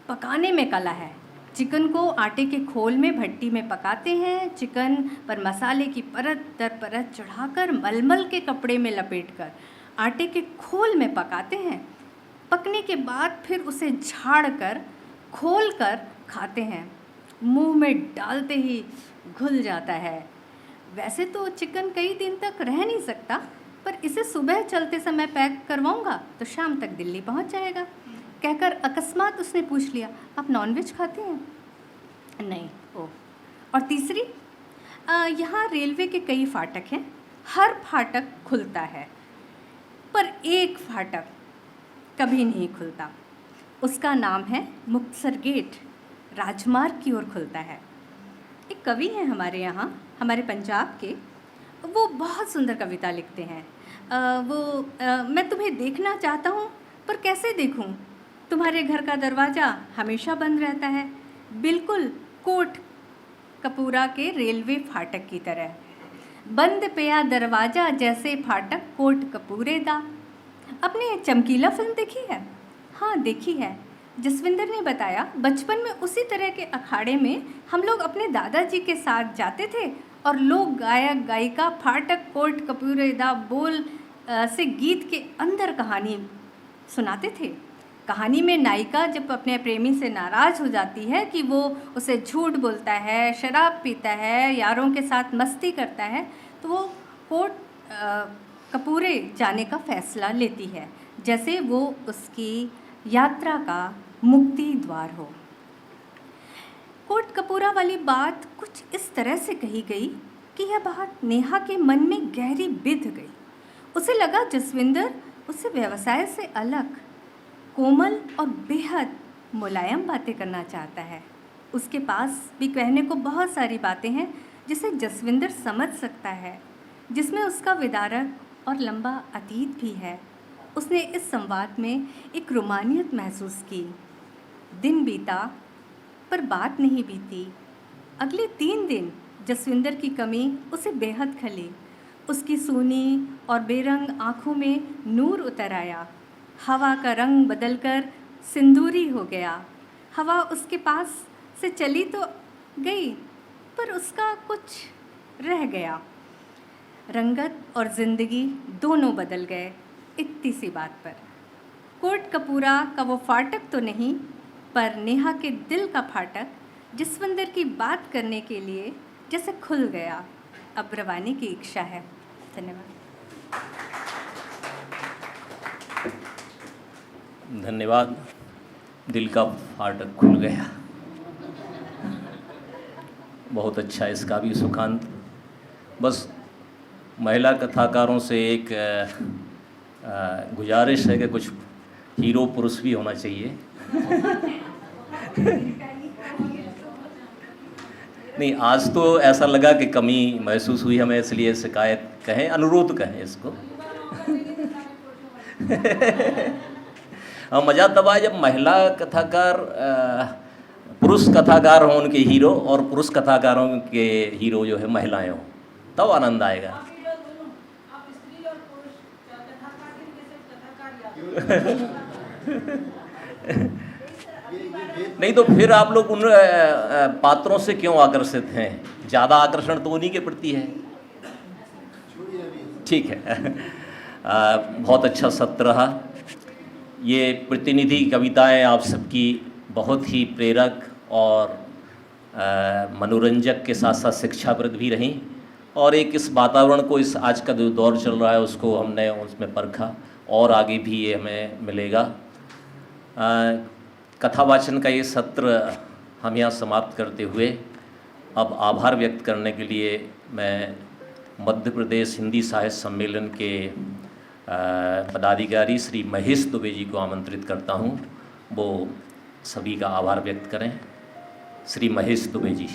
पकाने में कला है। चिकन को आटे के खोल में भट्टी में पकाते हैं। चिकन पर मसाले की परत दर परत चढ़ाकर मलमल के कपड़े में लपेटकर आटे के खोल में पकाते हैं। पकने के बाद फिर उसे झाड़कर खोल कर खाते हैं। मुंह में डालते ही घुल जाता है। वैसे तो चिकन कई दिन तक रह नहीं सकता, पर इसे सुबह चलते समय पैक करवाऊंगा तो शाम तक दिल्ली पहुंच जाएगा। कहकर अकस्मात उसने पूछ लिया, आप नॉनवेज खाते हैं? नहीं। ओ, और तीसरी, यहाँ रेलवे के कई फाटक हैं। हर फाटक खुलता है, पर एक फाटक कभी नहीं खुलता। उसका नाम है मुक्तसर गेट, राजमार्ग की ओर खुलता है। एक कवि हैं हमारे यहाँ, हमारे पंजाब के, वो बहुत सुंदर कविता लिखते हैं। मैं तुम्हें देखना चाहता हूँ, पर कैसे देखूँ? तुम्हारे घर का दरवाज़ा हमेशा बंद रहता है, बिल्कुल कोटकपूरा के रेलवे फाटक की तरह। बंद पिया दरवाज़ा जैसे फाटक कोटकपूरे दा। आपने चमकीला फिल्म देखी है? हाँ, देखी है। जसविंदर ने बताया, बचपन में उसी तरह के अखाड़े में हम लोग अपने दादाजी के साथ जाते थे और लोग गायक गायिका फाटक कोटकपूरे दा बोल से गीत के अंदर कहानी सुनाते थे। कहानी में नायिका जब अपने प्रेमी से नाराज़ हो जाती है कि वो उसे झूठ बोलता है, शराब पीता है, यारों के साथ मस्ती करता है, तो वो कोटकपूरे जाने का फ़ैसला लेती है, जैसे वो उसकी यात्रा का मुक्ति द्वार हो। कोटकपूरा वाली बात कुछ इस तरह से कही गई कि यह बात नेहा के मन में गहरी बिध गई। उसे लगा जसविंदर उससे व्यवसाय से अलग, कोमल और बेहद मुलायम बातें करना चाहता है। उसके पास भी कहने को बहुत सारी बातें हैं जिसे जसविंदर समझ सकता है, जिसमें उसका विदारक और लंबा अतीत भी है। उसने इस संवाद में एक रोमानियत महसूस की। दिन बीता पर बात नहीं बीती। अगले 3 दिन जसविंदर की कमी उसे बेहद खली। उसकी सूनी और बेरंग आँखों में नूर उतर आया। हवा का रंग बदलकर सिंदूरी हो गया। हवा उसके पास से चली तो गई, पर उसका कुछ रह गया। रंगत और ज़िंदगी दोनों बदल गए इतनी सी बात पर। कोटकपूरा का वो फाटक तो नहीं, पर नेहा के दिल का फाटक जसवंदर की बात करने के लिए जैसे खुल गया। अब रवानी की इच्छा है। धन्यवाद। धन्यवाद। दिल का फाटक खुल गया। बहुत अच्छा, इसका भी सुखांत। बस महिला कथाकारों से एक गुजारिश है कि कुछ हीरो पुरुष भी होना चाहिए। नहीं, आज तो ऐसा लगा कि कमी महसूस हुई हमें, इसलिए शिकायत कहें, अनुरोध कहें इसको। हाँ, मज़ा तब आया जब महिला कथाकार पुरुष कथाकार हों उनके हीरो, और पुरुष कथाकारों के हीरो जो है महिलाएं हों, तब आनंद आएगा। नहीं तो फिर आप लोग उन पात्रों से क्यों आकर्षित हैं? ज़्यादा आकर्षण तो उन्हीं के प्रति है। ठीक है। बहुत अच्छा सत्र रहा। ये प्रतिनिधि कविताएं आप सबकी बहुत ही प्रेरक और मनोरंजक के साथ साथ शिक्षाप्रद भी रहीं, और एक इस वातावरण को, इस आज का जो दौर चल रहा है उसको हमने उसमें परखा, और आगे भी ये हमें मिलेगा। कथावाचन का ये सत्र हम यहाँ समाप्त करते हुए अब आभार व्यक्त करने के लिए मैं मध्य प्रदेश हिंदी साहित्य सम्मेलन के पदाधिकारी श्री महेश दुबे जी को आमंत्रित करता हूँ, वो सभी का आभार व्यक्त करें। श्री महेश दुबे जी।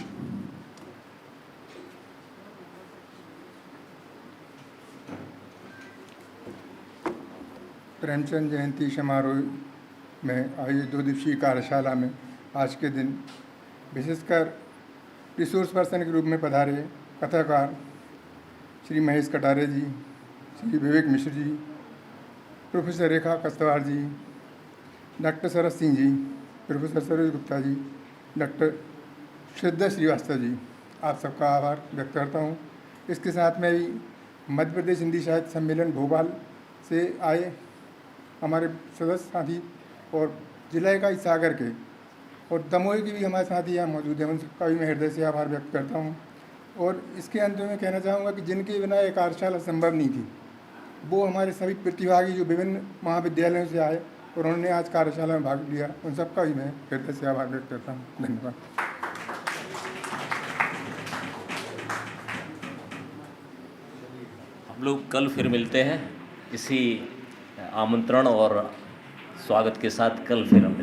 प्रेमचंद जयंती समारोह में आयोजित 2 दिवसीय कार्यशाला में आज के दिन विशेषकर रिसोर्स पर्सन के रूप में पधारे कथाकार श्री महेश कटारे जी, श्री विवेक मिश्र जी, प्रोफेसर रेखा कस्तवार जी, doctor Sharad Singh ji, professor Saroj Gupta ji, doctor श्रद्धा श्रीवास्तव जी, आप सबका आभार व्यक्त करता हूँ। इसके साथ में भी मध्य प्रदेश हिंदी साहित्य सम्मेलन भोपाल से आए हमारे सदस्य साथी और जिला इकाई सागर के और दमोह के भी हमारे साथी यहाँ मौजूद हैं, उन सबका भी मैं हृदय से आभार व्यक्त करता हूँ। और इसके अंत में कहना चाहूँगा कि जिनके बिना ये कार्यशाला संभव नहीं थी, वो हमारे सभी प्रतिभागी जो विभिन्न महाविद्यालयों से आए और उन्होंने आज कार्यशाला में भाग लिया, उन सबका भी मैं हृदय से आभार व्यक्त करता हूँ। धन्यवाद। हम लोग कल फिर मिलते हैं, इसी आमंत्रण और स्वागत के साथ कल फिर हम मिलते हैं।